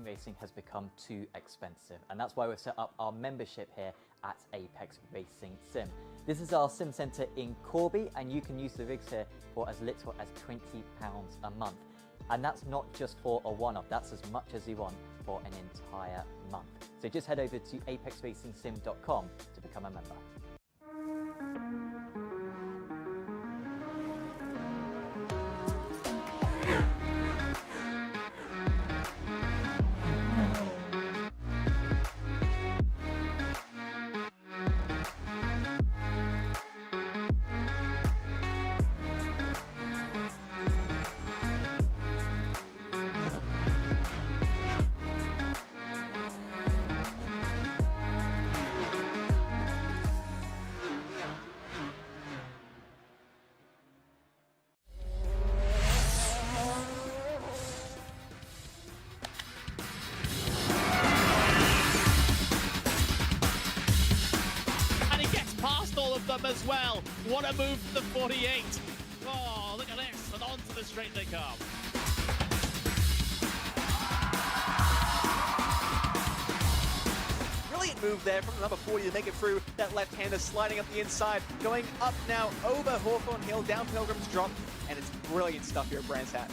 racing has become too expensive, and that's why we've set up our membership here at Apex Racing Sim. This is our sim centre in Corby, and you can use the rigs here for as little as £20 a month. And that's not just for a one-off, that's as much as you want for an entire month. So just head over to apexracingsim.com to become a member. Them as well. What a move for the 48. Oh, look at this, and onto the straight they come. Brilliant move there from the number 40 to make it through. That left-hander sliding up the inside, going up now over Hawthorne Hill, down Pilgrim's Drop, and it's brilliant stuff here at Brands Hatch.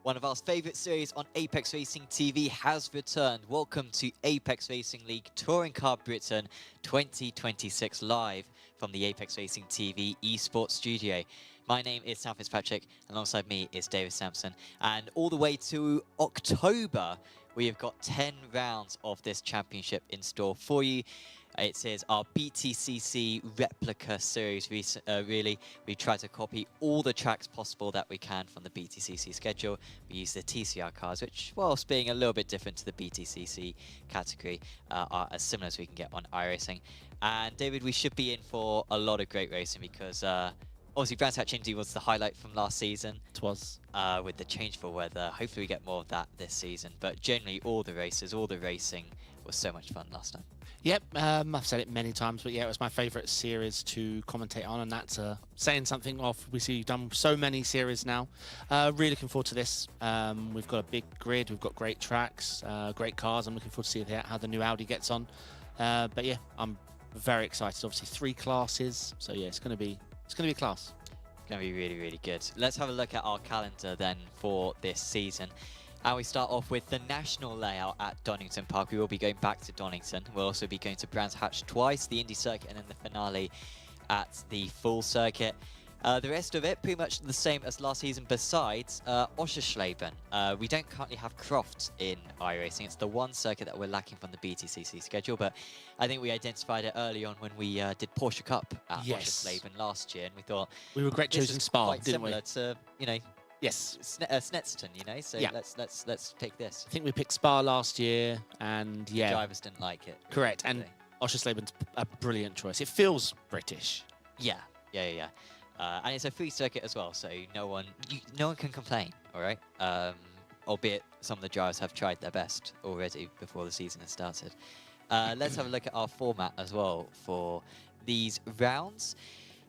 One of our favourite series on Apex Racing TV has returned. Welcome to Apex Racing League Touring Car Britain 2026 live from the Apex Racing TV esports studio. My name is Sam Fitzpatrick, alongside me is David Sampson, and all the way to October we have got 10 rounds of this championship in store for you. It is our BTCC replica series, really. We try to copy all the tracks possible that we can from the BTCC schedule. We use the TCR cars, which, whilst being a little bit different to the BTCC category, are as similar as we can get on iRacing. And David, we should be in for a lot of great racing because obviously Brands Hatch Indy was the highlight from last season. It was. With the changeable weather. Hopefully we get more of that this season. But generally all the races, all the racing was so much fun last time. Yep, I've said it many times, but yeah, it was my favourite series to commentate on, and that's saying something off. We see you've done so many series now. Really looking forward to this. We've got a big grid, we've got great tracks, great cars. I'm looking forward to see how the new Audi gets on. But yeah, I'm very excited. Obviously 3 classes, so yeah, it's gonna be a class. It's gonna be really, really good. Let's have a look at our calendar then for this season. And we start off with the national layout at Donington Park. We will be going back to Donington. We'll also be going to Brands Hatch twice, the Indy circuit, and then the finale at the full circuit. The rest of it, pretty much the same as last season, besides Oschersleben. We don't currently have Crofts in iRacing. It's the one circuit that we're lacking from the BTCC schedule, but I think we identified it early on when we did Porsche Cup at Oschersleben last year, and we thought we regret choosing Spa, didn't we? Quite similar to, you know, yes, Snetterton, you know. So yeah. let's pick this. I think we picked Spa last year, and yeah, the drivers didn't like it. Correct, and Oscherslaben's a brilliant choice. It feels British. Yeah. And it's a free circuit as well, so no one can complain. All right. Albeit some of the drivers have tried their best already before the season has started. Let's have a look at our format as well for these rounds.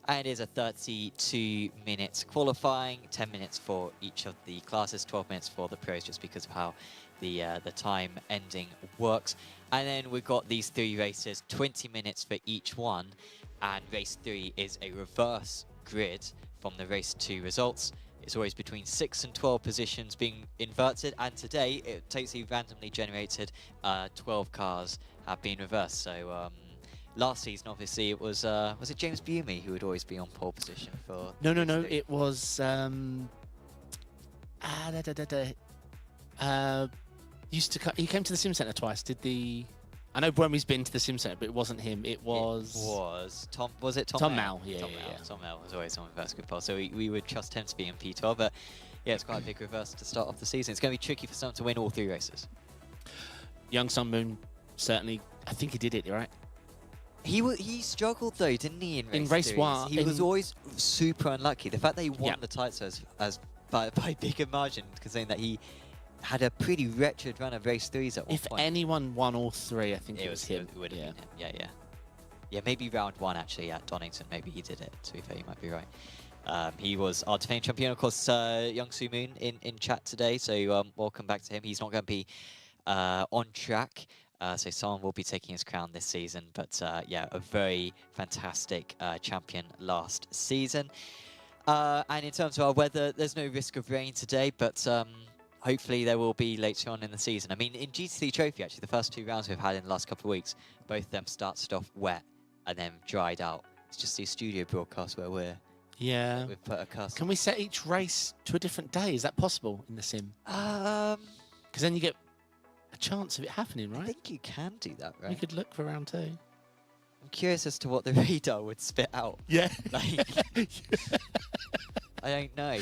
And it is a 32 minutes qualifying, 10 minutes for each of the classes, 12 minutes for the pros, just because of how the time ending works. And then we've got these 3 races, 20 minutes for each one. And race 3 is a reverse grid from the race 2 results. It's always between 6 and 12 positions being inverted. And today, it totally randomly generated 12 cars have been reversed. So last season, obviously, it was it James Bumy who would always be on pole position for? No. It was he came to the Sim Centre twice. I know Brumy's been to the Sim Centre, but it wasn't him. It was Tom. Was it Tom? Tom Mel. Yeah. Tom Mel was always on basketball, so we would trust him to be in P12. But yeah, it's quite a big reverse to start off the season. It's going to be tricky for someone to win all 3 races. Young Sun Moon, certainly. I think he did it, right? He struggled though, didn't he? In race 1, he was always super unlucky. The fact that he won the title as by a bigger margin, considering that he had a pretty wretched run of race 3s at one point. If anyone won all 3, I think it was him. It would have been him. Yeah, maybe round 1 actually at Donington. Maybe he did it. To be fair, you might be right. He was our defending champion, of course. Young Soo Moon in chat today, so welcome back to him. He's not going to be on track, so someone will be taking his crown this season. But yeah, a very fantastic champion last season. And in terms of our weather, there's no risk of rain today, but hopefully there will be later on in the season. I mean, in GTC Trophy, actually, the first 2 rounds we've had in the last couple of weeks, both of them started off wet and then dried out. It's just the studio broadcast where we've put a cursor. Can we set each race to a different day? Is that possible in the sim? Because then you get a chance of it happening, right? I think you can do that, right? You could look for round 2. I'm curious as to what the radar would spit out. Yeah. Like, I don't know.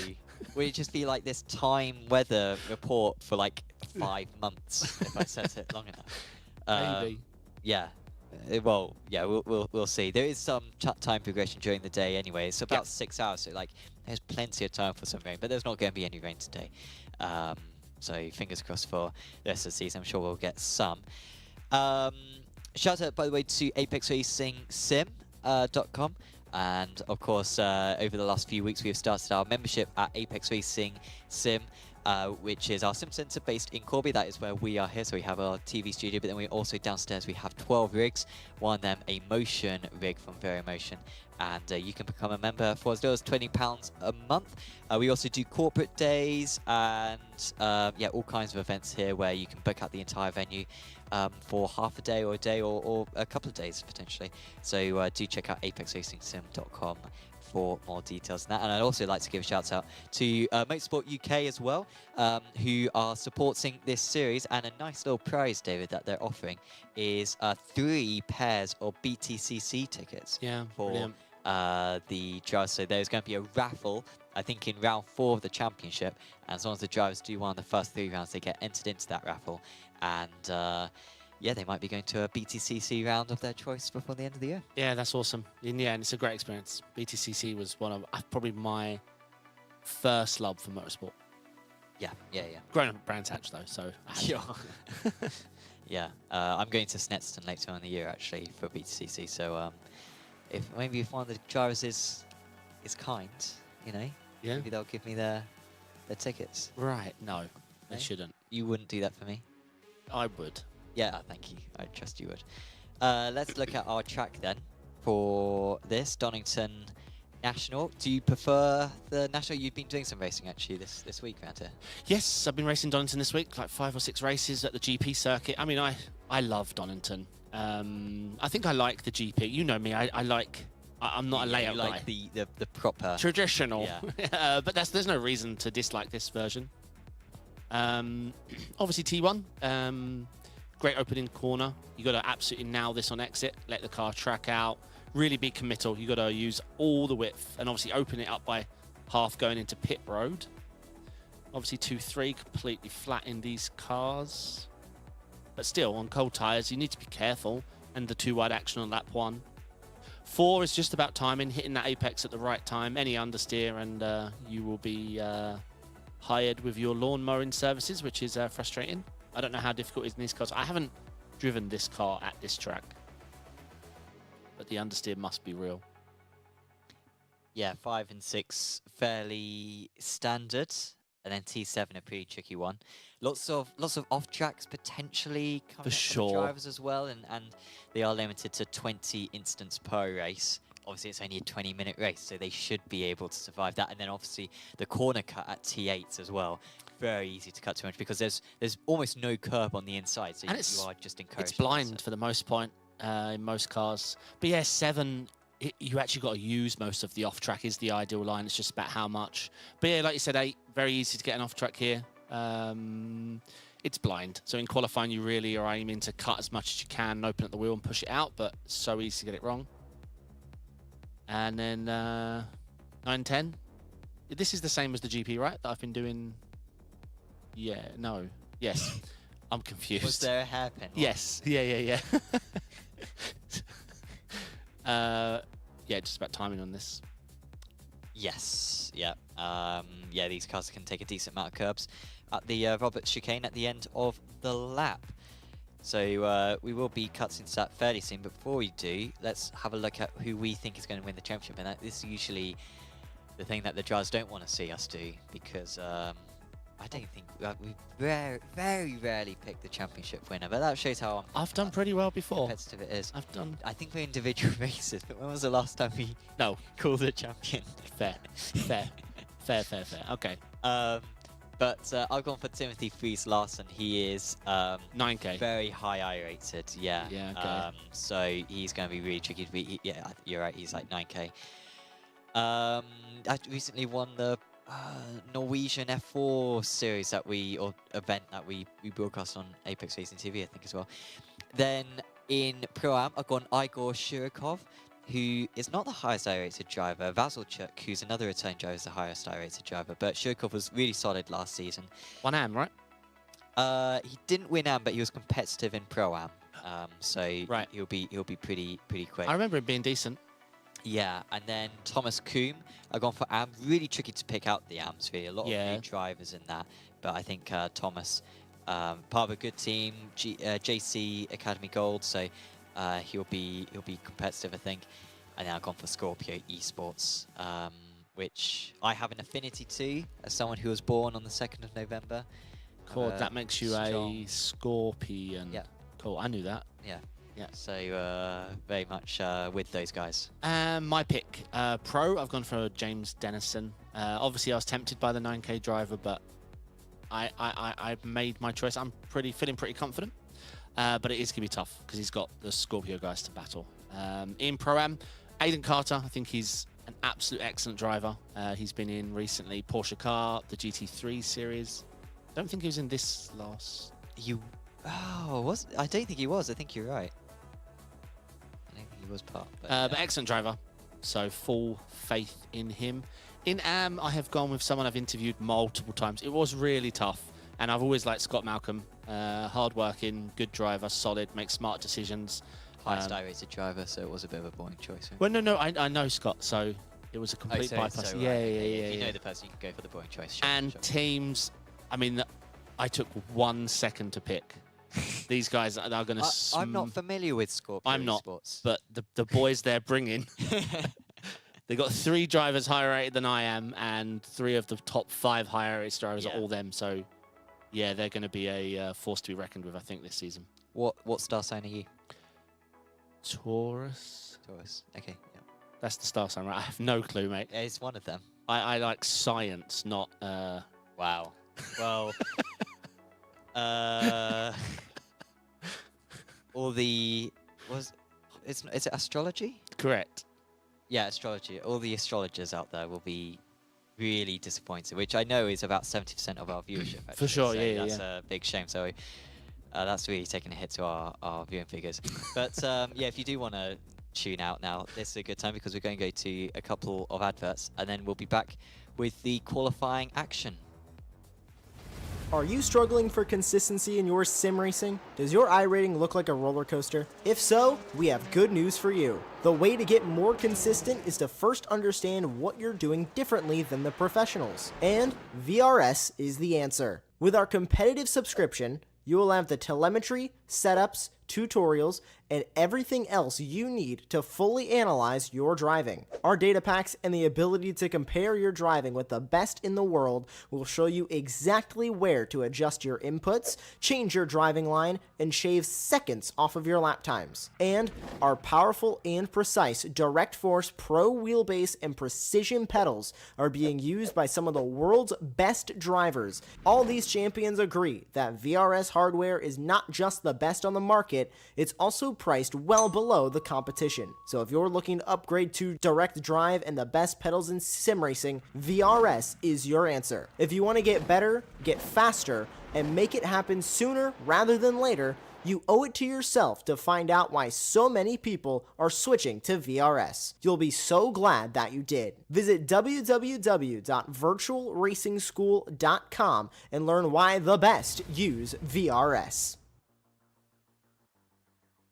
Would it just be like this time weather report for like 5 months if I set it long enough? Maybe. Yeah. Well, yeah, we'll see. There is some time progression during the day anyway. It's about 6 hours, so like there's plenty of time for some rain, but there's not going to be any rain today. So fingers crossed for the rest of the season. I'm sure we'll get some. Shout out, by the way, to ApexRacingSim.com. And of course, over the last few weeks, we have started our membership at Apex Racing Sim, which is our sim center based in Corby. That is where we are here. So we have our TV studio, but then we also downstairs we have 12 rigs. One of them a motion rig from Motion, and you can become a member for as little as £20 a month. We also do corporate days and yeah, all kinds of events here where you can book out the entire venue for half a day or a day or a couple of days potentially. So do check out apexracingsim.com for more details on that. And I'd also like to give a shout out to Motorsport UK as well, who are supporting this series. And a nice little prize, David, that they're offering is 3 pairs of BTCC tickets for the drivers. So there's going to be a raffle, I think, in round 4 of the championship. And as long as the drivers do one of the first 3 rounds, they get entered into that raffle. And yeah, they might be going to a BTCC round of their choice before the end of the year. Yeah, that's awesome. And yeah, and it's a great experience. BTCC was one of probably my first love for motorsport. Yeah. Grown up at Brands Hatch though, so Sure. Yeah, I'm going to Snetterton later on in the year actually for BTCC. So if maybe one of the drivers is kind, you know, maybe they'll give me their tickets. Right? No, they shouldn't. You wouldn't do that for me? I would. Yeah, thank you. I trust you would. Let's look at our track then for this Donington National. Do you prefer the National? You've been doing some racing actually this week around here. Yes, I've been racing Donington this week, like 5 or 6 races at the GP circuit. I mean, I love Donington. I think I like the GP. You know me. I like. I'm not a layout guy. Like the proper traditional. Yeah. But there's no reason to dislike this version. Obviously T1. Great opening corner. You got to absolutely nail this on exit. Let the car track out. Really be committal. You got to use all the width and obviously open it up by half going into pit road. Obviously 2-3 completely flat in these cars, but still on cold tires you need to be careful. And the 2 wide action on lap 1. 4 is just about timing, hitting that apex at the right time. Any understeer and you will be hired with your lawn mowing services, which is frustrating. I don't know how difficult it is in these cars. I haven't driven this car at this track, but the understeer must be real. Yeah, 5 and 6 fairly standard, and then T7 a pretty tricky one. Lots of off tracks potentially coming up for the drivers as well, and they are limited to 20 instants per race. Obviously, it's only a 20-minute race, so they should be able to survive that. And then obviously the corner cut at T8s as well. Very easy to cut too much because there's almost no curb on the inside, so you are just encouraged. It's blind for the most part in most cars. But yeah, 7, you actually got to use most of the off-track is the ideal line. It's just about how much. But yeah, like you said, 8, very easy to get an off-track here. It's blind. So in qualifying, you really are aiming to cut as much as you can, open up the wheel and push it out, but it's so easy to get it wrong. And then 9, 10. This is the same as the GP, right? That I've been doing. Yeah, no. Yes. I'm confused. Was there a hairpin? Yes. Yeah. Yeah, just about timing on this. Yes. Yeah. Yeah, these cars can take a decent amount of curbs at the Roberts chicane at the end of the lap. So we will be cutscene start fairly soon, but before we do, let's have a look at who we think is going to win the championship. And this is usually the thing that the drivers don't want to see us do, because I don't think we very rarely pick the championship winner, but that shows how I've done pretty well before. competitive it is. I think for individual races, but when was the last time we No. called the champion? Fair. Okay. But I've gone for Timothy Fries Larson. He is 9K. very high I rated. Yeah. Yeah, okay. So he's going to be really tricky to beat. Yeah, you're right. He's like 9K. I recently won the Norwegian F4 series event that we broadcast on Apex Racing TV, I think, as well. Then in Pro-Am, I've gone Igor Shurikov, who is not the highest I-rated driver. Vasilchuk, who's another return driver, is the highest I-rated driver. But Shurikov was really solid last season. One AM, right? He didn't win AM, but he was competitive in Pro-Am. So right. he'll be pretty quick. I remember him being decent. Yeah, and then Thomas Coombe, I've gone for AM. Really tricky to pick out the AMs, really. A lot of new drivers in that. But I think Thomas, part of a good team, JC Academy Gold, so he'll be competitive, I think. And then I've gone for Scorpio Esports, which I have an affinity to, as someone who was born on the 2nd of November. Cool, that makes you a Scorpion. Yeah. Cool, I knew that. Yeah. Yeah. So very much with those guys. My pick, Pro, I've gone for James Dennison. Obviously, I was tempted by the 9K driver, but I made my choice. I'm feeling pretty confident, but it is going to be tough because he's got the Scorpio guys to battle. In Pro-Am, Aidan Carter, I think he's an absolute excellent driver. He's been in recently Porsche Car, the GT3 series. Don't think he was in this last. I don't think he was. I think you're right. I don't think he was part. But excellent driver, so full faith in him. In AM, I have gone with someone I've interviewed multiple times. It was really tough, and I've always liked Scott Malcolm. Hard-working, good driver, solid, makes smart decisions. Highest I-rated driver, so it was a bit of a boring choice. Well, no, I know Scott, so it was a complete bypass. So, yeah. If you know the person, you can go for the boring choice. Sure. Teams, I mean, I took 1 second to pick. These guys are going to. I'm not familiar with Scorpio I'm not, Esports. But the boys they're bringing, they got 3 drivers higher rated than I am, and 3 of the top 5 higher rated drivers are all them. So, yeah, they're going to be a force to be reckoned with, I think, this season. What star sign are you? Taurus. Okay. Yeah. That's the star sign, right? I have no clue, mate. Yeah, it's one of them. I like science, not. Wow. Well. All the is it astrology? Correct. Yeah, astrology. All the astrologers out there will be really disappointed, which I know is about 70% of our viewership. Actually. For sure, so yeah, that's a big shame. So that's really taking a hit to our viewing figures. But yeah, if you do want to tune out now, this is a good time because we're going to go to a couple of adverts, and then we'll be back with the qualifying action. Are you struggling for consistency in your sim racing? Does your iRating look like a roller coaster? If so, we have good news for you. The way to get more consistent is to first understand what you're doing differently than the professionals. And VRS is the answer. With our competitive subscription, you will have the telemetry, setups, tutorials, and everything else you need to fully analyze your driving. Our data packs and the ability to compare your driving with the best in the world will show you exactly where to adjust your inputs, change your driving line, and shave seconds off of your lap times. And our powerful and precise Direct Force Pro wheelbase and precision pedals are being used by some of the world's best drivers. All these champions agree that VRS hardware is not just the best on the market, it's also priced well below the competition. So if you're looking to upgrade to direct drive and the best pedals in sim racing, VRS is your answer. If you want to get better, get faster, and make it happen sooner rather than later, you owe it to yourself to find out why so many people are switching to VRS. You'll be so glad that you did. Visit www.virtualracingschool.com and learn why the best use VRS.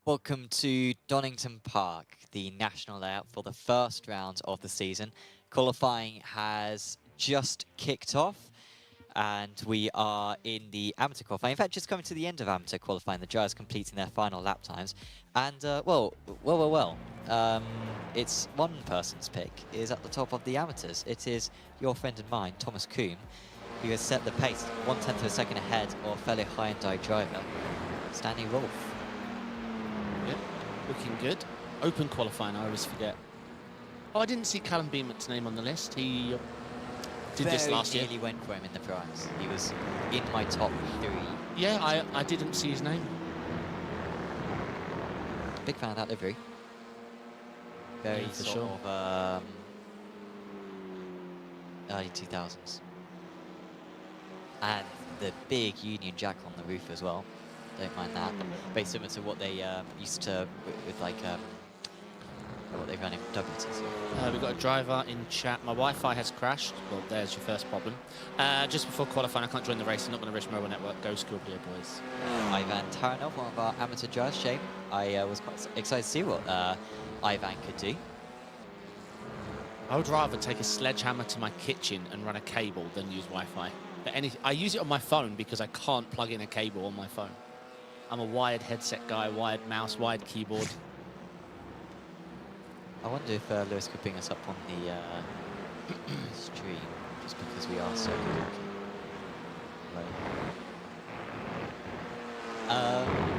Welcome to Donington Park, the national layout for the first round of the season. Qualifying has just kicked off, And we are in the amateur qualifying. In fact, just coming to the end of amateur qualifying, the drivers completing their final lap times. And, well. It's one person's pick is at the top of the amateurs. It is your friend and mine, Thomas Kuhn, who has set the pace 1/10 of a second ahead of fellow Hyundai driver, Stanley Rolfe. Yep, looking good. Open qualifying, I always forget. Oh, I didn't see Callum Beamont's name on the list. He did this last year. Very nearly went for him in the prize. He was in my top 3. Yeah, I didn't see his name. Big fan of that livery. Very Yeah, for sort sure. of early 2000s. And the big Union Jack on the roof as well. Don't mind that. Very similar to what they used to with like what they run in WTC. We've got a driver in chat. My Wi-Fi has crashed. Well, there's your first problem. Just before qualifying, I can't join the race. I'm not going to risk mobile network. Go Scorpio, boys. Ivan Taranov, one of our amateur drivers. Shame. I was quite excited to see what Ivan could do. I would rather take a sledgehammer to my kitchen and run a cable than use Wi-Fi. But I use it on my phone because I can't plug in a cable on my phone. I'm a wired headset guy, wired mouse, wired keyboard. I wonder if Lewis could bring us up on the stream, just because we are so good.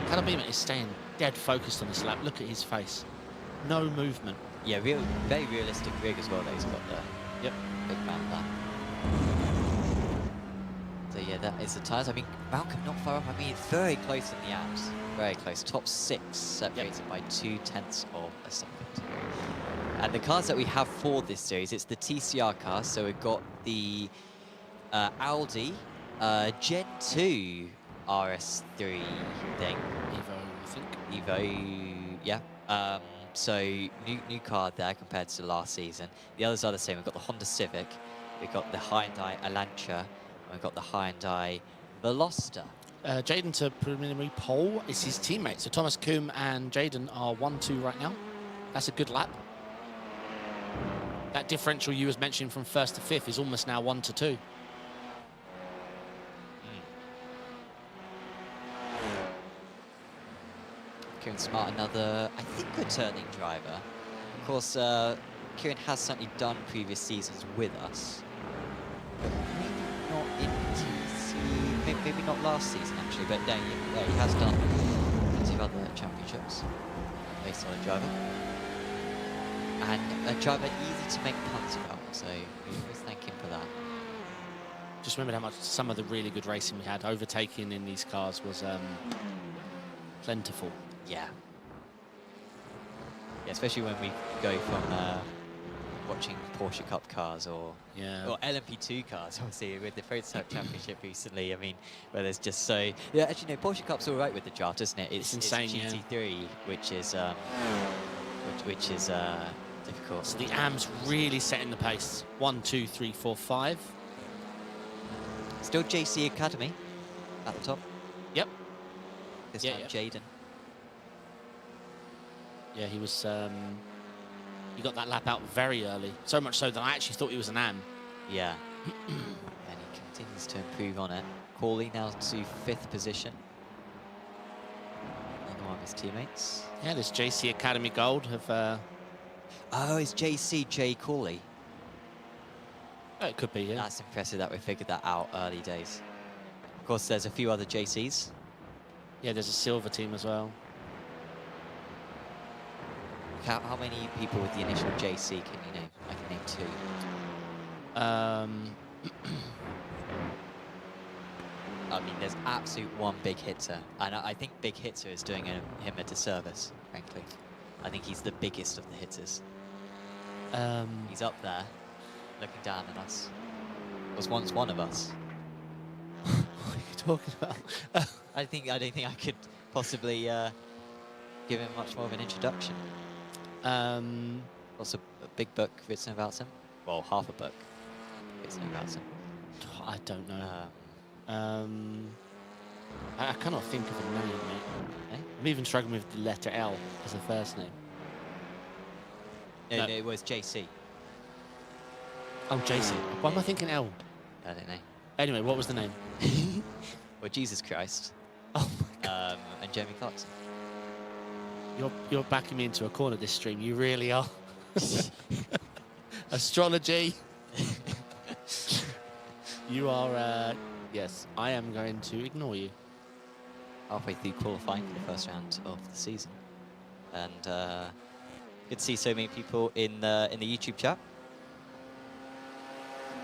Callum Beamont is staying dead focused on this lap. Look at his face. No movement. Yeah, very realistic rig as well that he's got there. Yep. Big fan of that. So yeah, that is the tyres. I mean, Malcolm not far up. I mean, it's very close in the apps. Very close. Top 6, separated by 0.2 of a second. And the cars that we have for this series, it's the TCR cars. So we've got the Audi Gen 2 RS3 thing. Evo, I think. Evo, yeah. So new car there compared to last season. The others are the same. We've got the Honda Civic, we've got the Hyundai Elantra, and we've got the Hyundai Veloster. Jaden to preliminary pole is his teammate. So Thomas Kuhn and Jaden are 1-2 right now. That's a good lap. That differential you was mentioning from 1st to 5th is almost now 1-2. Kieran Smart, another, I think, good turning driver. Of course, Kieran has certainly done previous seasons with us. But maybe not in TC, maybe not last season, actually, but no, he has done plenty of other championships. Very solid driver. And a driver easy to make puns about, so we always thank him for that. Just remember how much some of the really good racing we had. Overtaking in these cars was plentiful. Yeah. Yeah, especially when we go from watching Porsche Cup cars or LMP2 cars, obviously, with the Prototype Championship recently. I mean, where there's just so... Yeah, actually, no, Porsche Cup's all right with the draft, isn't it? It's insane, it's GT3, which is difficult. So the AM's really setting the pace. 1, 2, 3, 4, 5. Still JC Academy at the top. Yep. This time, Jaden. Yeah, he was. He got that lap out very early. So much so that I actually thought he was an AM. Yeah. And he continues to improve on it. Corby now to 5th position. Another one of his teammates. Yeah, this JC Academy Gold have. Oh, it's JC J. Corby. Oh, it could be, yeah. That's impressive that we figured that out early days. Of course, there's a few other JCs. Yeah, there's a silver team as well. How many people with the initial JC can you name? I can name 2. I mean, there's absolute one big hitter. And I think big hitter is doing him a disservice, frankly. I think he's the biggest of the hitters. He's up there, looking down at us. Was once one of us. What are you talking about? I don't think I could possibly give him much more of an introduction. Also, a big book written about him. Well, half a book written about him. I don't know. I cannot think of a name, mate. I'm even struggling with the letter L as a first name. No, it was JC. Oh, JC. Why am I thinking L? I don't know. Anyway, what was the name? Well, Jesus Christ. Oh my God. And Jeremy Clarkson. You're backing me into a corner this stream. You really are. Astrology. You are, yes, I am going to ignore you. Halfway through qualifying for the first round of the season. And good to see so many people in the YouTube chat.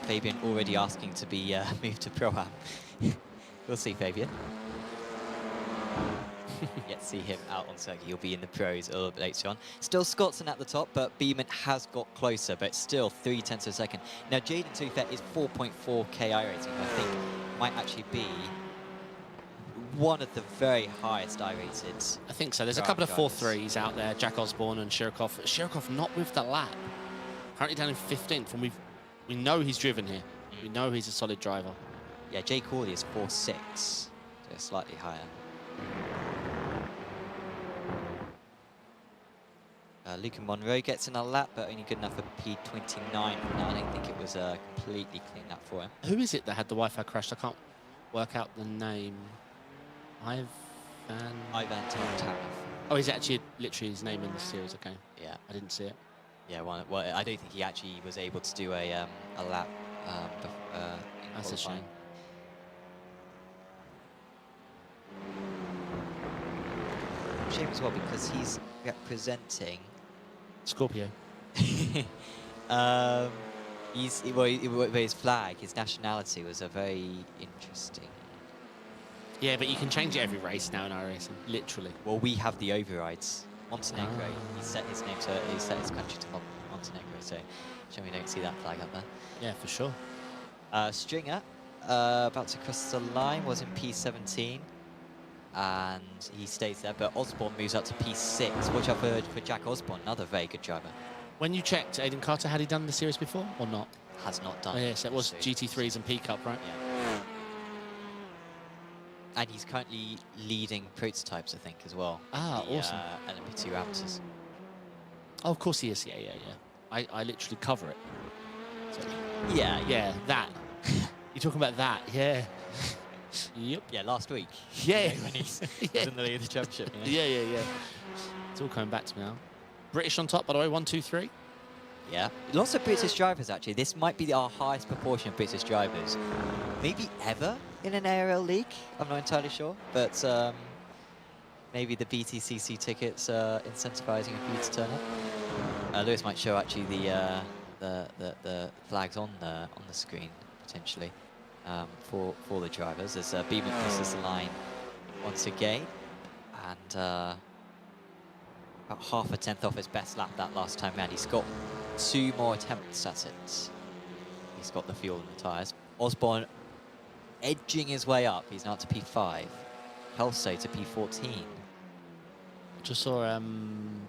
Fabian already asking to be moved to Pro-Am. We'll see, Fabian. Yet to see him out on circuit. He'll be in the pros a little bit later on. Still Scottson at the top, but Beeman has got closer, but still 0.3 of a second. Now, Jaden, to be fair, is 4.4 KI rating. I think might actually be one of the very highest I-rated. I think so. There's a couple of 4.3s out there. Jack Osborne and Shirokov. Shirokov not with the lap. Currently down in 15th, and we know he's driven here. We know he's a solid driver. Yeah, Jay Corley is 4.6, so slightly higher. Luca Monroe gets in a lap, but only good enough for P29. No, I don't think it was a completely clean lap for him. Who is it that had the Wi-Fi crash? I can't work out the name. Ivan Tarav. Oh, he's actually literally his name in the series. Okay. Yeah. I didn't see it. Yeah, well, I don't think he actually was able to do a lap. That's a shame. Shame as well because he's representing Scorpio. His flag, his nationality was a very interesting. Yeah, but you can change it every race now in iRacing, literally. Well, we have the overrides. Montenegro, he set his name to, he set his country to Montenegro, so shame we don't see that flag up there. Yeah, for sure. Stringer, about to cross the line, was in P17, and he stays there, but Osborne moves up to P6, which I've heard for Jack Osborne, another very good driver. When you checked, Aiden Carter, had he done the series before or not? Has not done. Oh, yes, it was GT3s and P Cup, right? Yeah. And he's currently leading prototypes, I think, as well. Ah, awesome. LMP2 Raptors. Oh, of course he is. Yeah. I literally cover it. So, yeah, yeah, that. You're talking about that, yeah. Yep. Yeah, last week. Yeah. When he's in the lead of the championship. Yeah. It's all coming back to me now. British on top, by the way, 1, 2, 3. Yeah, lots of British drivers, actually. This might be our highest proportion of British drivers. Maybe ever in an ARL league. I'm not entirely sure, but maybe the BTCC tickets are incentivizing a few to turn up. Lewis might show actually the flags on the screen potentially for the drivers as Beeman crosses the line once again, and about half a tenth off his best lap that last time round. He's got 2 more attempts at it. He's got the fuel in the tyres. Osborne edging his way up. He's now to P5. Kelso to P14. Just saw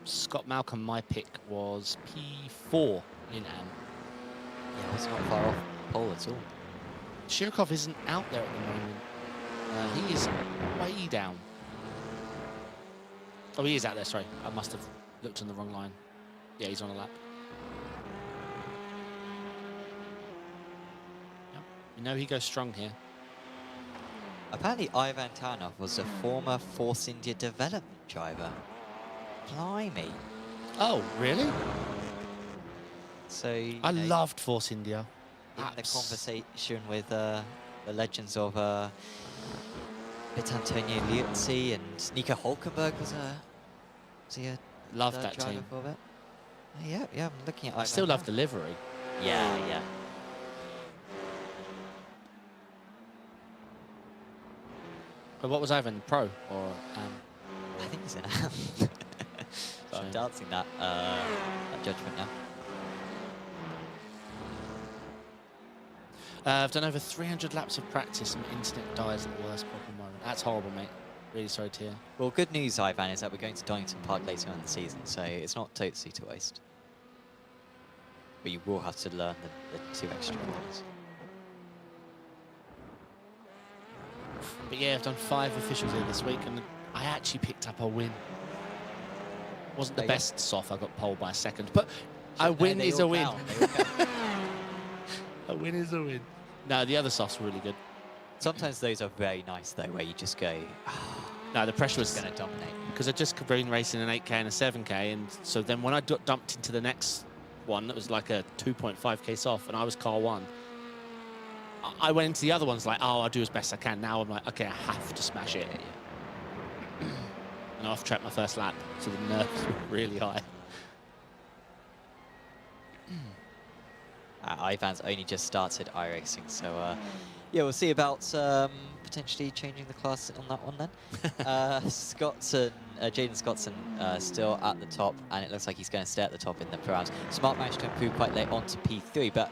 Scott Malcolm, my pick, was P4 in AM. Yeah, it's not far off pole at all. Shirokov isn't out there at the moment. He is way down. Oh, he is out there, sorry. I must have looked on the wrong line. Yeah, he's on a lap. Yep. You know he goes strong here. Apparently, Ivan Tarnov was a former Force India development driver. Blimey. Oh, really? So, I loved Force India. In the conversation with the legends of Antonio Liuzzi and Nico Hulkenberg was he a loved that team. For a bit? Yeah, I'm looking at I still love the livery. Yeah. But what was Ivan, pro or I think he's an so I'm dancing that judgment now. I've done over 300 laps of practice and my internet dies at the worst possible moment. That's horrible, mate. Really sorry to hear. Well, good news, Ivan, is that we're going to Donington Park later on in the season, so it's not totally to waste. But you will have to learn the 2 extra corners. But yeah, I've done 5 officials here this week, and I actually picked up a win. Wasn't the best soft, I got pole by a second, but a win is a win. A A win is a win. No, the other softs were really good. Sometimes those are very nice though, where you just go, No, the pressure was going to dominate. because I just been racing an 8K and a 7K, and so then when I dumped into the next one, that was like a 2.5K soft, and I was car 1. I went into the other ones like, oh, I'll do as best I can. Now I'm like, okay, I have to smash it. And I off-tracked my first lap, so the nerves were really high. Ivan's only just started iRacing, so yeah, we'll see about potentially changing the class on that one then. Jaden Scottson still at the top, and it looks like he's going to stay at the top in the params. Smart managed to improve quite late on to P3, but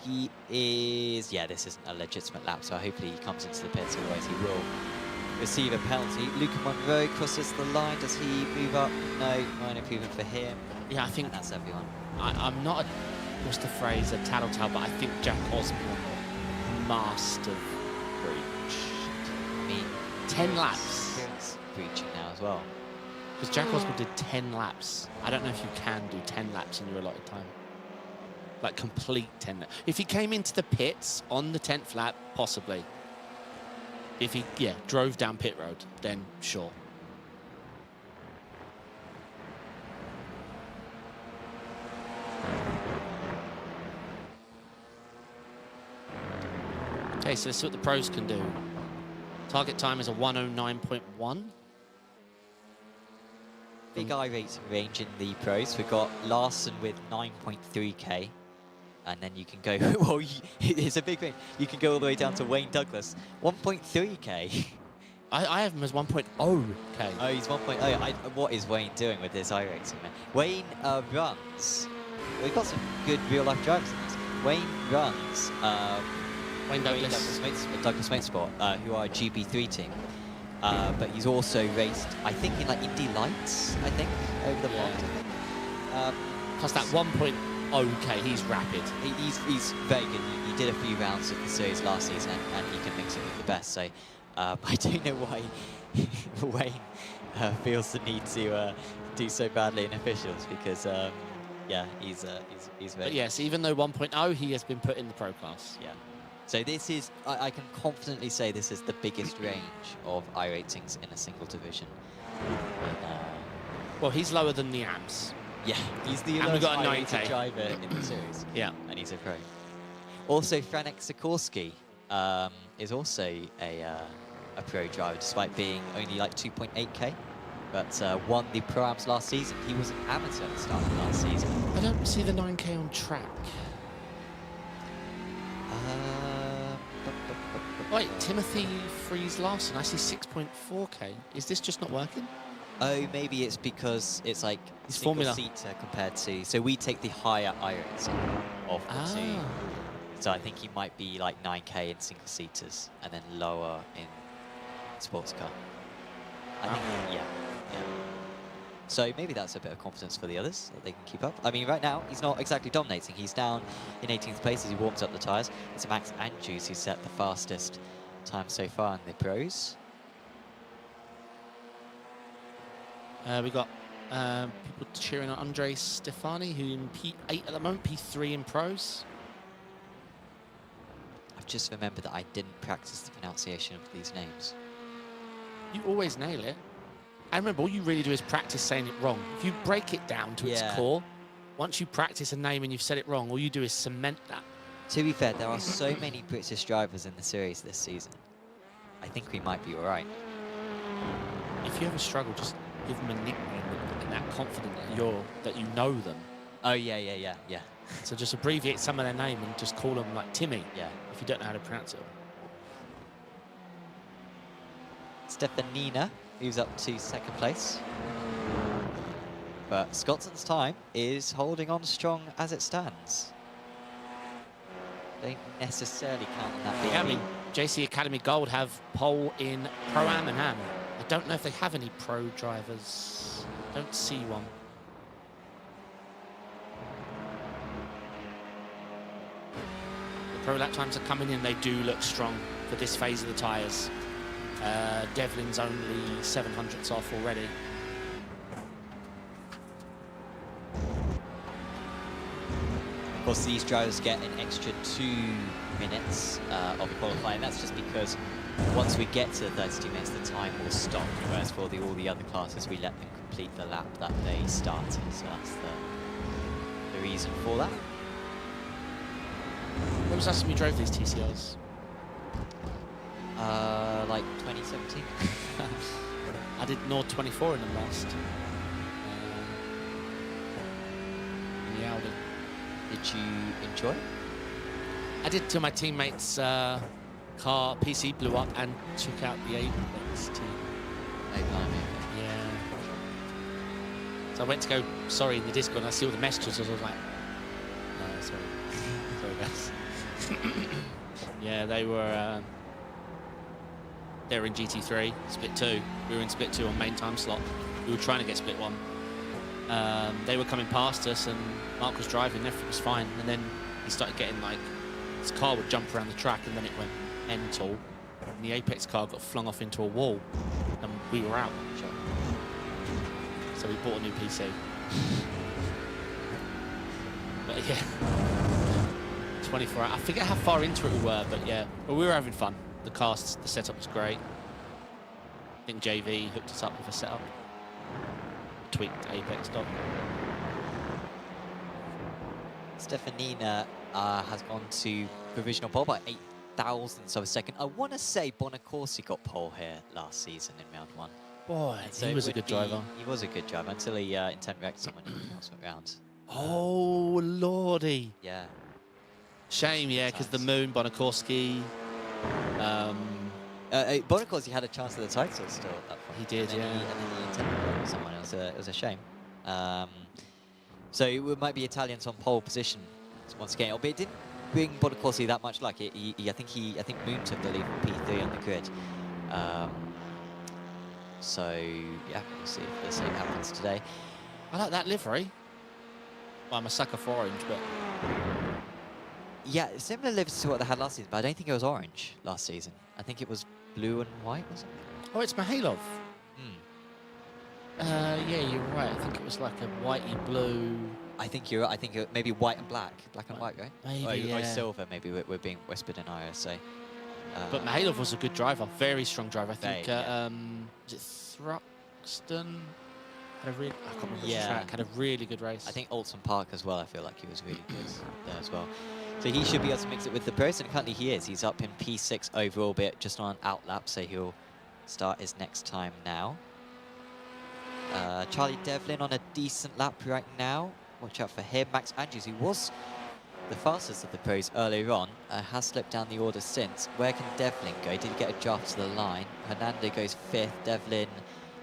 he is, yeah, this isn't a legitimate lap, so hopefully he comes into the pits, otherwise he will receive a penalty. Luca Monroe crosses the line. Does he move up? No, minor improvement for him. Yeah, I think and that's everyone. I'm not, what's the phrase, a tattletale, but I think Jack Osborne must have breached. I mean, 10 laps. He's breaching now as well. Because Jack Osborne did 10 laps. I don't know if you can do 10 laps in your allotted time. Like complete 10 laps. If he came into the pits on the 10th lap, possibly. If he, yeah, drove down pit road, then sure. Okay, so let's see what the pros can do. Target time is a 109.1. Big iRacing range in the pros. We've got Larson with 9.3k. And then you can go, well, it's a big thing. You can go all the way down to Wayne Douglas, 1.3k. I have him as 1.0k. Oh, he's 1.0. What is Wayne doing with this iRacing, man? Wayne runs. We've got some good real-life drivers in this. Wayne runs Wayne Douglas Motorsport, who are a GB3 team. But he's also raced, I think, in like Indy Lights, I think, over the pond. Plus that 1.0k, he's rapid. He's very good. He did a few rounds of the series last season, and he can mix it with the best. So I don't know why Wayne feels the need to do so badly in officials, because yeah, he's very. But yes, even though 1.0, he has been put in the pro class. Yeah. So this is, I can confidently say this is the biggest range of iRatings in a single division. Well, he's lower than the AMS. Yeah, he's the and we got a iRated 9K driver in the series. Yeah. And he's a pro. Also, Franek Sikorsky is also a pro driver, despite being only like 2.8k. But won the Pro-Ams last season. He was an amateur at the start of last season. I don't see the 9k on track. Wait, Timothy Freeze Larson, I see 6.4k. Is this just not working? Oh, maybe it's because it's like It's single formula. seater compared to. So we take the higher irons of the two. So I think he might be like 9k in single seaters and then lower in sports car. I think, yeah. So maybe that's a bit of confidence for the others that they can keep up. I mean, right now he's not exactly dominating. He's down in 18th place as he warms up the tyres. It's Max Andrews who set the fastest time so far in the pros. We got people cheering on Andre Stefani, who in P8 at the moment, P3 in pros. I've just remembered that I didn't practice the pronunciation of these names. You always nail it. And remember, all you really do is practice saying it wrong. If you break it down to its core, once you practice a name and you've said it wrong, all you do is cement that. To be fair, there are so many British drivers in the series this season. I think we might be all right. If you ever struggle, just give them a nickname and that confident that you know them. Oh, yeah. So just abbreviate some of their name and just call them like Timmy. Yeah. If you don't know how to pronounce it. Stefanina moves up to second place. But Scotson's time is holding on strong as it stands. Don't necessarily count on that being. Yeah, I mean, JC Academy Gold have pole in Pro-Am and Am. I don't know if they have any pro drivers. Don't see one. The pro lap times are coming in. They do look strong for this phase of the tyres. Devlin's only 700ths off already. course, these drivers get an extra 2 minutes of qualifying. That's just because once we get to 32 minutes, the time will stop. Whereas for all the other classes, we let them complete the lap that they started. So that's the reason for that. When was the last time you drove these TCRs? Like 2017. I did Nord 24 in them last. In the Audi. Did you enjoy it? I did till my teammate's car PC blew up and took out the Apex team. Oh, blimey. Yeah. So I went to go sorry in the Discord and I see all the messages. I was like, no, sorry. Sorry, guys. Yeah, they were in GT3, split 2. We were in split 2 on main time slot. We were trying to get split 1. They were coming past us and Mark was driving, everything was fine. And then he started getting like, his car would jump around the track and then it went mental. And the Apex car got flung off into a wall and we were out. So we bought a new PC. But yeah, 24 hours. I forget how far into it we were, but yeah, well, we were having fun. The cast, the setup was great. I think JV hooked us up with a setup. Tweaked Apex dock. Stefanina has gone to provisional pole by 8 thousandths of a second. I want to say Bonacorsi got pole here last season in round 1. Boy, So he it was a would good be- driver. He was a good driver until he intent wrecked someone in the penultimate round. Oh, lordy. Yeah. Shame, yeah, because the Moon, Bonacorski. Bonacorsi had a chance at the title still at that point. He did, and then yeah. and then he intent wrecked someone. It was a shame. So it might be Italians on pole position once again, albeit it didn't bring Bonacorsi that much luck. I think Moon took the lead from P3 on the grid. So yeah, we'll see if the same happens today. I like that livery. Well, I'm a sucker for orange, but Yeah, similar liveries to what they had last season, but I don't think it was orange last season. I think it was blue and white, was it? oh, it's Mihailov. Hmm. Yeah, you're right. I think it was like a whitey blue. I think you're right. I think maybe white and black and white, right? Maybe, or yeah. silver. Maybe we're being whispered in IRSA. But Mihailov was a good driver, very strong driver. I think. Very, yeah. Was it Thruxton? I can't remember which Yeah. track. Had a really good race. I think Alton Park as well. I feel like he was really good there as well. So he should be able to mix it with the pros, and currently he is. He's up in P6 overall, but just on an out lap, so he'll start his next time now. Charlie Devlin on a decent lap right now. Watch out for him. Max Andrews, who was the fastest of the pros earlier on, has slipped down the order since. Where can Devlin go? Did he get a draft to the line? Hernando goes 5th. Devlin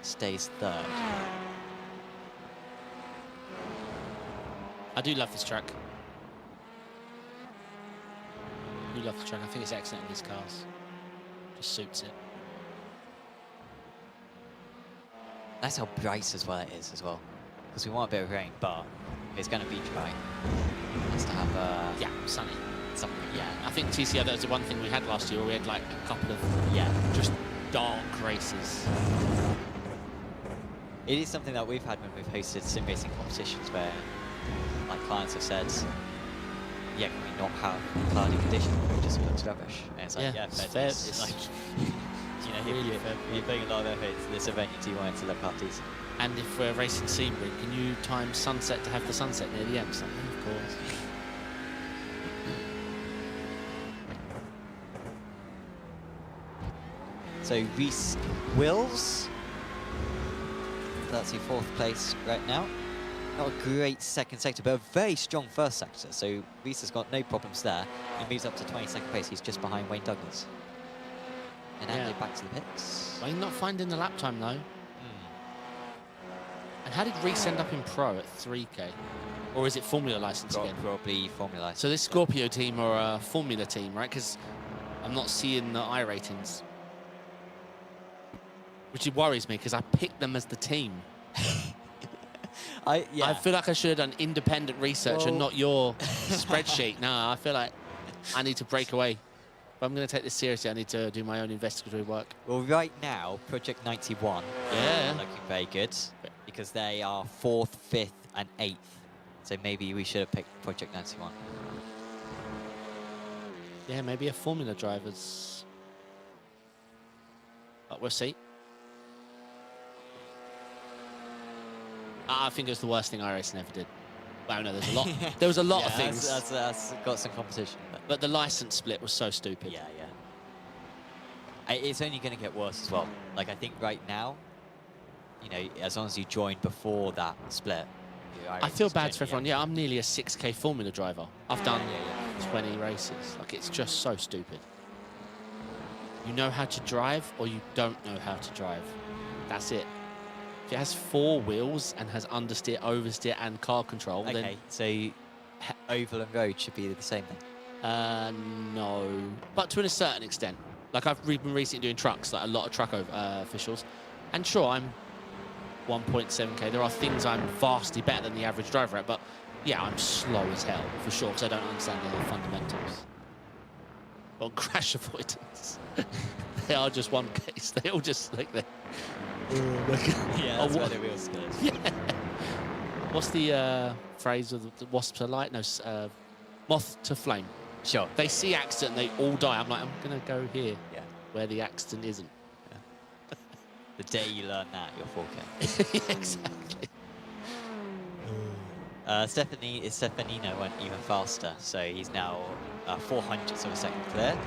stays 3rd. I do love this track. I do love the track. I think it's excellent in these cars. Just suits it. That's how bright as well it is as well. Because we want a bit of rain, but it's going to be dry. It's to have Yeah, sunny. something, yeah. I think TCR, that was the one thing we had last year, where we had like a couple of Yeah. just dark races. It is something that we've had when we've hosted sim racing competitions where like clients have said, yeah, can we not have cloudy conditions? It just looks rubbish. And it's like, Yeah, yeah, it's but fair. it's like, you know, Really if fair. you're putting a lot of effort into this event, you do want it to look half decent. And if we're racing Sebring, can you time sunset to have the sunset near the end? Something, of course. So Reese Wills, that's your 4th place right now. Not a great second sector, but a very strong first sector. So Reese has got no problems there. He moves up to 22nd place. He's just behind Wayne Douglas. And Andy Yeah. back to the pits. Wayne not finding the lap time though. Hmm. And how did Reese end up in pro at 3K? Or is it Formula license again? Probably Formula. So this Scorpio team are a Formula team, right? Because I'm not seeing the iRatings. Which worries me, because I picked them as the team. I feel like I should have done independent research and Well- not your spreadsheet. No, I feel like I need to break away. If I'm going to take this seriously, I need to do my own investigatory work. Well, right now, Project 91 Yeah. are looking very good because they are 4th, 5th, and 8th So maybe we should have picked Project 91. Yeah, maybe a Formula drivers. But we'll see. I think it was the worst thing iRacing ever did. Well, no, there's a lot. There was a lot of things. That's got some competition. But the license split was so stupid. Yeah. It's only going to get worse as well. Like, I think right now, you know, as long as you join before that split. I feel bad for everyone. Yeah, I'm nearly a 6K Formula driver. I've done 20 races. Like, it's just so stupid. You know how to drive or you don't know how to drive. That's it. If it has 4 wheels and has understeer, oversteer, and car control, okay, then... so oval and road should be the same thing? No. But to a certain extent. Like, I've been recently doing trucks, like a lot of truck officials. And sure, I'm 1.7K. There are things I'm vastly better than the average driver at, but yeah, I'm slow as hell, for sure, because I don't understand the fundamentals. Well, crash avoidance. They are just one case. They all just like that. Yeah, that's where the wheels good. Yeah. What's the phrase of the wasps are light? No, moth to flame. Sure. They see accident, they all die. I'm like, I'm going to go here where the accident isn't. Yeah. The day you learn that, you're 4K. Yeah, exactly. Stefanino went even faster, so he's now 400ths of a second clear.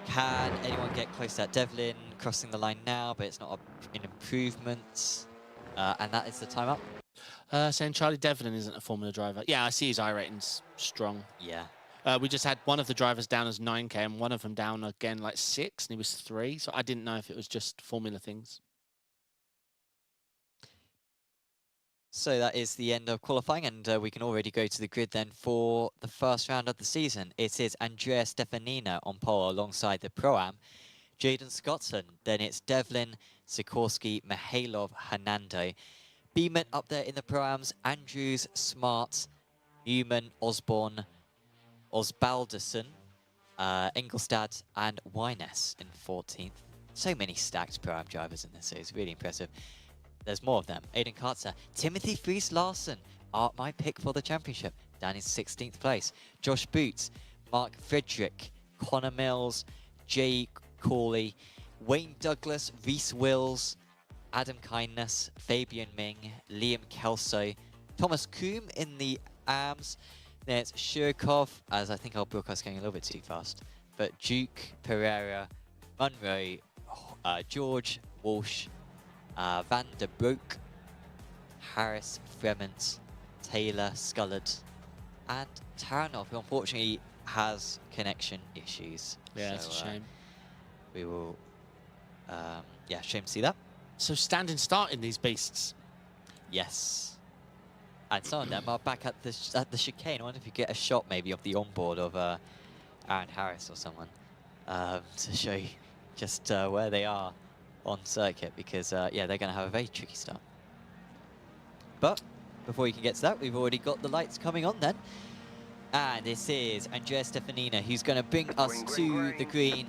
Can anyone get close to that? Devlin crossing the line now, but it's not an improvement. And that is the time up. Saying Charlie Devlin isn't a Formula driver. Yeah, I see his iRating's strong. Yeah. We just had one of the drivers down as 9K and one of them down again like 6, and he was 3. So I didn't know if it was just Formula things. So that is the end of qualifying, and we can already go to the grid then for the first round of the season. It is Andrea Stefanina on pole alongside the Pro-Am, Jaden Scottson. Then it's Devlin, Sikorsky, Mihailov, Hernando. Beeman up there in the Pro-Ams, Andrews, Smart, Newman, Osborne, Osbalderson, Engelstad, and Wyness in 14th. So many stacked Pro-Am drivers in this series, really impressive. There's more of them. Aiden Kartzer, Timothy Fries Larson are my pick for the championship, down in 16th place. Josh Boots, Mark Frederick, Connor Mills, Jay Corley, Wayne Douglas, Reese Wills, Adam Kindness, Fabian Ming, Liam Kelso, Thomas Coombe in the AMS. Then it's Shurkov, as I think our broadcast going a little bit too fast, but Duke, Pereira, Munro, George, Walsh, Van der Broek, Harris, Fremont, Taylor, Scullard, and Taranov, who unfortunately has connection issues. Yeah, it's a shame. We will, shame to see that. So standing start in these beasts. Yes. And some of them are back at the chicane. I wonder if you get a shot maybe of the onboard of Aaron Harris or someone to show you just where they are on circuit, because they're going to have a very tricky start. But before you can get to that, we've already got the lights coming on then. And this is Andrea Stefanina, who's going to bring us to the green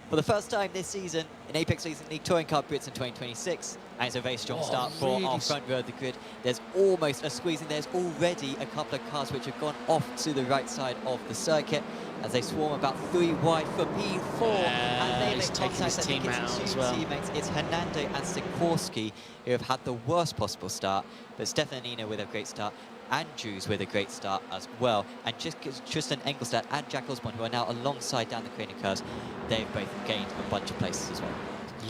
for the first time this season in Apex Racing League Touring Car Brits in 2026. And it's a very strong start for our front row of the grid. There's almost a squeezing. There's already a couple of cars which have gone off to the right side of the circuit as they swarm about 3 wide for P4. And they make contact. I think it's 2 teammates. It's Hernando and Sikorsky who have had the worst possible start, but Stefanina with a great start. Andrews with a great start as well. And just Tristan Engelstad and Jack Osborne, who are now alongside down the crane curves, they've both gained a bunch of places as well.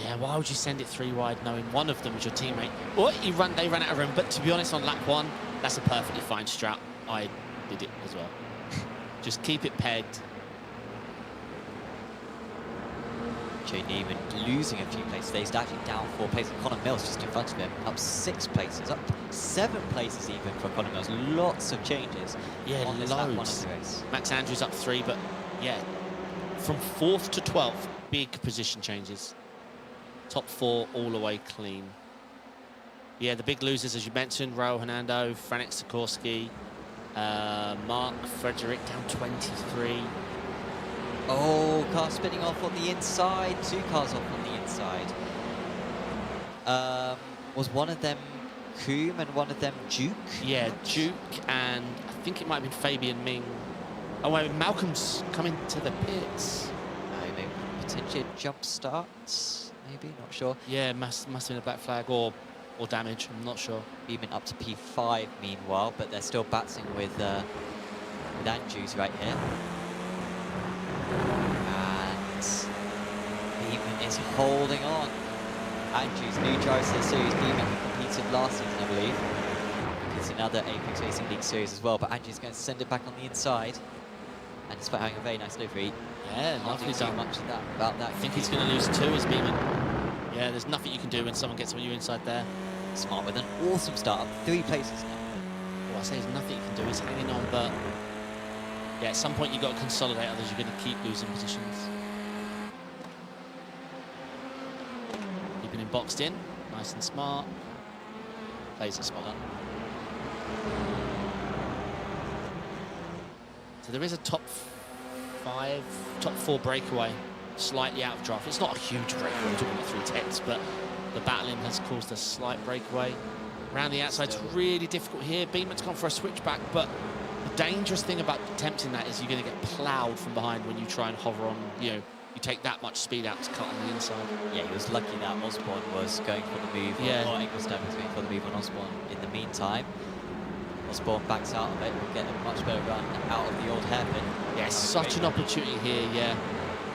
Yeah, why would you send it 3 wide knowing one of them is your teammate? Well, they ran out of room, but to be honest, on lap 1, that's a perfectly fine strat. I did it as well. Just keep it pegged. Jay Neiman losing a few places. He's actually down 4 places. Connor Mills just in front of him, up 6 places, up 7 places even for Connor Mills. Lots of changes on this lap 1 of the race. Max Andrews up 3, but yeah, from 4th to 12th, big position changes. Top 4 all the way clean. Yeah, the big losers, as you mentioned, Raul Hernando, Franek Sikorsky, Mark Frederick down 23. Oh, car spinning off on the inside. 2 cars off on the inside. Was one of them Coombe and one of them Duke. Yeah, Duke and I think it might have been Fabian Ming. Oh wait, Malcolm's coming to the pits. Maybe potentially a jump start, maybe, not sure. Yeah, must have been a black flag or damage, I'm not sure. Beeman up to P5 meanwhile, but they're still battling with Andrews right here. And Beeman is holding on. Andrews, new driver to the series. Beeman competed last season, I believe. It's another Apex Racing League series as well, but Andrews is going to send it back on the inside. And despite having a very nice livery, Yeah, can't lovely do too done. much of about that. I think he's going to lose 2 as Beeman. Yeah, there's nothing you can do when someone gets on you inside there. Smart with an awesome start, up 3 places now. Well, I say there's nothing you can do. He's hanging on, but yeah, at some point you've got to consolidate, others you're going to keep losing positions. Keeping him boxed in, nice and smart. Plays it well done. So there is a top 4 breakaway, slightly out of draft. It's not a huge breakaway, we're talking about 3/10s, but the battling has caused a slight breakaway. Around the outside's really difficult here. Beeman's gone for a switchback, but the dangerous thing about attempting that is you're going to get ploughed from behind when you try and hover on, you take that much speed out to cut on the inside. Yeah, he was lucky that Osborne was going for the move, Yeah. or Ingolstadt was going for the move on Osborne in the meantime. Osborne backs out of it, will get a much better run out of the old hairpin. Yeah, such an opportunity here, yeah.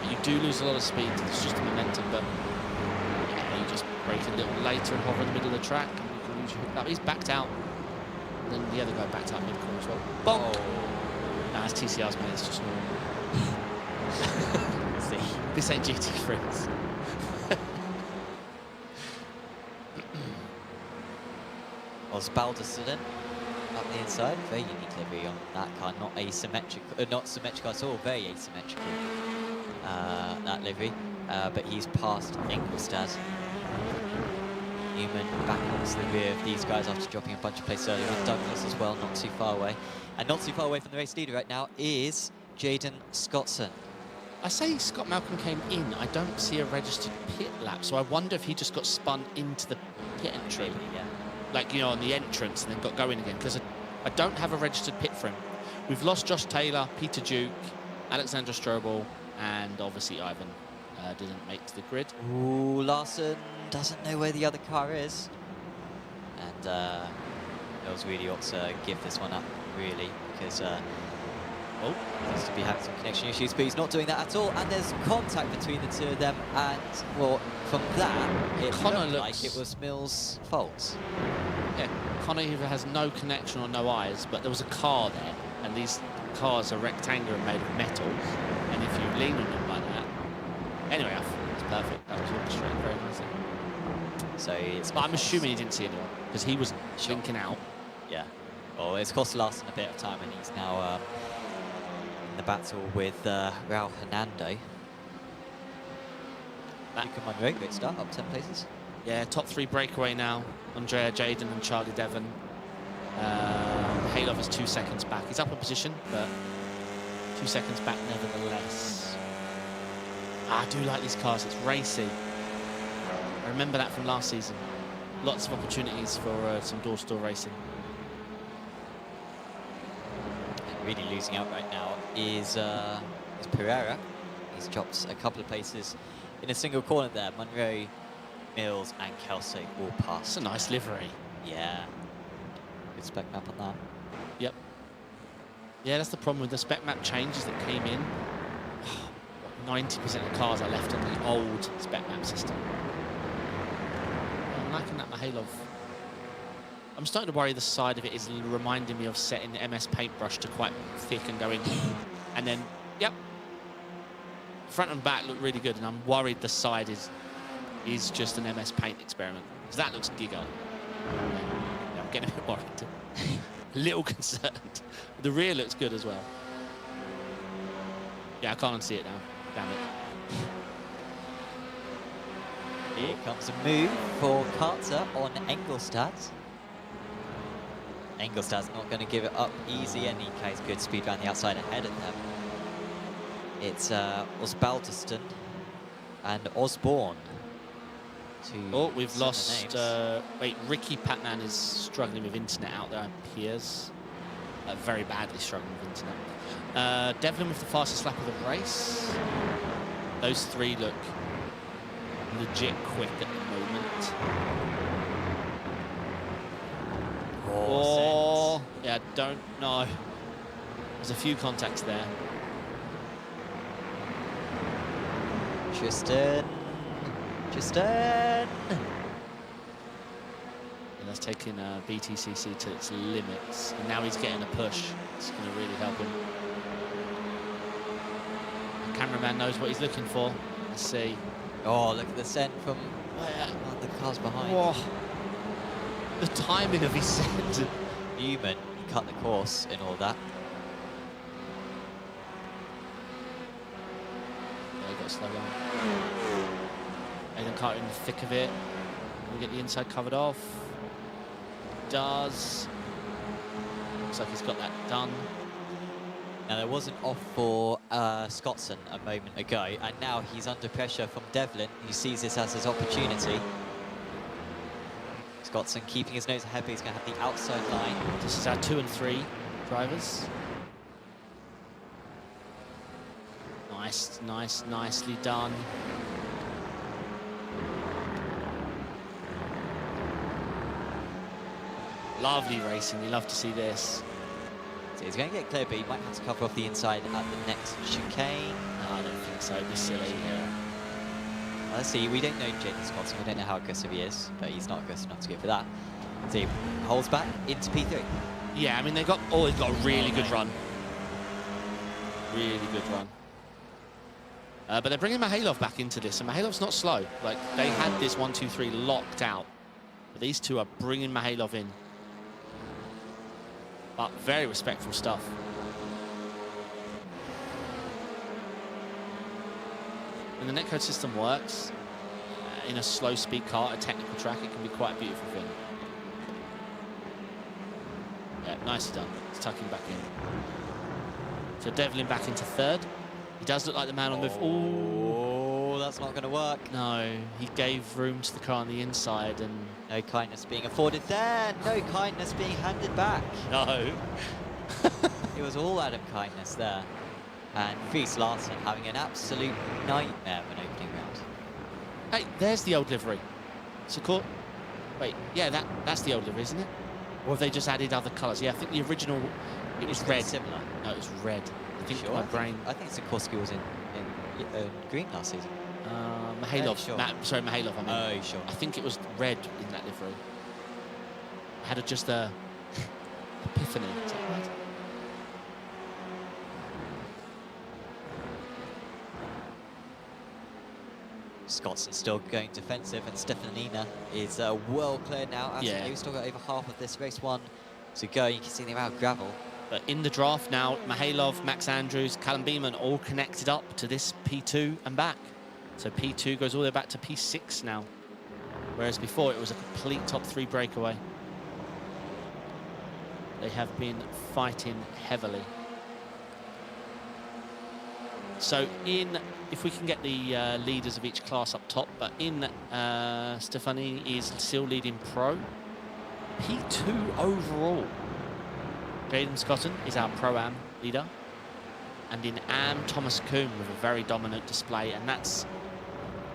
You do lose a lot of speed, it's just the momentum, but you just break a little later and hover in the middle of the track, and you can lose your hook up. He's backed out, and then the other guy backed out mid-corner as well. Bonk! Oh. Nah, it's TCR's, mate, it's just normal. See. This ain't GT friends. Osbalderson up the inside, very unique livery on that car, not asymmetrical, not symmetrical at all, very asymmetrical, that livery, but he's past Ingolstadt. Newman back onto the rear of these guys after dropping a bunch of places earlier on. Douglas as well, not too far away. And not too far away from the race leader right now is Jaden Scottson. I say Scott Malcolm came in, I don't see a registered pit lap, so I wonder if he just got spun into the pit entry. Maybe, yeah. Like, on the entrance and then got going again, because I don't have a registered pit for him. We've lost Josh Taylor, Peter Duke, Alexander Strobel, and obviously Ivan didn't make the grid. Ooh, Larson doesn't know where the other car is. And Mills really ought to give this one up, really, because seems to be having some connection issues, but he's not doing that at all. And there's contact between the two of them, and, well, from that, it looked like it was Mills' fault. Yeah, Connor either has no connection or no eyes, but there was a car there, and these cars are rectangular and made of metal, and if you lean on them like that... Anyway, I thought it was perfect. That was orchestrated very nicely. So it's... But I'm assuming he didn't see anyone, because he was blinking out. Yeah. Well, it's cost Larson a bit of time, and he's now in the battle with Raul Hernando. Luca Monroe, great start, up 10 places. Yeah, top 3 breakaway now. Andrea Jaden and Charlie Devon. Halov is 2 seconds back. He's up a position, but 2 seconds back nevertheless. I do like these cars, it's racy. I remember that from last season. Lots of opportunities for some door-to-door racing. Really losing out right now is Pereira. He's dropped a couple of places in a single corner there. Monroe, Mills and Kelso all past. It's a nice livery. Yeah. Good spec map on that. Yep. Yeah, that's the problem with the spec map changes that came in. 90% of cars are left on the old spec map system. I'm liking that Mihailov. I'm starting to worry the side of it is reminding me of setting the MS Paintbrush to quite thick and going, and then, yep. Front and back look really good, and I'm worried the side is just an MS Paint experiment. Because that looks giga. Yeah, I'm getting a bit worried. A little concerned. The rear looks good as well. Yeah, I can't unsee it now. Damn it. Here comes a move for Carter on Ingolstadt. Ingolstadt's not going to give it up easy, and he carries good speed around the outside ahead of them. It's Osbaldeston and Osborne. two. Oh, we've similar lost. names. Wait, Ricky Patman is struggling with internet out there, it appears. Very badly struggling with internet. Devlin with the fastest lap of the race. Those three look legit quick at the moment. Oh, yeah, don't know. There's a few contacts there. Tristan. And that's taking BTCC to its limits. And now he's getting a push. It's going to really help him. The cameraman knows what he's looking for. Let's see. Oh, look at the send from Where? the cars behind. Whoa. The timing of his send. Newman, he cut the course in all that. Yeah, he got slow down. Aiden Carter in the thick of it. We get the inside covered off. Does. Looks like he's got that done. Now there was an off for Scottson a moment ago, and now he's under pressure from Devlin, who sees this as his opportunity. Scottson keeping his nose ahead, but he's going to have the outside line. This is our 2 and 3 drivers. Nicely done. Lovely racing, you love to see this. So he's going to get clear, but he might have to cover off the inside at the next chicane. No, I don't think so, it'd be silly. Yeah. Let's see, we don't know Jaden Scottson, we don't know how aggressive he is, but he's not aggressive enough to go for that. So he holds back into P3. Yeah, I mean, they've got a really good run. Really good run. But they're bringing Mihailov back into this, and Mihailov's not slow. Like, they had this 1, 2, 3 locked out. But these two are bringing Mihailov in. But very respectful stuff. When the netcode system works, in a slow speed car, a technical track, it can be quite a beautiful thing. Yeah, nicely done. It's tucking back in. So Devlin back into third. He does look like the man on the move. Oh, that's not going to work. No, he gave room to the car on the inside and... No kindness being afforded there. No kindness being handed back. No. It was all Adam kindness there. And Fries Larson having an absolute nightmare of an opening round. Hey, there's the old livery. So wait, yeah, that's the old livery, isn't it? Or have they just added other colours? Yeah, I think the original, it was red. Similar. No, it was red. I think Sure, my brain... I think Sikorsky was in green last season. Mihailov. Sure. Sorry, Mihailov, I mean. Oh, sure. I think it was red in that livery. I had just a epiphany. Is that right? Scottson still going defensive, and Stefanina is well cleared now. Yeah. We've still got over half of this race one to go. You can see they're out gravel. But in the draft now, Mihailov, Max Andrews, Callum Beeman all connected up to this P2 and back. So P2 goes all the way back to P6 now. Whereas before it was a complete top 3 breakaway. They have been fighting heavily. So if we can get the leaders of each class up top, but Stefani is still leading pro. P2 overall. Jaden Scotton is our Pro-Am leader. And in Am, Thomas Kuhn with a very dominant display. And that's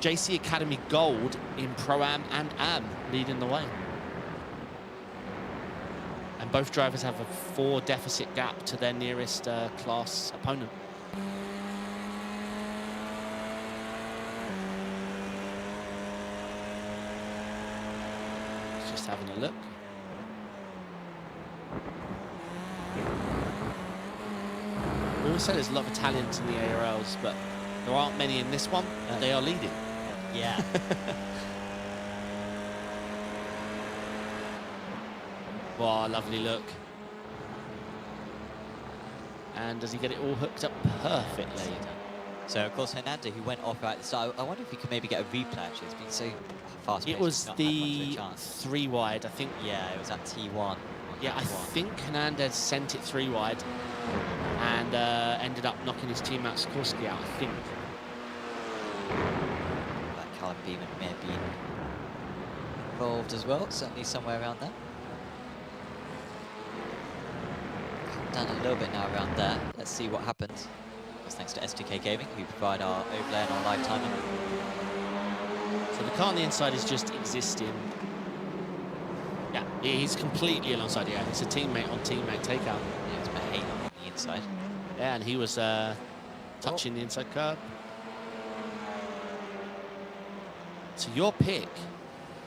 JC Academy Gold in Pro-Am and Am leading the way. And both drivers have a 4 deficit gap to their nearest class opponent. Just having a look. We always say there's a lot of talent in the ARLs, but there aren't many in this one. They are leading. Yeah. Wow, lovely look. And does he get it all hooked up perfectly? So, of course, Hernando, who went off right at the start, I wonder if we could maybe get a replay, actually. It's been so fast. It was the 3 wide, I think. Yeah, it was at T1. Yeah, I think Hernandez sent it 3 wide and ended up knocking his teammate Sikorsky out, I think. That Callum Beeman may have been involved as well, certainly somewhere around there. Down a little bit now around there. Let's see what happens. That's thanks to SDK Gaming, who provide our overlay and our live timing. So the car on the inside is just existing. Yeah, he's completely alongside. Yeah, it's a teammate on teammate takeout. Yeah, it's Mahane on the inside. Yeah, and he was touching the inside curb. So your pick.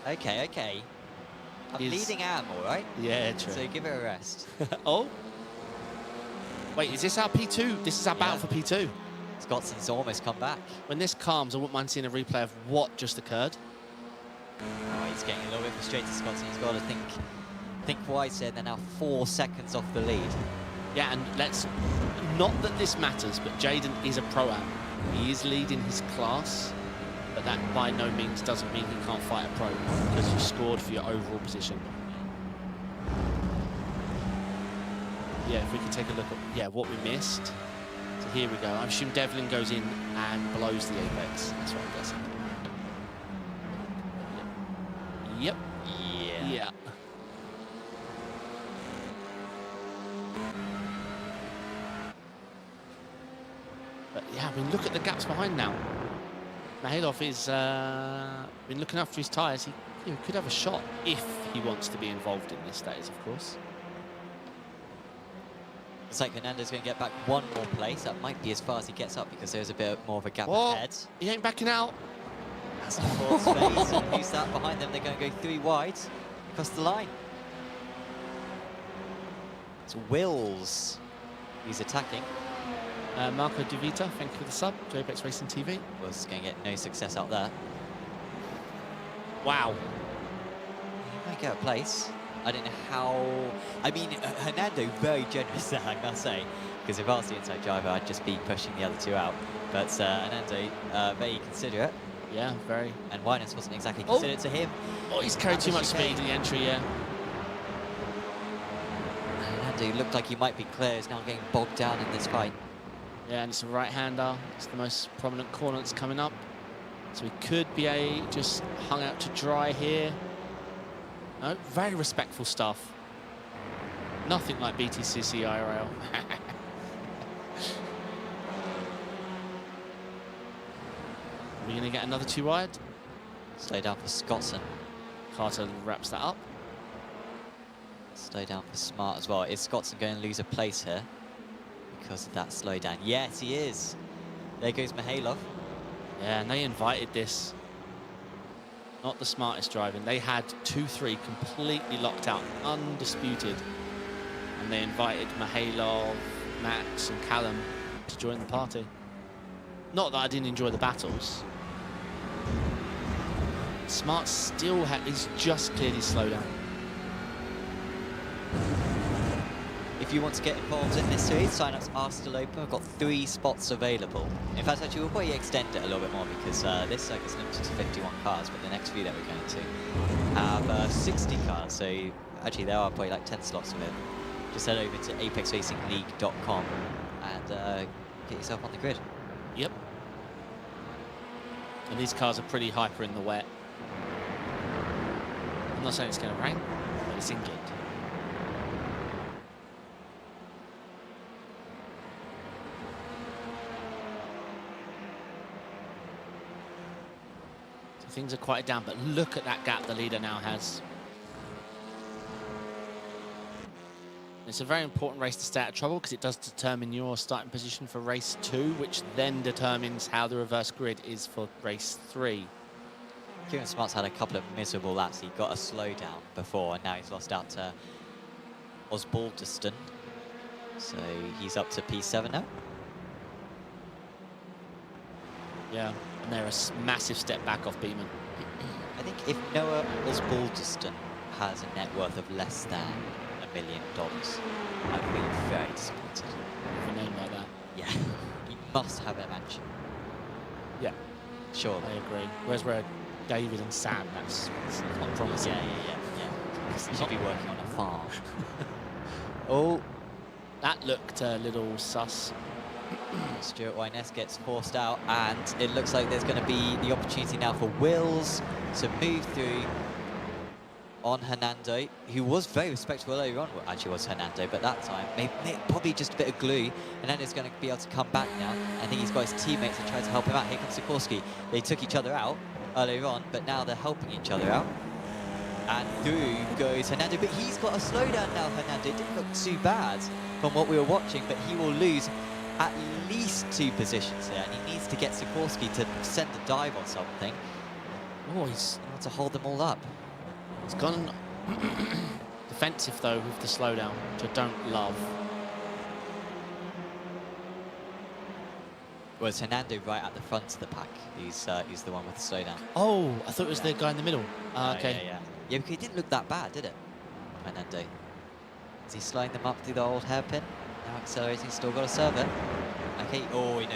Okay. I'm Is- leading Am, all right? Yeah, true. So give it a rest. Oh. Wait, is this our P2? This is our battle for P2. Scottson's almost come back. When this calms, I wouldn't mind seeing a replay of what just occurred. Oh, he's getting a little bit frustrated, Scotson. He's got to think wise here. They're now 4 seconds off the lead. Yeah, and let's, not that this matters, but Jaden is a pro-am. He is leading his class, but that by no means doesn't mean he can't fight a pro, because you scored for your overall position. Yeah, if we could take a look at what we missed. So here we go. I assume Devlin goes in and blows the apex. That's what I'm guessing. Yep. Yeah. But yeah, I mean, look at the gaps behind now. Mihailov is been looking after his tyres. He could have a shot if he wants to be involved in this. That is, of course. Looks like Hernando's going to get back one more place. That might be as far as he gets up because there's a bit more of a gap ahead. He ain't backing out. That's the fourth space. And who's that behind them? They're going to go 3 wide across the line. It's Wills who's attacking. Marco De Vita, thank you for the sub. JPEX Racing TV. Wills going to get no success out there. Wow. He might get a place. I don't know how... I mean, Hernando, very generous there, I must say. Because if I was the inside driver, I'd just be pushing the other 2 out. But Hernando, very considerate. Yeah, very. And Winans wasn't exactly considerate to him. Oh, he's carried too much speed in the entry, yeah. Hernando looked like he might be clear. He's now getting bogged down in this fight. Yeah, and it's a right-hander. It's the most prominent corner that's coming up. So he could be just hung out to dry here. No, very respectful stuff. Nothing like BTCC IRL. We're going to get another 2 wide. Slow down for Scotson. Carter wraps that up. Slow down for Smart as well. Is Scotson going to lose a place here because of that slow down? Yes, he is. There goes Mihailov. Yeah, and they invited this. Not the smartest driving. They had 2-3 completely locked out, undisputed. And they invited Mihailov, Max and Callum to join the party. Not that I didn't enjoy the battles. Smart still is just cleared his slowdown. If you want to get involved in this series, sign-ups are still open. We've got 3 spots available. In fact, actually, we'll probably extend it a little bit more because this circuit's limited to 51 cars, but the next few that we're going to have 60 cars. So actually, there are probably like 10 slots of it. Just head over to apexracingleague.com and get yourself on the grid. Yep. And these cars are pretty hyper in the wet. I'm not saying it's going to rain, but it's England. So things are quite down, but look at that gap the leader now has. It's a very important race to stay out of trouble because it does determine your starting position for race 2, which then determines how the reverse grid is for race 3. Kieran Smart's had a couple of miserable laps. He got a slowdown before, and now he's lost out to Osbaldeston. So he's up to P7 now. Yeah, and they're a massive step back off Beeman. I think if Noah Osbaldeston has a net worth of less than $1 million, I would be very disappointed. With a name like that. Yeah, he must have a mansion. Yeah, Sure. I agree. Whereas where David and Sam, that's not promising. Yeah. He should be working on a farm. Oh, That looked a little sus. Stuart Wyness gets forced out, and it looks like there's going to be the opportunity now for Wills to move through. on Hernando, who was very respectable earlier on. Well, actually was Hernando, but that time, maybe probably just a bit of glue. Hernando's going to be able to come back now. I think he's got his teammates to try to help him out. Here comes Sikorsky. They took each other out earlier on, but now they're helping each other out. And through goes Hernando, but he's got a slowdown now, Hernando. It didn't look too bad from what we were watching, but he will lose at least 2 positions here, and he needs to get Sikorsky to send a dive on something. Oh, he's able to hold them all up. He's gone defensive, though, with the slowdown, which I don't love. Well, it's Hernando right at the front of the pack. He's the one with the slowdown. Oh, I thought it was the guy in the middle. Okay. Yeah, because he didn't look that bad, did it, Hernando? Is he slowing them up through the old hairpin? Now accelerating, still got to serve it. Okay, oh, you know,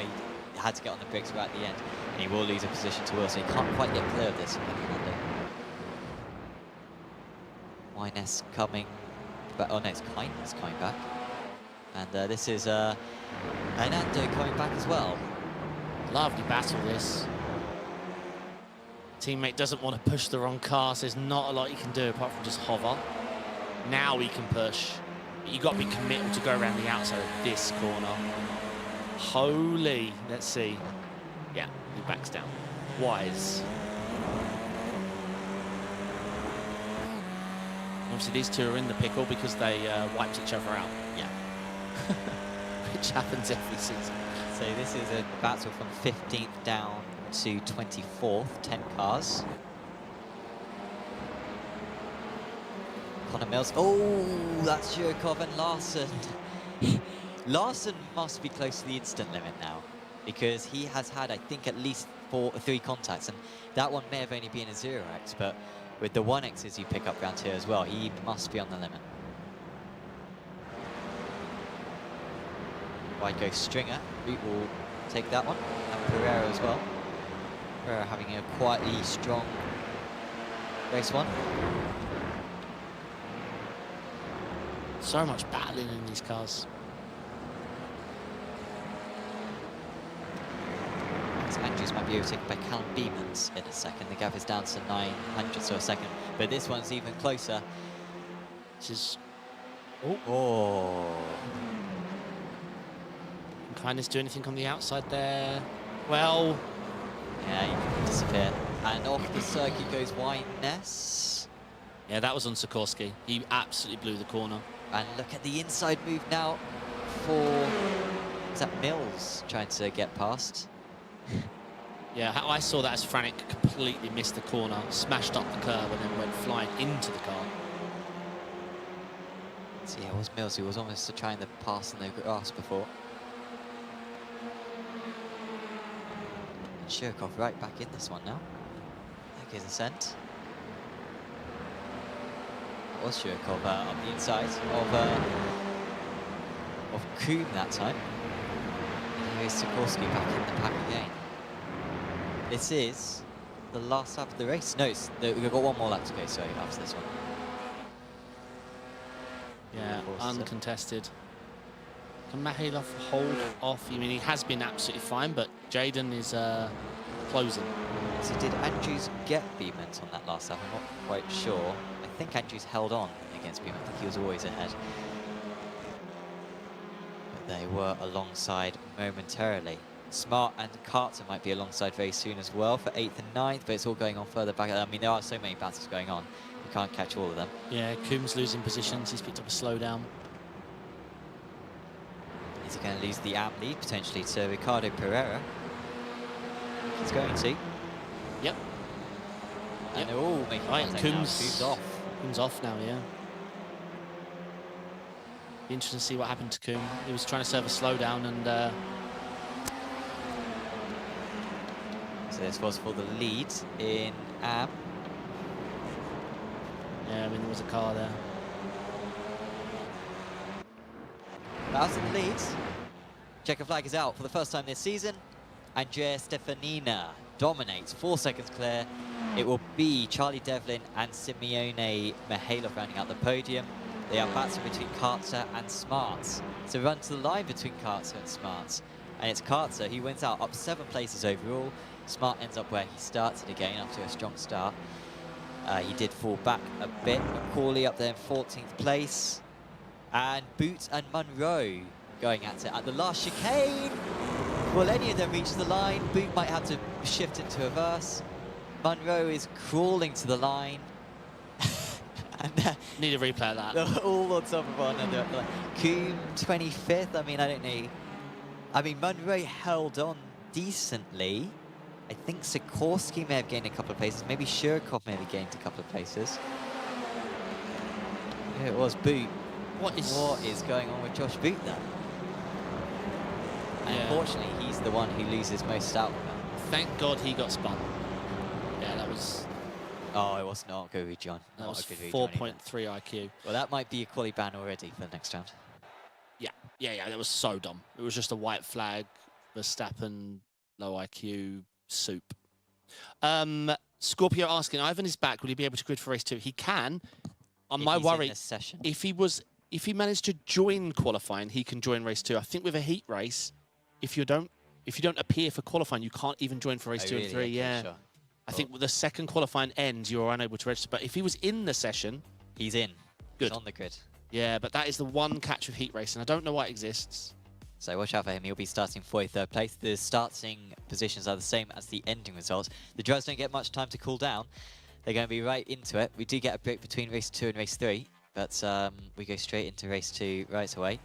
he had to get on the bricks right at the end. And he will lose a position to Will, so he can't quite get clear of this, Hernando. Minus coming back. Oh, no, it's Kindness coming back. And this is Hernando coming back as well. Lovely battle, this. Teammate doesn't want to push the wrong car, so there's not a lot you can do apart from just hover. Now he can push. But you've got to be committed to go around the outside of this corner. Holy. Let's see. Yeah, he backs down. Wise. Obviously, these two are in the pickle because they wiped each other out. Yeah. Which happens every season. So this is a battle from 15th down to 24th, 10 cars. Connor Mills. Oh, that's Shurkov and Larson. Larson must be close to the instant limit now, because he has had, I think, at least 3 contacts, and that one may have only been a 0x, but with the 1x's you pick up around here as well, he must be on the limit. Wide goes Stringer. Root will take that one, and Pereira as well. Pereira having a quietly strong race 1. So much battling in these cars. Andrews might be overtaken by Callum Beamans in a second. The gap is down to 900 or a second, but this one's even closer. This is... Oh. Can Kindness do anything on the outside there? Well... Yeah, he can disappear. And off the circuit goes Wyness. Yeah, that was on Sikorsky. He absolutely blew the corner. And look at the inside move now for... Is that Mills trying to get past? Yeah, I saw that as Franek completely missed the corner, smashed up the curb, and then went flying into the car. So yeah, it was Mills who was almost trying to pass in the grass before. And Shurkov right back in this one now. There goes Ascent. That was Shurkov on the inside of Kuhn that time. And here's Sikorsky back in the pack again. This is the last lap of the race. No, we've got one more lap to go, sorry, after this one. Yeah, uncontested. Can Mihailov hold off? I mean, he has been absolutely fine, but Jaden is closing. So did Andrews get Beamans on that last lap? I'm not quite sure. I think Andrews held on against Beamans. I think he was always ahead. But they were alongside momentarily. Smart and Carter might be alongside very soon as well for 8th and 9th, but it's all going on further back. I mean, there are so many battles going on. You can't catch all of them. Yeah, Coombs losing positions. He's picked up a slowdown. Is he going to lose the AM lead potentially to Ricardo Pereira? He's going to. Yep. And they're all making contact now. Coombs off. Coombs off now, yeah. Be interesting to see what happened to Coombe. He was trying to serve a slowdown and... So this was for the lead in AM. Yeah, I mean, there was a car there. Out in the lead. Checker flag is out for the first time this season. Andrea Stefanina dominates, 4 seconds clear. It will be Charlie Devlin and Simeone Mihailov rounding out the podium. They are battling between Kartzer and Smarts. It's a run to the line between Kartzer and Smarts. And it's Kartzer who wins out, up 7 places overall. Smart ends up where he started again after a strong start. He did fall back a bit. Macaulay up there in 14th place. And Boots and Munro going at it at the last chicane. Will any of them reach the line? Boot might have to shift into reverse. Munro is crawling to the line. And Need a replay of that. all on top of one another. Coombe 25th. I mean, I don't know. I mean, Munro held on decently. I think Sikorsky may have gained a couple of places. Maybe Shurkov may have gained a couple of places. It was Boot. What is going on with Josh Boot there? And unfortunately, he's the one who loses most out of it. Thank God he got spun. Yeah, that was... Oh, it was not good read, John. That Not was a good read, John, either. 4.3 IQ. Well, that might be a quali ban already for the next round. Yeah, that was so dumb. It was just a white flag, Verstappen, low IQ, soup. Scorpio asking, Ivan is back, will he be able to grid for race 2? He can. On my worry, if he managed to join qualifying, he can join race 2. I think with a heat race, if you don't appear for qualifying, you can't even join for race 2 and 3. Okay, yeah. Sure. I think with the second qualifying ends, you're unable to register. But if he was in the session, he's in. Good. He's on the grid. Yeah, but that is the one catch with heat racing. I don't know why it exists. So watch out for him. He'll be starting 43rd place. The starting positions are the same as the ending results. The drivers don't get much time to cool down. They're going to be right into it. We do get a break between race 2 and race 3, but we go straight into race 2 right away.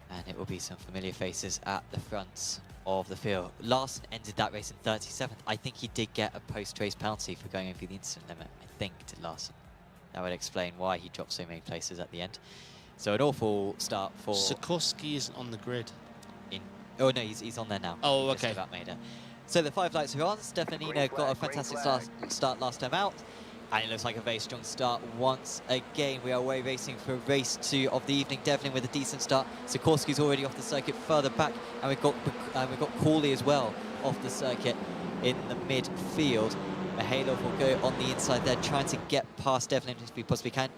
And it will be some familiar faces at the front of the field. Larson ended that race in 37th. I think he did get a post-race penalty for going over the incident limit. I think, did Larson. That would explain why he dropped so many places at the end. So an awful start for... Sikorsky isn't on the grid. Oh no, he's on there now. Oh, He okay. just about made it. So the 5 lights are on. Stefanino got a fantastic start last time out. And it looks like a very strong start once again. We are away racing for race 2 of the evening. Devlin with a decent start. Sikorsky's already off the circuit further back. And we've got Corley as well off the circuit in the midfield. Mihailov will go on the inside there, trying to get past Devlin if he possibly can.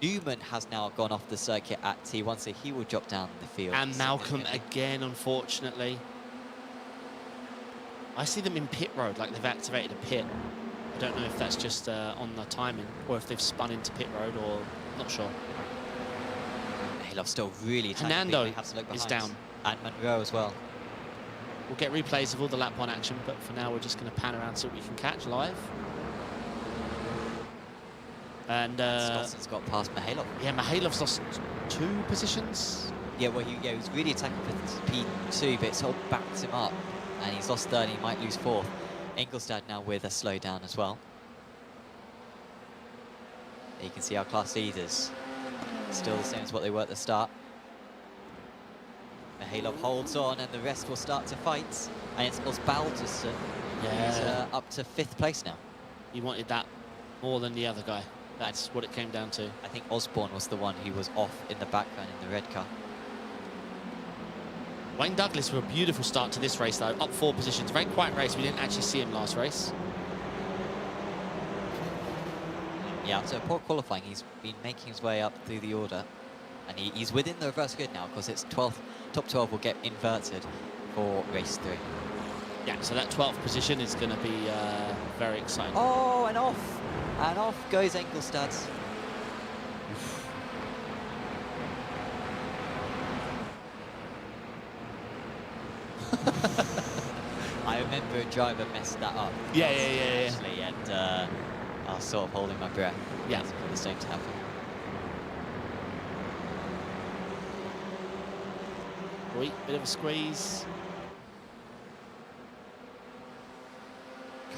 Newman has now gone off the circuit at T1, so he will drop down the field. And Malcolm again, unfortunately. I see them in pit road, like they've activated a pit. I don't know if that's just on the timing, or if they've spun into pit road, or not sure. Mihailov still really attacking. Hernando They have to look is behind. down. And Monroe as well. We'll get replays of all the lap 1 action, but for now we're just going to pan around so we can catch live. And Scotson's got past Mihailov. yeah, Mihailov's lost 2 positions. Yeah, well, he was really attacking for P2, but it sort of backed him up. And he's lost 3rd, and he might lose 4th. Engelstad now with a slowdown as well. There you can see our class leaders. Still the same as what they were at the start. Mihailov holds on, and the rest will start to fight. And it's Osbalduson who's up to 5th place now. He wanted that more than the other guy. That's what it came down to. I think Osborne was the one who was off in the background in the red car. Wayne Douglas with a beautiful start to this race, though. Up 4 positions. Very quiet race. We didn't actually see him last race. Yeah, so poor qualifying. He's been making his way up through the order. And he's within the reverse grid now, because it's 12th. Top 12 will get inverted for race 3. Yeah, so that 12th position is going to be very exciting. Oh, and off. And off goes Engelstad. I remember a driver messed that up. Yeah. Actually, and I was sort of holding my breath. Yeah. For the same to happen. Wait, bit of a squeeze.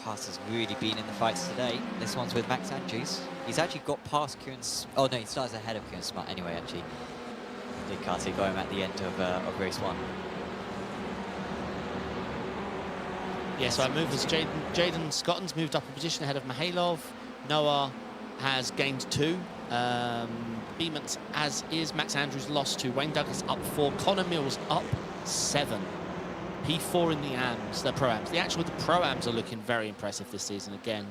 Carter's really been in the fights today. This one's with Max Andrews. He's actually got past Kieran. Oh no, he starts ahead of Kieran Smart anyway. Actually, did Carter got him at the end of race 1. Yeah, so I moved as Jaden Scotton's moved up a position ahead of Mihailov. Noah has gained 2. Beemans, as is Max Andrews, lost 2. Wayne Douglas up 4. Connor Mills up 7. P4 in the AMs, the Pro-Ams. The Pro-Ams are looking very impressive this season again.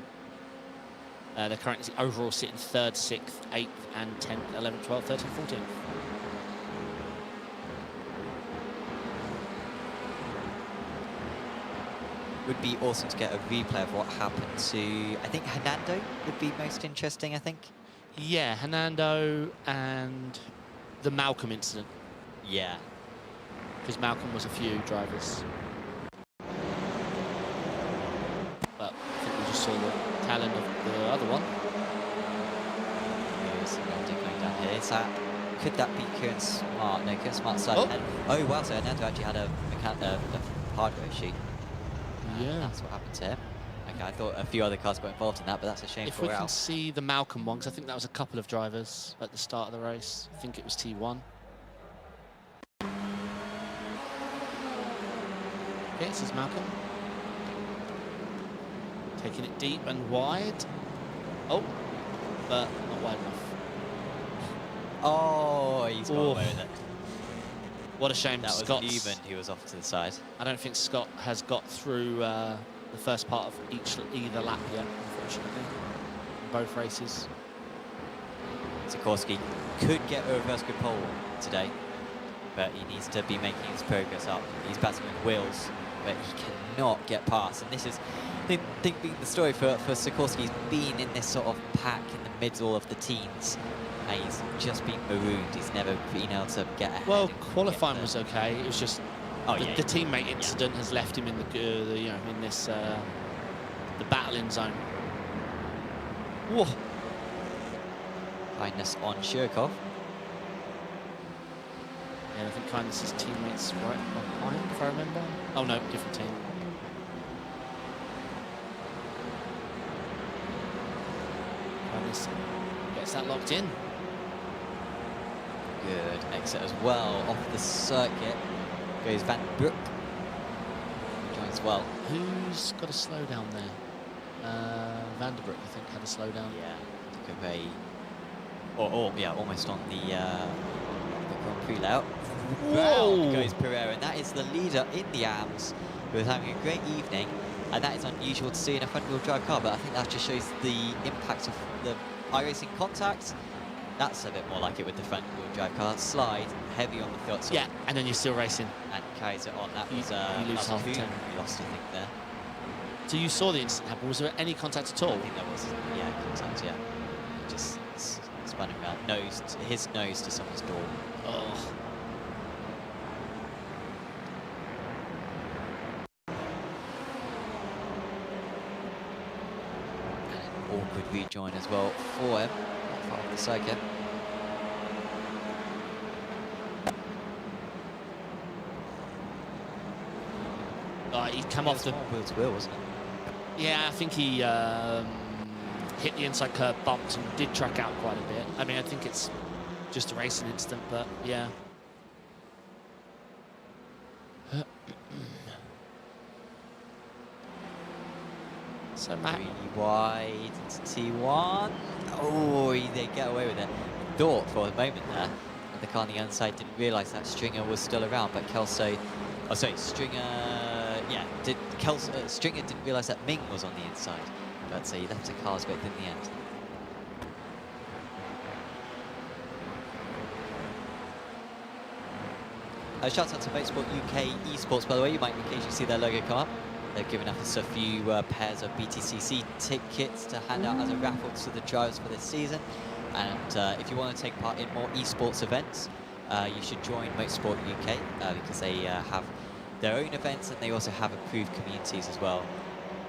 They're currently overall sitting 3rd, 6th, 8th, and 10th, 11th, 12th, 13th, 14th. would be awesome to get a replay of what happened to, I think Hernando would be most interesting, I think. Yeah, Hernando and the Malcolm incident, Yeah. because Malcolm was a few drivers. But I think we just saw the talent of the other one. Here's Hernando going down here. Is that, could that be Kieran Smart? No, Kieran Smart started ahead. Oh, wow, so Hernando actually had a hardware sheet. Yeah. That's what happened to him. Okay, I thought a few other cars got involved in that, but that's a shame If for we can Ralph. see the Malcolm one, because I think that was a couple of drivers at the start of the race. I think it was T1. Okay, this is Malcolm. Taking it deep and wide. Oh, but not wide enough. Oh, he's got away with it. What a shame. That was Scott's, Newman who was off to the side. I don't think Scott has got through the first part of either lap yet, unfortunately, in both races. Sikorsky could get a reverse good pole today, but he needs to be making his progress up. He's battling with wheels, but he cannot get past. And this is, I think being the story for Sikorsky. He's been in this sort of pack in the middle of the teens, and he's just been marooned. He's never been able to get ahead. Well, and qualifying get was okay. It was just the teammate incident has left him in the you know, in this the battling zone. Whoa. Kindness on Shirkov. Yeah, I think Kindness's teammates right behind, if I remember. Oh no, different team. Kindness gets that locked in. Good exit as well. Off the circuit goes Van Broek. Joins well. Who's got a slowdown there? Vanderbroek, I think, had a slowdown. Yeah, took a very, yeah, almost on the Grand Prix layout. Round goes Pereira, and that is the leader in the AMS, who is having a great evening, and that is unusual to see in a front-wheel drive car, but I think that just shows the impact of the iRacing contact. That's a bit more like it with the front-wheel drive car. Slide, heavy on the throttle. Yeah, and then you're still racing. And carries it on. That You- was you lose half a Kuhn turn. who lost, I think, there. So you saw the incident happen. Was there any contact at all? I think there was, yeah, contact, yeah. Just spun him around, his nose to someone's door. Oh. And an awkward rejoin as well for him, not far off the circuit. He'd come off the... Wheel to wheel, wasn't it? Yeah, I think he hit the inside curb, bumped, and did track out quite a bit. I mean, I think it's just a racing incident, but yeah. So Matt, Really wide into T1. Oh, they get away with it. Thought for a moment there, and the car on the inside didn't realise that Stringer was still around, but Kelso, oh sorry, Stringer, yeah, Stringer didn't realise that Ming was on the inside, but so he left the cars both in the end. Shout out to Motorsport UK esports, by the way. You might occasionally see their logo come up. They've given us a few pairs of BTCC tickets to hand out as a raffle to the drivers for this season. And if you want to take part in more esports events, you should join Motorsport UK because they have their own events, and they also have approved communities as well.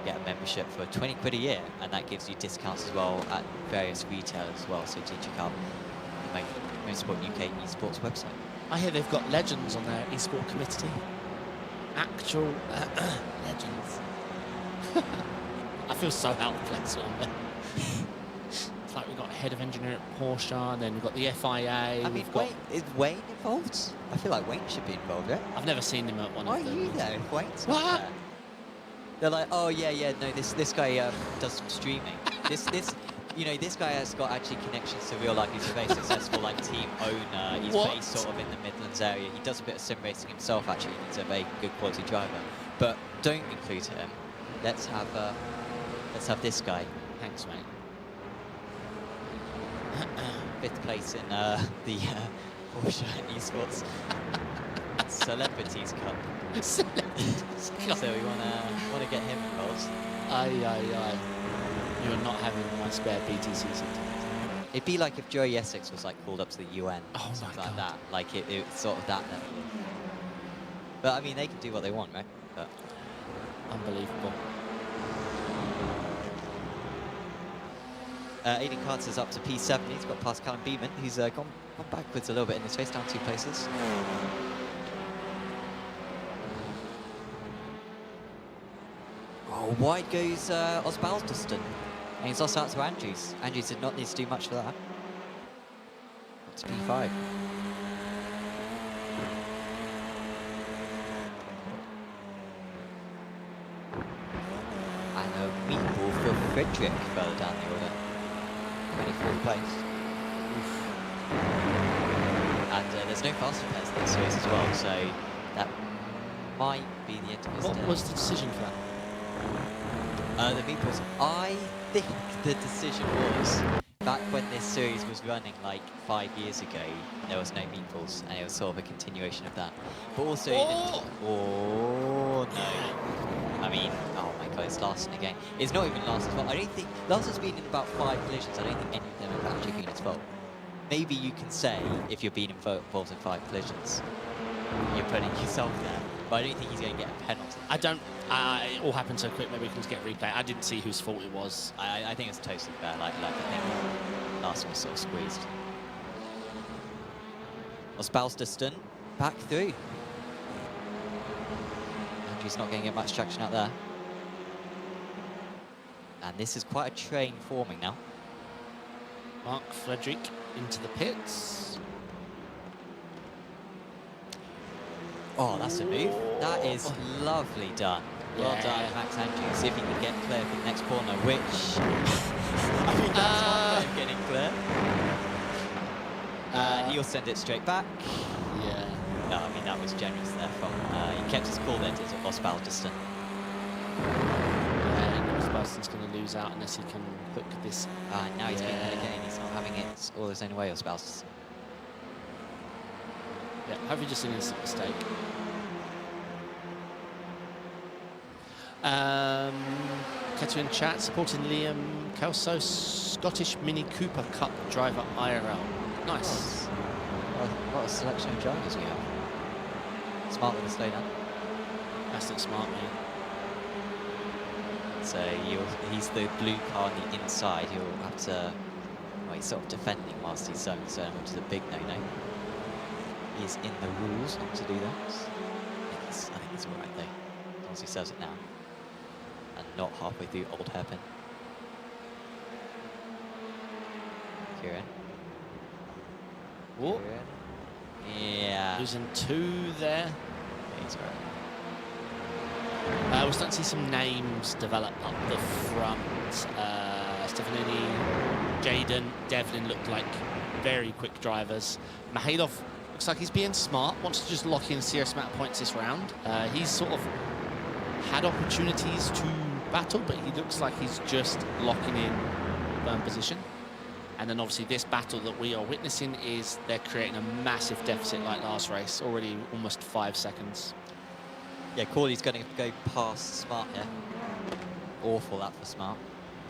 Get a membership for 20 quid a year, and that gives you discounts as well at various retailers as well. So do check out the Motorsport UK esports website. I hear they've got legends on their esport committee. Actual legends. I feel so out of place on there. It's like we've got head of engineering at Porsche, and then we've got the FIA. I mean, is Wayne involved? I feel like Wayne should be involved, right? I've never seen him at one Why of are them. you there if Wayne's What? not there? They're like, oh yeah, no, this guy does some streaming. This guy has got actually connections to real life. He's a very successful like team owner. He's What? based sort of in the Midlands area. He does a bit of sim racing himself actually. He's a very good quality driver. But don't include him. Let's have this guy. Thanks, mate. 5th place in the Porsche esports. Celebrities Cup. So we wanna get him involved. Aye. You're not having my spare BTC seat. It'd be like if Joey Essex was like called up to the UN, Oh or something my like God. that. Like it's sort of that level. But I mean, they can do what they want, right? But Unbelievable. Aiden Carter's up to P7. He's got past Callum Beeman, who's gone backwards a little bit in this race, down 2 places. Oh, wide goes Osbaldeston. And he's lost out to Andrews. Andrews did not need to do much for that. Up to P5. And a meatball for Frederick further down the order. 24th place. And there's no faster pairs in this race as well, so that might be the end of his What day. was the decision for that? The meatballs. I think the decision was, back when this series was running like 5 years ago, there was no meatballs, and it was sort of a continuation of that. But also, oh no. I mean, oh my god, it's Larson again. It's not even Larson's fault. I don't think, Larson's been in about 5 collisions. I don't think any of them have actually been his fault. Maybe you can say, if you're being involved in 5 collisions, you're putting yourself there. But I don't think he's going to get a penalty. I don't. It all happened so quick. Maybe we can just get replay. I didn't see whose fault it was. I think it's totally fair. Like I think Larson was sort of squeezed. Osbaldeston back through. Andrew's not going to get much traction out there. And this is quite a train forming now. Mark Frederick into the pits. Oh, that's a move. That is lovely done. Well Yeah. done, Max Andrews. See if he can get clear for the next corner, which... I mean, that's one way of getting clear. He'll send it straight back. Yeah. No, I mean, that was generous there from... he kept his cool there, did it? Osbaldeston. And Osbaldeston's going to lose out unless he can hook this. Now he's being led again. He's not having it all his own way, Osbaldeston. Yeah, hopefully just an instant mistake. Ketu in chat, supporting Liam Kelso, Scottish Mini Cooper Cup driver IRL. Nice. What a selection of drivers we have. Smart with the slow down. That's not smart, mate. So he's the blue car on the inside. He'll have to... Well, he's sort of defending whilst he's so concerned, which is a big no-no. He's in the rules not to do that. I think it's all right though, as long as he serves it now, and not halfway through Old Hairpin. Kieran. Whoa. Kieran. Yeah. Losing 2 there. He's all right. We're starting to see some names develop up the front. Stefanini, Jaden, Devlin look like very quick drivers. Mihailov looks like he's being smart, wants to just lock in a serious amount of points this round. He's sort of had opportunities to battle, but he looks like he's just locking in firm position. And then obviously this battle that we are witnessing is they're creating a massive deficit like last race, already almost 5 seconds. Yeah, Corley's going to go past Smart here. Awful that for Smart.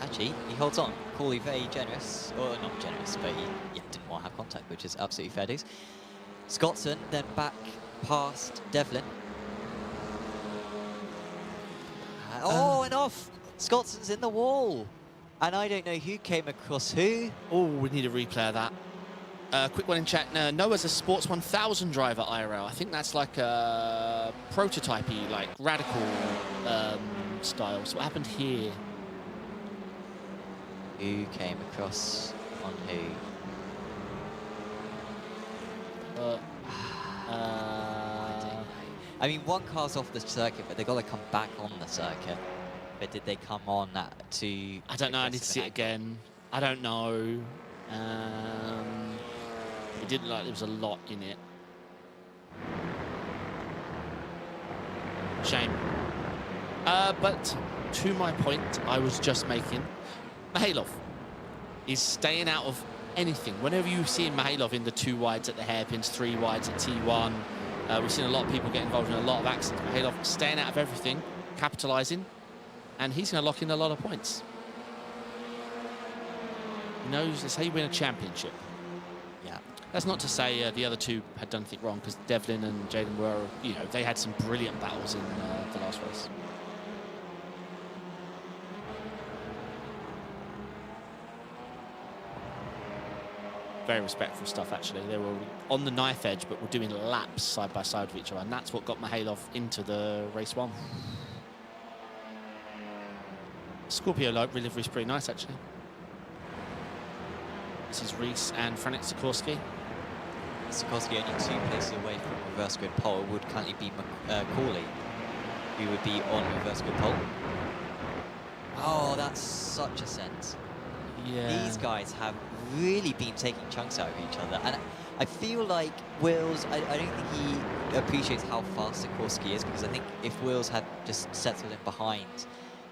Actually, he holds on. Corley very generous, or not generous, but he didn't want to have contact, which is absolutely fair dues. Scottson then back past Devlin. And off! Scottson's in the wall. And I don't know who came across who. Oh, we need a replay of that. Quick one in chat. Noah's a Sports 1000 driver IRL. I think that's like a prototypey, like radical style. So what happened here? Who came across on who? I mean, one car's off the circuit, but they've got to come back on the circuit. But did they come on to... I don't know. I need to see it again. I don't know. It didn't look like there was a lot in it. Shame. But to my point I was just making, Mihailov is staying out of anything. Whenever you see Mihailov in the 2 wides at the hairpins, 3 wides at T1, We've seen a lot of people get involved in a lot of accidents. Mihailov staying out of everything, capitalising, and he's going to lock in a lot of points. He knows that's how you win a championship. Yeah. That's not to say the other two had done anything wrong, because Devlin and Jaden were, you know, they had some brilliant battles in the last race. Very respectful stuff, actually. They were on the knife edge, but were doing laps side by side with each other, and that's what got Mihailov into the race 1. Scorpio livery is pretty nice, actually. This is Reese and Franek Sikorsky. Sikorsky only 2 places away from reverse grid pole. Would currently be Corley, who would be on reverse grid pole. Oh, that's such a sense. Yeah. These guys have really been taking chunks out of each other, and I feel like Wills, I don't think he appreciates how fast Sikorsky is, because I think if Wills had just settled in behind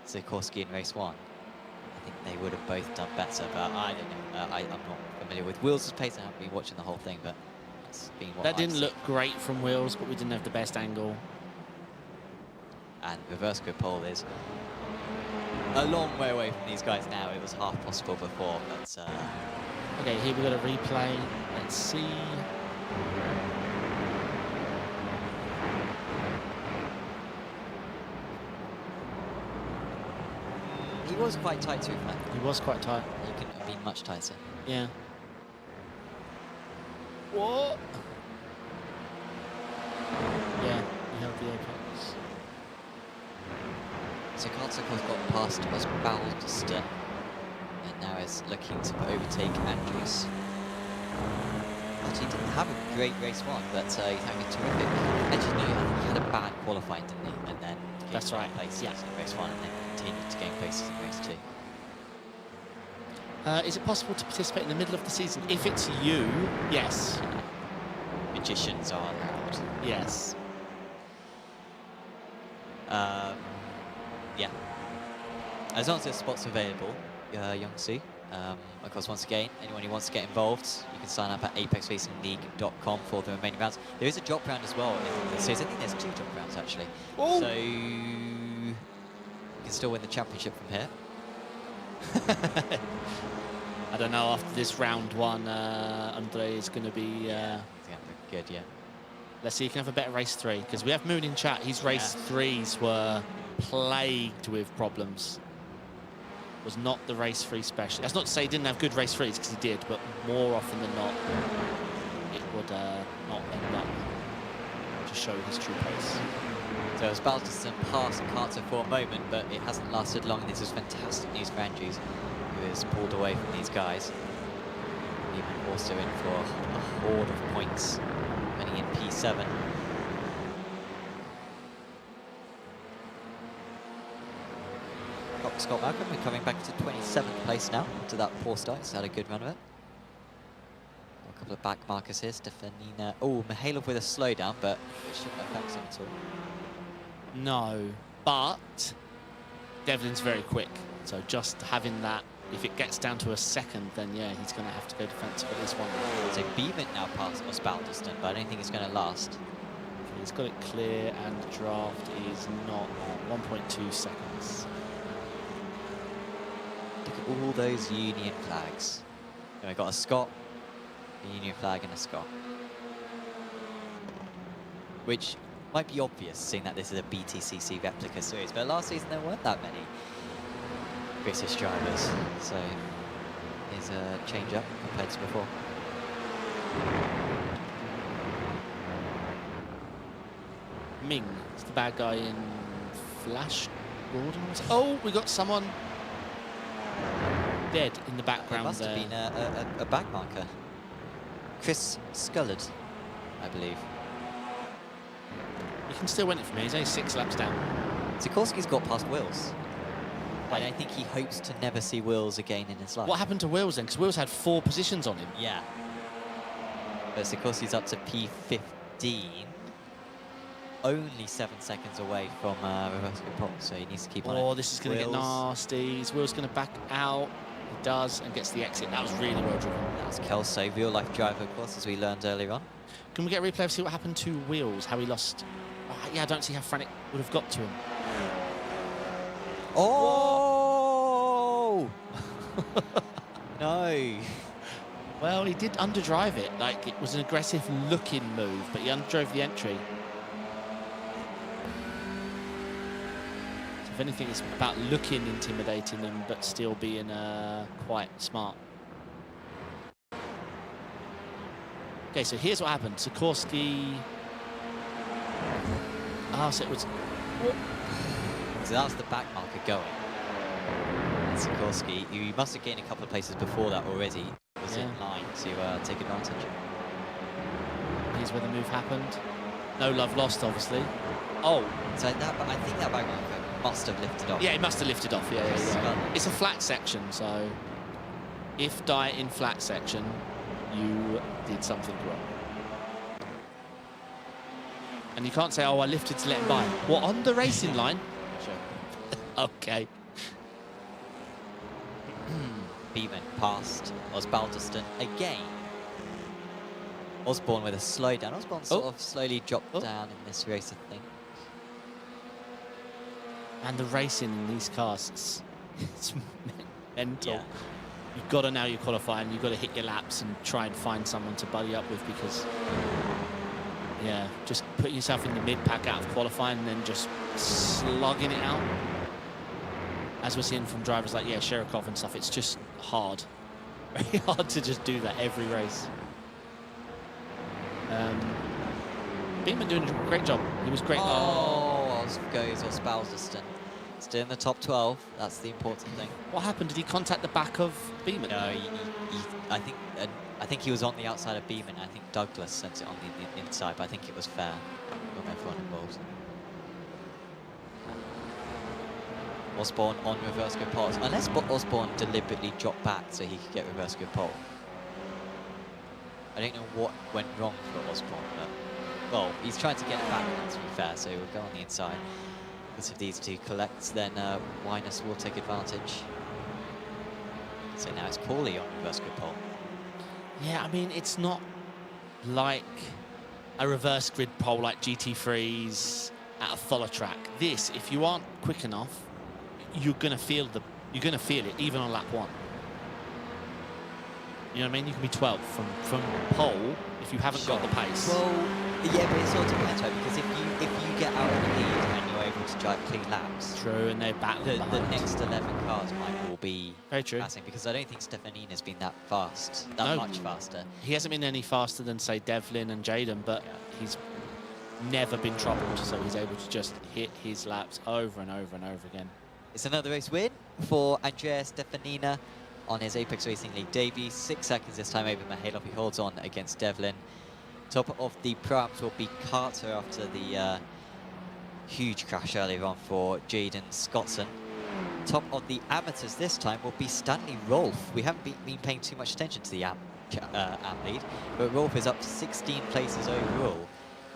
Sikorsky in race 1, I think they would have both done better, but I don't know. I'm not familiar with Wills' pace. I haven't been watching the whole thing, but it's been what That I've didn't seen. look great from Wills, but we didn't have the best angle. And reverse grid pole is a long way away from these guys now. It was half possible before, but Okay, here we've got a replay. Let's see. he was quite tight too, man. He was quite tight. He couldn't have been much tighter. Yeah. What? Yeah, he held the apex. So Kartsakov got past Osbaldeston and now is looking to overtake Andrews. Actually, he didn't have a great race 1, but he's having a terrific. Actually, no, I think he had a bad qualifying, didn't he? And then That's right, places yeah. in race 1 and then continued to gain places in race 2. Is it possible to participate in the middle of the season? If it's you, yes. Magicians are allowed. Yes. Yeah. As long as there's spots available, Youngsu. Of course, once again, anyone who wants to get involved, you can sign up at apexracingleague.com for the remaining rounds. There is a drop round as well in the series. I think there's 2 drop rounds actually. Ooh. So you can still win the championship from here. I don't know, after this round 1, Andre is going to be... He's going to look good, yeah. Let's see, you can have a better race 3, because we have Moon in chat. His race 3s were plagued with problems. Was not the race 3 special. That's not to say he didn't have good race 3s, because he did, but more often than not, it would not end up to show his true pace. So as Balderson passed Carter for a moment, but it hasn't lasted long. This is fantastic news for Andrews, who is pulled away from these guys. Even also in for a horde of points, running in P7. Scott Malcolm, we're coming back to 27th place now, to that poor start. He's had a good run of it. A couple of back markers here. Stefanina. Oh, Mihailov with a slowdown, but it shouldn't affect him at all. No, but Devlin's very quick. So just having that, if it gets down to a second, then yeah, he's going to have to go defensive at least 1 round. So Beeman now past Osbaldeston, but I don't think it's going to last. He's got it clear, and the draft is not on 1.2 seconds. Look at all those Union flags. And we've got a Scot, a Union flag, and a Scot. Which might be obvious, seeing that this is a BTCC replica series, but last season there weren't that many British drivers, so here's a change up compared to before. Ming is the bad guy in Flash Gordon. Oh, we got someone dead in the background. It must have been a back marker. Chris Scullard, I believe. You can still win it from here. He's only 6 laps down. Sikorsky's got past Wills. I think he hopes to never see Wills again in his life. What happened to Wills then? Because Wills had 4 positions on him. Yeah. But Sikorsky's up to P15. Only 7 seconds away from reverse grid pole, so he needs to keep on it. Oh, this is going to get nasty. Is Will's going to back out? He does, and gets the exit. That was really well driven. That was Kelso, real life driver, of course, as we learned earlier on. Can we get a replay of see what happened to Wheels? How he lost? Yeah, I don't see how Frantic would have got to him. Oh! No. Well, he did underdrive it. Like, it was an aggressive looking move, but he underdrove the entry. So if anything, it's about looking intimidating them, but still being quite smart. Okay, so here's what happened. Sikorsky. So it was. So that was the back marker going. And Sikorsky, who must have gained a couple of places before that already, was in line to take advantage. Here's where the move happened. No love lost, obviously. Oh. So that, but I think that back marker must have lifted off. Yeah, it must have lifted off. Yeah. It's a flat section, so if die in flat section, you did something wrong. And you can't say, oh, I lifted to let him by. What, on the racing line? Sure. Okay. Beeman passed Osbaldiston again. Osborne with a slowdown. Osborne sort of slowly dropped down in this race, I think. And the racing in these cars, it's mental. Yeah. You've got to know you're qualifying. You've got to hit your laps and try and find someone to buddy up with because, yeah, just put yourself in the mid-pack out of qualifying and then just slugging it out. As we're seeing from drivers like, Sherikov and stuff, it's just hard. Very hard to just do that every race. Beeman doing a great job. He was great. Off goes Osbaldiston. Still in the top 12. That's the important thing. What happened? Did he contact the back of Beeman? No, I think he was on the outside of Beeman. I think Douglas sent it on the inside, but I think it was fair from everyone involved. Osborne on reverse grid poles. Unless Osborne deliberately dropped back so he could get reverse grid pole. I don't know what went wrong for Osborne, but well, he's trying to get it back, to be fair, so we'll go on the inside. Because if these two collect, then Winus will take advantage. So now it's Paulie on reverse grid pole. Yeah, I mean, it's not like a reverse grid pole like GT3's at a follow track. This, if you aren't quick enough, you're gonna feel it even on lap 1. You know what I mean? You can be 12th from pole if you haven't got the pace. Well, yeah, but it's all depends, right? Because if you get out of the lead and you're able to drive clean laps, true, and they battle the next 11 cars might all be very true. passing. Because I don't think Stefanina's been that fast, much faster. He hasn't been any faster than say Devlin and Jaden, but he's never been troubled, so he's able to just hit his laps over and over and over again. It's another race win for Andrea Stefanina on his Apex Racing League debut. 6 seconds this time over Mihailov. He holds on against Devlin. Top of the Pro-Amps will be Carter after the huge crash earlier on for Jaden Scottson. Top of the Amateurs this time will be Stanley Rolfe. We haven't been paying too much attention to the Am lead, but Rolfe is up to 16 places overall.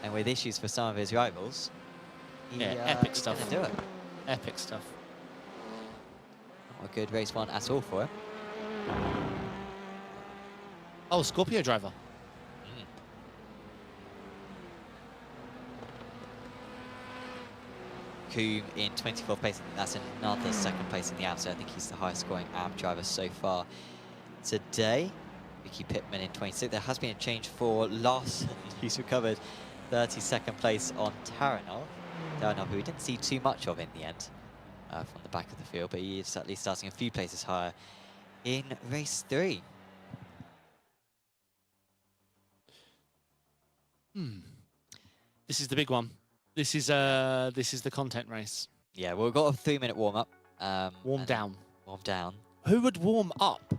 And with issues for some of his rivals, epic stuff. Do it. Epic stuff. Not a good race one at all for him. Oh, Scorpio driver. Coombe in 24th place. That's another second place in the AM, so I think he's the highest scoring AM driver so far today. Vicky Pittman in 26th. There has been a change for Larson, who's recovered 32nd place on Taranov. Taranov, who we didn't see too much of in the end from the back of the field, but he is at least starting a few places higher in race 3. This is the big one. This is the content race. Yeah, well, we've got a 3-minute warm-up. Warm down. Warm down. Who would warm up?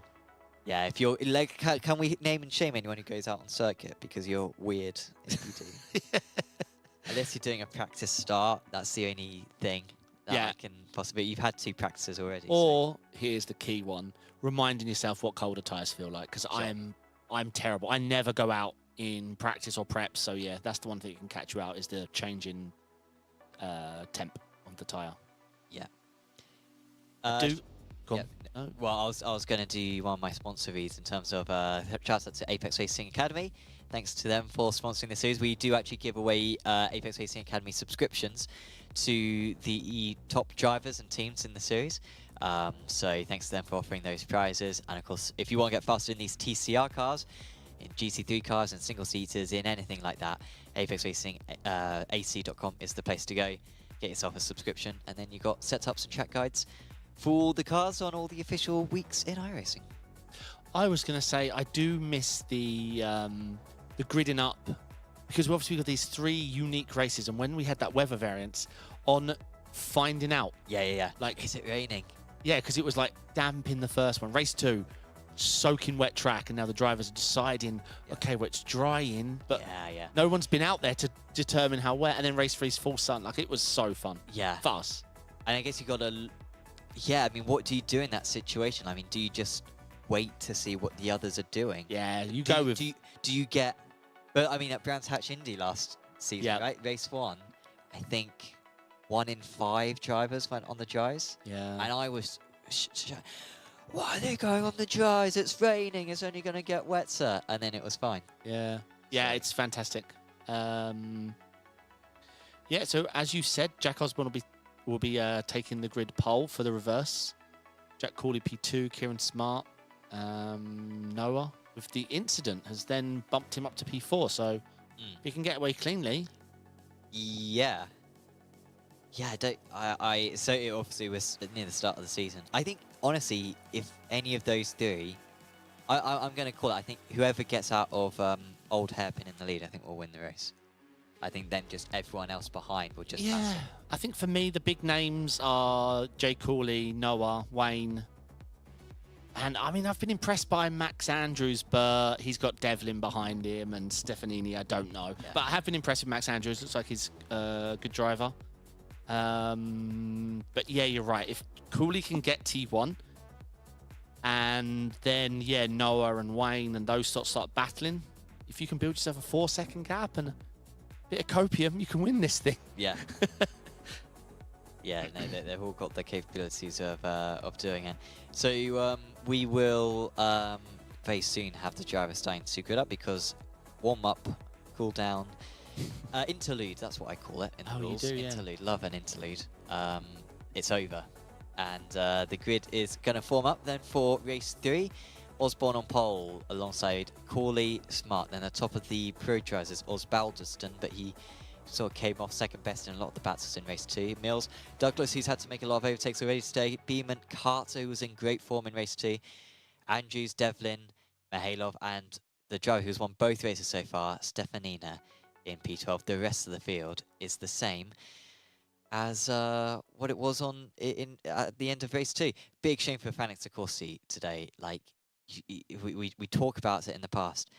Yeah, if you're like, can we name and shame anyone who goes out on circuit because you're weird if you do? Unless you're doing a practice start, that's the only thing that I can possibly. You've had 2 practices already. Or here's the key one: reminding yourself what colder tires feel like. Because I'm terrible. I never go out in practice or prep. So yeah, that's the one thing that can catch you out is the change in temp of the tire. Yeah. Go on. Yep. No? Well, I was going to do one of my sponsor reads in terms of shout out to Apex Racing Academy. Thanks to them for sponsoring the series. We do actually give away Apex Racing Academy subscriptions to the top drivers and teams in the series. So thanks to them for offering those prizes. And of course, if you want to get faster in these TCR cars, in GC3 cars and single seaters, in anything like that, Apex Racing AC.com is the place to go. Get yourself a subscription, and then you got setups and track guides for all the cars on all the official weeks in iRacing. I was going to say I do miss the gridding up, because we obviously got these 3 unique races, and when we had that weather variance on finding out. Yeah. Like, is it raining? Yeah, because it was like damp in the first one. Race 2, soaking wet track, and now the drivers are deciding, okay, well, it's drying, but no one's been out there to determine how wet. And then race 3's full sun. Like, it was so fun. Yeah. Fast. And I guess you got to, I mean, what do you do in that situation? I mean, do you just wait to see what the others are doing? Yeah, you do go you, with... Do you get... But, I mean, at Brands Hatch Indy last season, right? Race 1, I think 1 in 5 drivers went on the dries. Yeah. And I was... Why are they going on the dries? It's raining. It's only going to get wet, sir. And then it was fine. Yeah. Yeah, it's fantastic. Yeah, so as you said, Jack Osborne will be taking the grid pole for the reverse. Jack Corley P2, Kieran Smart, Noah with the incident has then bumped him up to P4. So he can get away cleanly. Yeah. Yeah, so it obviously was near the start of the season. I think, honestly, if any of those 3, I'm going to call it, I think whoever gets out of Old Hairpin in the lead, I think will win the race. I think then just everyone else behind will just pass. I think for me, the big names are Jay Cooley, Noah, Wayne. And, I mean, I've been impressed by Max Andrews, but he's got Devlin behind him, and Stefanini, I don't know. Yeah. But I have been impressed with Max Andrews. Looks like he's a good driver. But yeah, you're right. If Cooley can get T1, and then Noah and Wayne and those sorts start battling, if you can build yourself a 4-second gap and a bit of copium, you can win this thing. Yeah. Yeah, no, they've all got the capabilities of doing it. So we will very soon have the driver starting to grid up, because warm up, cool down. Interlude, that's what I call it in the rules. You do, yeah. Interlude, love an interlude. It's over. And the grid is going to form up then for race 3. Osborne on pole alongside Corley, Smart. Then at the top of the pro drivers is Osbaldeston, but he sort of came off second best in a lot of the battles in race 2. Mills, Douglas, who's had to make a lot of overtakes already today. Beeman, Carter, who was in great form in race 2. Andrews, Devlin, Mihailov, and the driver who's won both races so far, Stefanina, in P12. The rest of the field is the same as what it was at the end of race 2. Big shame for Phoenix Corsi today. Like, we talk about it in the past.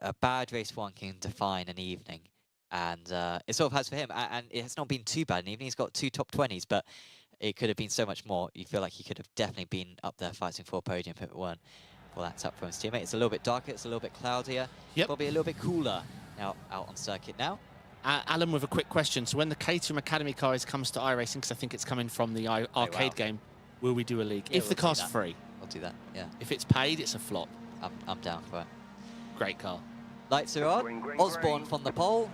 A bad race 1 can define an evening, and it sort of has for him. And it has not been too bad an evening. He's got 2 top 20s, but it could have been so much more. You feel like he could have definitely been up there fighting for a podium if it weren't. Well, that's up from his teammate. It's a little bit darker. It's a little bit cloudier. Yep. Probably a little bit cooler now out on circuit now. Alan, with a quick question. So when the Caterham Academy car comes to iRacing, because I think it's coming from the arcade game, will we do a league? Yeah, if the car's free. We'll do that, yeah. If it's paid, it's a flop. I'm down for it. Great car. Lights are on. Osborne from the pole.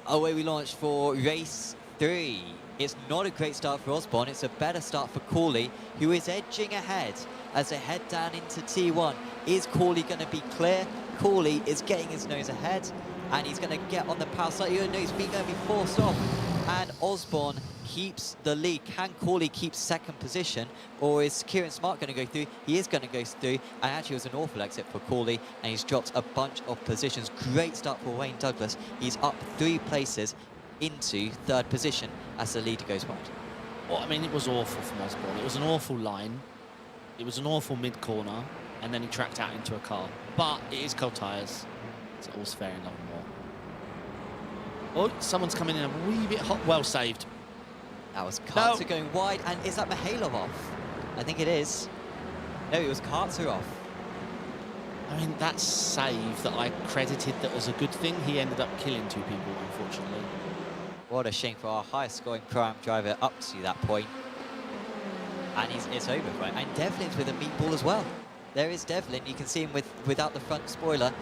Away we launch for race 3. It's not a great start for Osborne. It's a better start for Corley, who is edging ahead as they head down into T1. Is Corley going to be clear? Corley is getting his nose ahead, and he's going to get on the power side. You know, he's going to be forced off, and Osborne keeps the lead. Can Corley keep second position, or is Kieran Smart going to go through? He is going to go through, and actually it was an awful exit for Corley, and he's dropped a bunch of positions. Great start for Wayne Douglas. He's up 3 places into 3rd position as the leader goes wide. Well, I mean, it was awful from Osborne. It was an awful line. It was an awful mid-corner, and then he tracked out into a car. But it is cold tyres, so all's fair in love and war. Oh, someone's coming in a wee bit hot. Well saved. That was Carter going wide, and is that Mihailov off? I think it is. No, it was Carter off. I mean, that save that I credited that was a good thing, he ended up killing 2 people, unfortunately. What a shame for our highest scoring Pro-Am driver up to that point. And it's over, right? And Devlin's with a meatball as well. There is Devlin. You can see him without the front spoiler.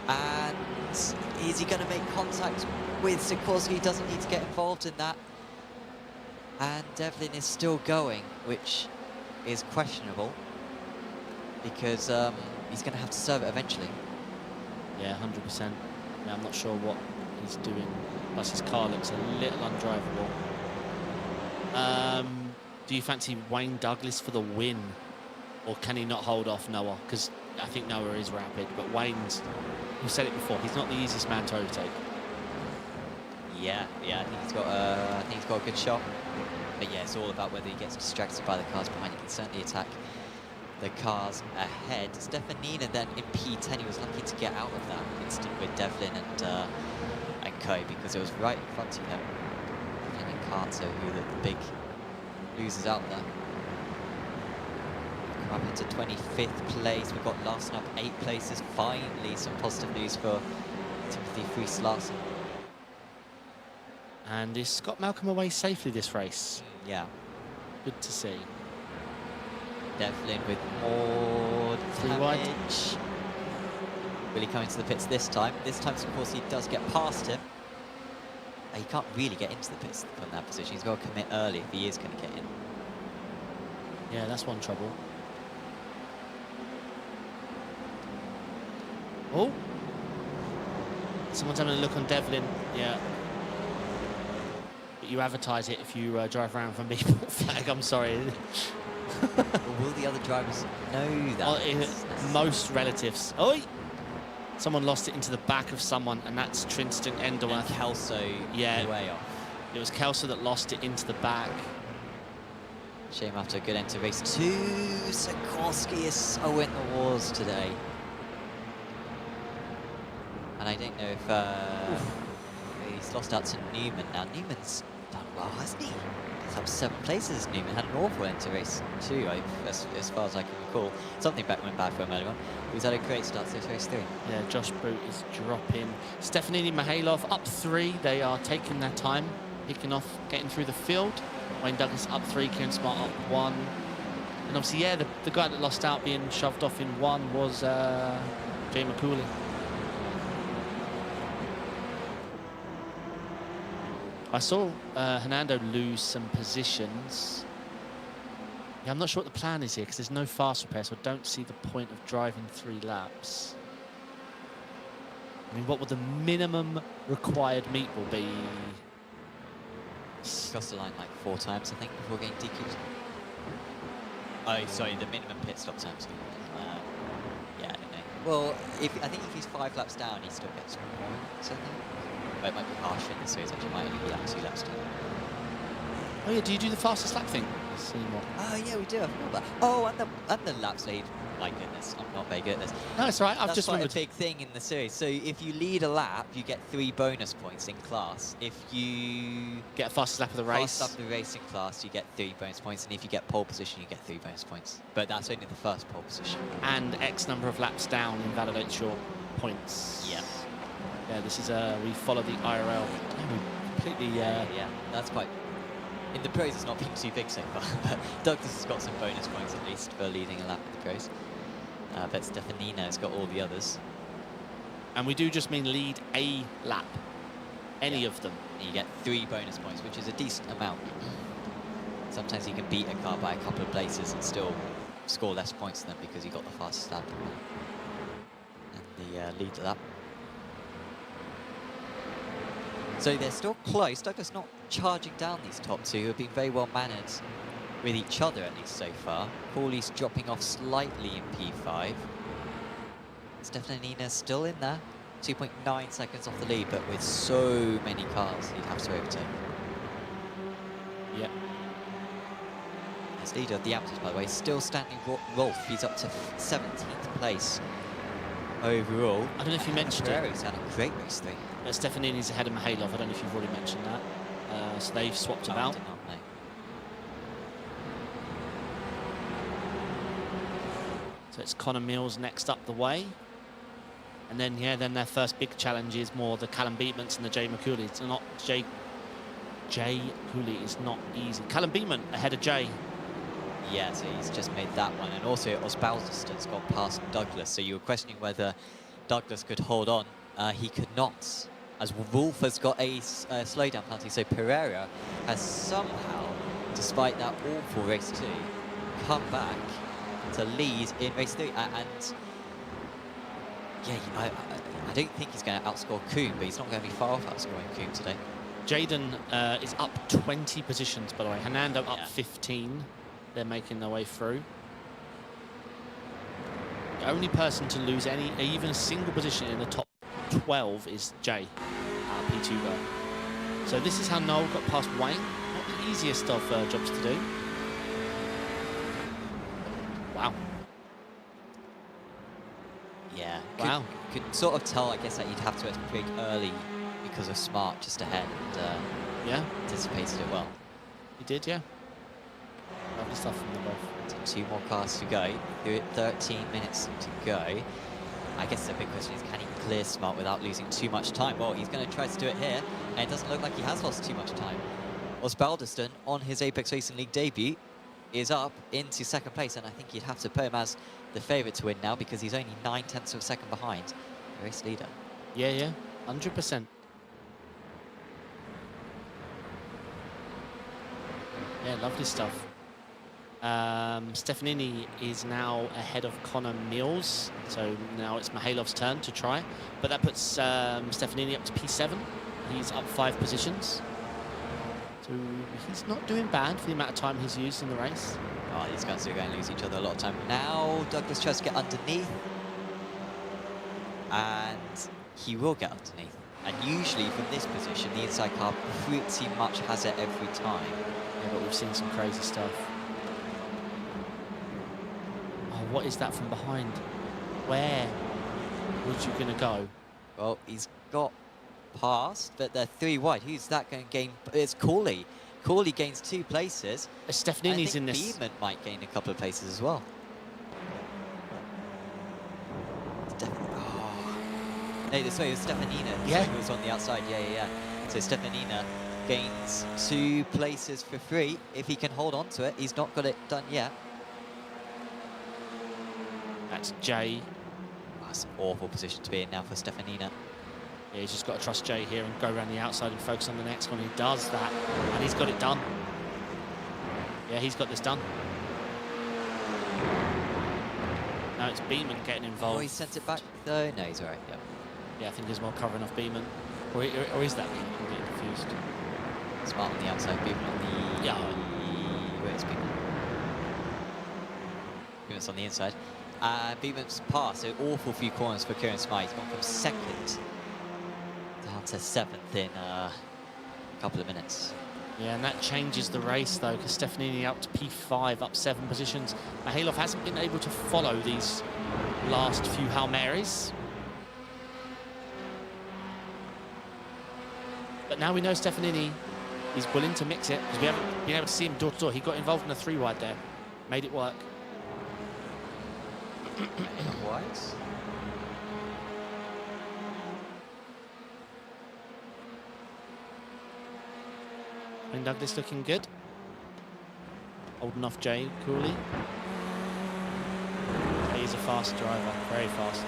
And is he going to make contact with Sikorsky? He doesn't need to get involved in that. And Devlin is still going, which is questionable because he's going to have to serve it eventually. Yeah, 100%. Yeah, I'm not sure what he's doing. Plus his car looks a little undrivable. Do you fancy Wayne Douglas for the win? Or can he not hold off Noah? Because I think Noah is rapid, but Wayne's, you said it before, he's not the easiest man to overtake. Yeah, I think he's got a good shot. But yeah, it's all about whether he gets distracted by the cars behind. He can certainly attack the cars ahead. Stefanina then in P10, he was lucky to get out of that instant with Devlin and Co, because it was right in front of him. And Carter, who the big losers out there. Come up into 25th place. We've got Larson up 8 places. Finally, some positive news for Timothy Fries-Larson. And is Scott Malcolm away safely this race? Yeah. Good to see. Devlin with more damage. Will he come into the pits this time? This time, of course, he does get past him. He can't really get into the pits from that position. He's got to commit early if he is going to get in. Yeah, that's one trouble. Oh! Someone's having a look on Devlin. Yeah. But you advertise it if you drive around from Meatball Flag. I'm sorry. Will the other drivers know that? Most relatives. Oh! Someone lost it into the back of someone, and that's Tristan Enderworth. And Kelso way off. It was Kelso that lost it into the back. Shame after a good end to race 2. Sikorsky is so in the wars today. And I don't know if he's lost out to Newman now. Newman's done well, hasn't he? He's up 7 places. Newman had an awful end to race 2, as far as I can recall. Something went bad for him earlier on. He's had a great start to race 3. Yeah, Josh Boot is dropping. Stefanini Mihailov up 3. They are taking their time, picking off, getting through the field. Wayne Douglas up 3, Kieran Smart up 1. And obviously, yeah, the guy that lost out being shoved off in 1 was Jay McCooley. I saw Hernando lose some positions. Yeah, I'm not sure what the plan is here because there's no fast repair, so I don't see the point of driving 3 laps. I mean, what would the minimum required meatball be? Crossed the line like 4 times, I think, before getting DQ'd. Oh, sorry, the minimum pit stop times. Yeah, I don't know. Well, I think if he's 5 laps down, he still gets points, I think. But it might be harsher in the series, actually. It might only be like 2 laps down. Oh yeah, do you do the fastest lap thing? Oh yeah, we do. I forgot that. Oh, and the laps lead. My goodness, I'm not very good at this. No, it's all right. I've just quite remembered. a big thing in the series. So if you lead a lap, you get 3 bonus points in class. If you Get a fastest lap of the race. fast up the racing class, you get 3 bonus points, and if you get pole position, you get 3 bonus points. But that's only the first pole position. And X number of laps down invalidates your points. Yeah. Yeah, this is we follow the IRL. Yeah, we completely. Yeah, that's quite. In the pros, it's not been too big so far, but Douglas has got some bonus points at least for leading a lap in the pros. But Stefanina has got all the others. And we do just mean lead a lap. Any of them. And you get 3 bonus points, which is a decent amount. Sometimes you can beat a car by a couple of places and still score less points than them because you got the fastest lap and the lead lap. So they're still close. Douglas not charging down these top 2 who have been very well mannered with each other, at least so far. Corley's dropping off slightly in P5. Stefanina still in there. 2.9 seconds off the lead, but with so many cars he'd have to overtake. Yep. As leader of the amateurs, by the way, still standing Rolf. He's up to 17th place overall. I don't know if you mentioned it. He's had a great race 3. Stefanini's ahead of Mihailov. I don't know if you've already mentioned that. So they've swapped about. I did not know. So it's Connor Mills next up the way. And then, yeah, then their first big challenge is more the Callum Beatmans and the Jay McCooley. It's not Jay Cooley is not easy. Callum Beatman ahead of Jay. Yeah, so he's just made that one. And also Osbaldiston's gone past Douglas. So you were questioning whether Douglas could hold on. He could not, as Wolf has got a slowdown penalty. So Pereira has somehow, despite that awful race 2, come back to lead in race 3. And yeah, I don't think he's going to outscore Kuhn, but he's not going to be far off outscoring Kuhn today. Jaden is up 20 positions, by the way. Hernando up 15. They're making their way through. The only person to lose even a single position in the top 12 is Jay, P2 guy. So this is how Noel got past Wayne. Not the easiest of jobs to do. Wow. Yeah. Wow. Could sort of tell, I guess, that you'd have to break early because of Smart just ahead and yeah, anticipated it well. He did, yeah. Lovely stuff from them both. So 2 more cars to go. 13 minutes to go. I guess the big question is, can he clear Smart without losing too much time? Well, he's going to try to do it here, and it doesn't look like he has lost too much time. Osbaldiston, on his Apex Racing League debut, is up into 2nd place, and I think you'd have to put him as the favourite to win now because he's only 9/10 of a second behind the race leader. Yeah, yeah, 100%. Yeah, lovely stuff. Stefanini is now ahead of Connor Mills, so now it's Mihailov's turn to try, but that puts Stefanini up to P7. He's up 5 positions, so he's not doing bad for the amount of time he's used in the race. Oh, these guys are going to lose each other a lot of time. Now Douglas tries to get underneath, and he will get underneath. And usually from this position, the inside car pretty much has it every time. Yeah, but we've seen some crazy stuff. Oh, what is that from behind? Where was you going to go? Well, he's got past, but they're 3 wide. Who's that going to gain? It's Corley. Corley gains 2 places. Stefanini's in this. Beeman might gain a couple of places as well. No, this way it was Stefanina. Yeah. Who was on the outside. Yeah. So Stefanina gains 2 places for free if he can hold on to it. He's not got it done yet. That's Jay. That's an awful position to be in now for Stefanina. Yeah, he's just got to trust Jay here and go around the outside and focus on the next one. He does that, and he's got it done. Yeah, he's got this done. Now it's Beeman getting involved. Oh, he sent it back though. No, he's all right. Yeah. Yeah, I think there's more covering off Beeman. Or is that Beeman? I'm getting confused. Smart on the outside, Beeman on the... Yeah. Where's Beeman? Beeman's on the inside. Beeman's passed, so awful few corners for Kieran Smart. He's gone from 2nd down to 7th in a couple of minutes. Yeah, and that changes the race, though, because Stefanini up to P5, up 7 positions. Mihailov hasn't been able to follow these last few Hail Marys. But now we know Stefanini is willing to mix it, because we haven't been able to see him door to door. He got involved in a 3 wide there, made it work. What? And Douglas looking good. Holding off Jay coolly. He's a fast driver, very fast.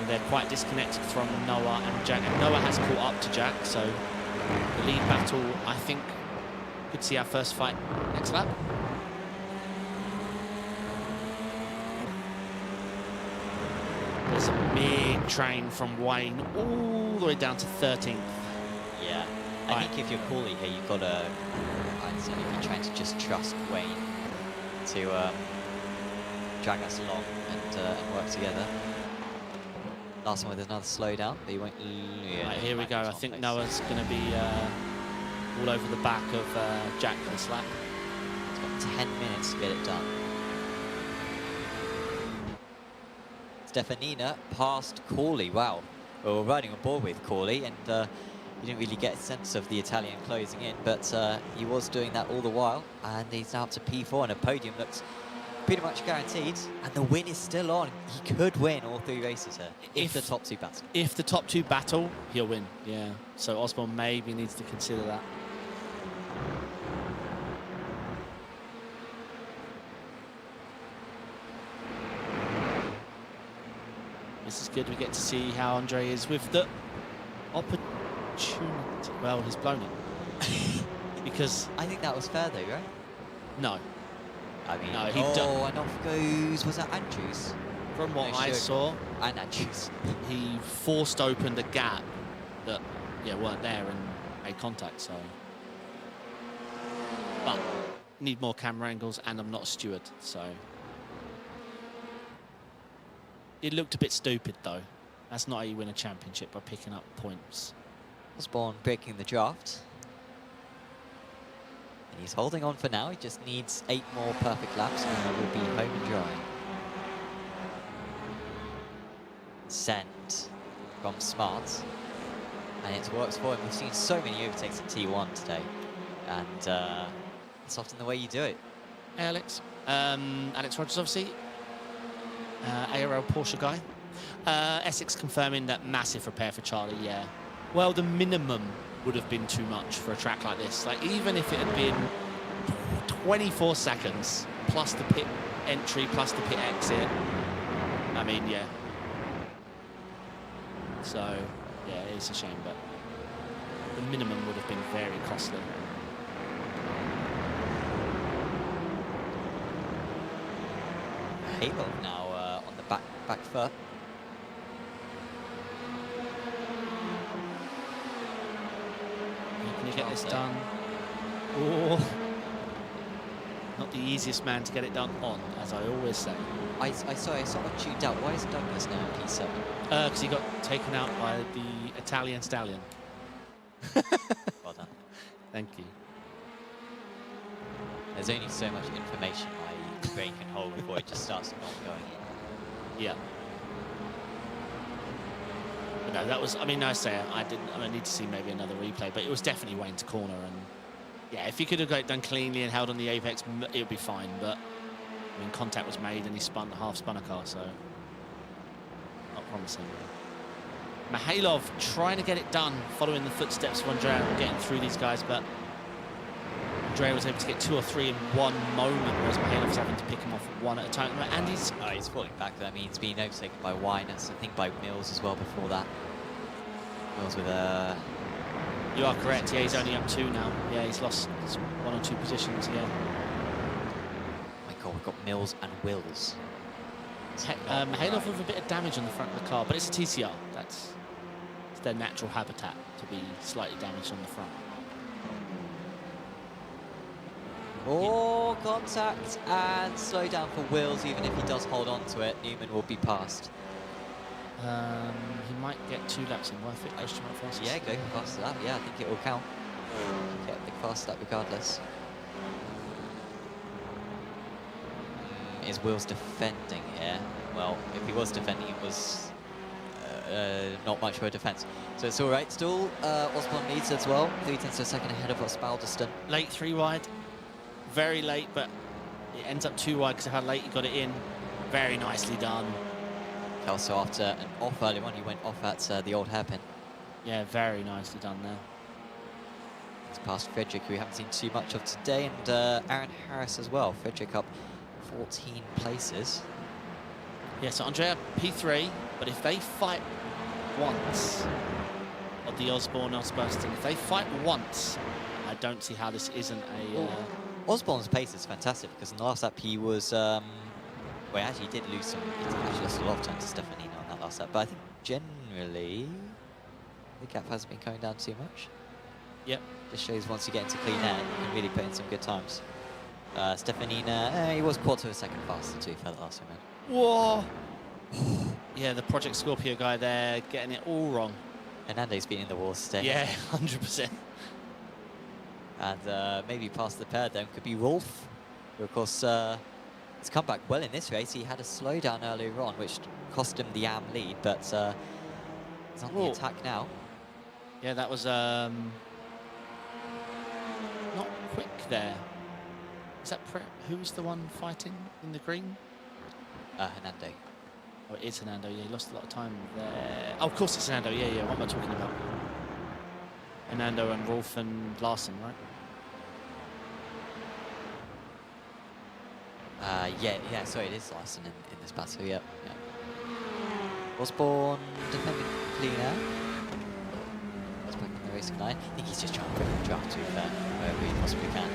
And they're quite disconnected from Noah and Jack. And Noah has caught up to Jack, so the lead battle, I think, could see our first fight next lap. There's a big train from Wayne all the way down to 13th. Yeah. I think if you're Corley here, you've got to, I'd say, if you're trying to just trust Wayne to drag us along and work together. Last one with another slowdown, but he won't. Yeah, Right, here we go. I think Noah's going to be all over the back of Jack this lap. He's got 10 minutes to get it done. Stefanina past Corley. Wow, well, we're riding on board with Corley, and you didn't really get a sense of the Italian closing in, but he was doing that all the while, and he's now up to P4, and a podium looks pretty much guaranteed, and the win is still on. He could win all 3 races here if the top 2 battle. If the top 2 battle, he'll win. Yeah. So Osborne maybe needs to consider that. This is good. We get to see how Andre is with the opportunity. Well, he's blown it. Because... I think that was fair though, right? No. I mean, no, he and off goes, was that Andrews? From what No, I saw, and Andrews. he forced open the gap that, weren't there and made contact, so. But, need more camera angles, and I'm not a steward, so. It looked a bit stupid, though. That's not how you win a championship, by picking up points. Osborne breaking the draft. And he's holding on for now. He just needs 8 more perfect laps, and then will be home and dry. Send from Smart, and it works for him. We've seen so many overtakes in T1 today, and it's often the way you do it. Hey, Alex. Alex Rogers, obviously. ARL Porsche guy. Essex confirming that massive repair for Charlie, yeah. Well, the minimum would have been too much for a track like this. Like, even if it had been 24 seconds, plus the pit entry, plus the pit exit, I mean, yeah. So, yeah, it's a shame, but the minimum would have been very costly. Halo now on the back foot. Can you get this done? Oh, not the easiest man to get it done on, as I always say. I saw it tuned out. Why is Douglas now in P7? Because he got taken out by the Italian stallion. Well done. Thank you. There's only so much information my brain can hold before it just starts not going in. Yeah. But no, that was, I mean, I need to see maybe another replay, but it was definitely Wayne's corner. And yeah, if he could have got it done cleanly and held on the apex, it would be fine. But I mean, contact was made and he half spun a car, so not promising. Mihailov trying to get it done, following the footsteps of Andrea, getting through these guys, but Andrea was able to get 2 or 3 in one moment, whereas Mihailov's having to pick him off one at a time. And he's falling back. That means being overtaken by Winers, I think by Mills as well before that. Mills with a... You are correct, yeah, he's only up 2 now. Yeah, he's lost 1 or 2 positions, yeah. My God, we've got Mills and Wills. Mihailov with a bit of damage on the front of the car, but it's a TCR. It's their natural habitat to be slightly damaged on the front. Oh, contact and slow down for Wills. Even if he does hold on to it, Newman will be passed. He might get 2 laps in. Worth it, question mark fastest. Yeah, go past that. Yeah, I think it will count. Get a big fast lap regardless. Is Wills defending here? Well, if he was defending, it was not much for a defence. So it's all right. Still, Osborne leads as well. 3/10 of a second ahead of Spaldiston. Late 3 wide. Very late, but it ends up 2 wide because of how late he got it in. Very nicely done. Also, after an off early on, he went off at the old hairpin. Yeah, very nicely done there. It's past Frederick, who we haven't seen too much of today, and Aaron Harris as well. Frederick up 14 places. Yeah, so Andrea P3, but if they fight once, or the Osborne Osbursting, if they fight once, I don't see how this isn't a... Osborne's pace is fantastic, because in the last lap he was... well, actually he did lose some... He actually lost a lot of time to Stefanino on that last lap, but I think generally the gap hasn't been coming down too much. Yep. Just shows once you get into clean air, you can really put in some good times. Stefanino, he was 1/4 of a second faster too for the last one. Whoa! Yeah, the Project Scorpio guy there getting it all wrong. Hernando's been in the walls today. Yeah, 100%. And maybe past the pair then could be Rolf, who of course has come back well in this race. He had a slowdown earlier on, which cost him the AM lead, but he's on the attack now. Yeah, that was not quick there. Is that who's the one fighting in the green? Hernando. Oh, it is Hernando. Yeah, he lost a lot of time there. Oh, of course it's Hernando. Yeah, yeah. What am I talking about? Hernando and Rolf and Larson, right? Yeah. Sorry, it is Larson in this battle. Yeah. Osborne defending cleaner. That's back on the racing line. I think he's just trying to put the draft to be fair, wherever he possibly can.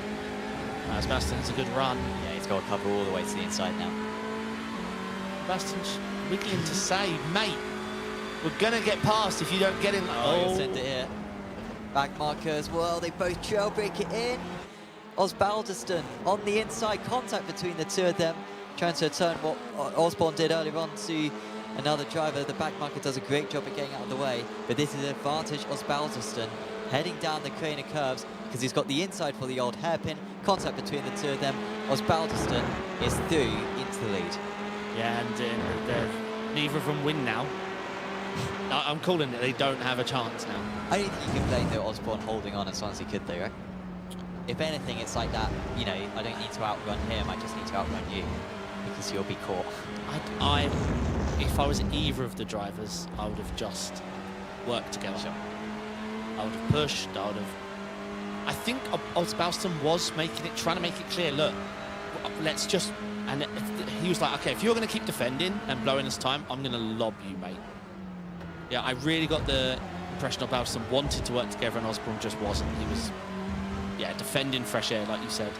Sebastian's a good run. Yeah, he's got to cover all the way to the inside now. Sebastian's wiggling to save, mate. We're gonna get past if you don't get in. Oh, he'll send it here. Back marker as well. They both trailbreak it in. Osbaldiston on the inside, contact between the two of them, trying to turn what Osborne did earlier on to another driver. The back marker does a great job of getting out of the way, but this is an advantage. Osbaldiston heading down the crane of curves because he's got the inside for the old hairpin. Contact between the two of them. Osbaldiston is through into the lead. Yeah, and neither of them win now. I'm calling it, they don't have a chance now. I don't think you can blame though Osborne holding on as long as he could though, right? If anything, it's like that, you know, I don't need to outrun him, I just need to outrun you because you'll be caught. If I was either of the drivers, I would have just worked together. Sure. I would have pushed, I think Osbaldiston was trying to make it clear, look, let's just, and he was like, okay, if you're going to keep defending and blowing us time, I'm going to lob you, mate. Yeah, I really got the impression Osbaldiston wanted to work together and Osborne just wasn't. He was, yeah, defending fresh air, like you said.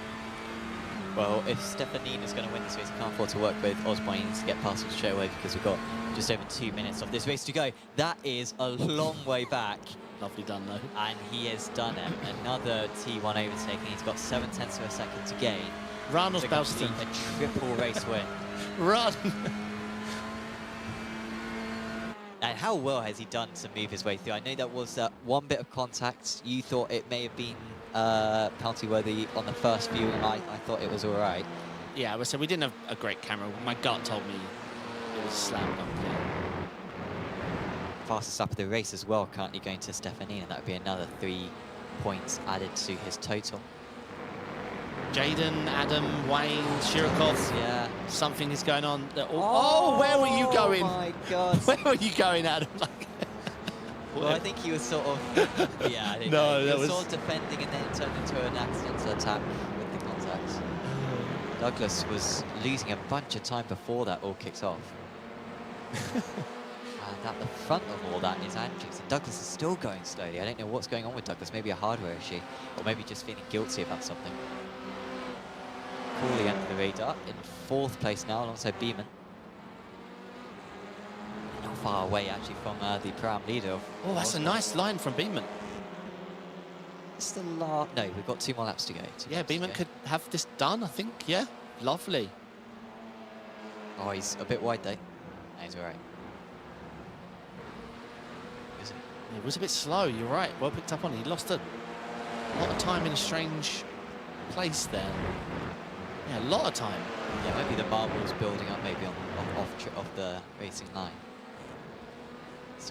Well, if Stefanine is going to win this race, he can't afford to work with Osborne. He needs to get past him straight away because we've got just over 2 minutes of this race to go. That is a long way back. Lovely done, though. And he has done it. Another T1 overtaking. He's got 7/10 of a second to gain. Run, Osbaldiston. A triple race win. Run! And how well has he done to move his way through? I know that was one bit of contact. You thought it may have been penalty worthy on the first view, and I thought it was all right. Yeah, so we didn't have a great camera. My gut told me it was slammed up there. Fastest lap of the race as well, currently going to Stefanine, and that would be another 3 points added to his total. Jaden, Adam, Wayne, Shirokov. Yeah. Something is going on. Oh, where were you going? Oh my God. Where were you going, Adam? Well, I think he was sort of, yeah, I think he was sort of defending and then it turned into an accidental attack with the contact. Douglas was losing a bunch of time before that all kicks off. And at the front of all that is Andrews, and Douglas is still going slowly. I don't know what's going on with Douglas, maybe a hardware issue, or maybe just feeling guilty about something. Coolly under the radar, in 4th place now alongside Beeman. Not far away actually from the Pro-Am leader. Oh, that's a nice line from Beeman. It's the last. No, we've got 2 more laps to go. Yeah, Beeman could have this done, I think. Yeah, lovely. Oh, he's a bit wide though. No, he's all right. It was a bit slow, you're right. Well picked up on it. He lost a lot of time in a strange place there. Yeah, a lot of time. Yeah, maybe the marbles building up maybe off the racing line.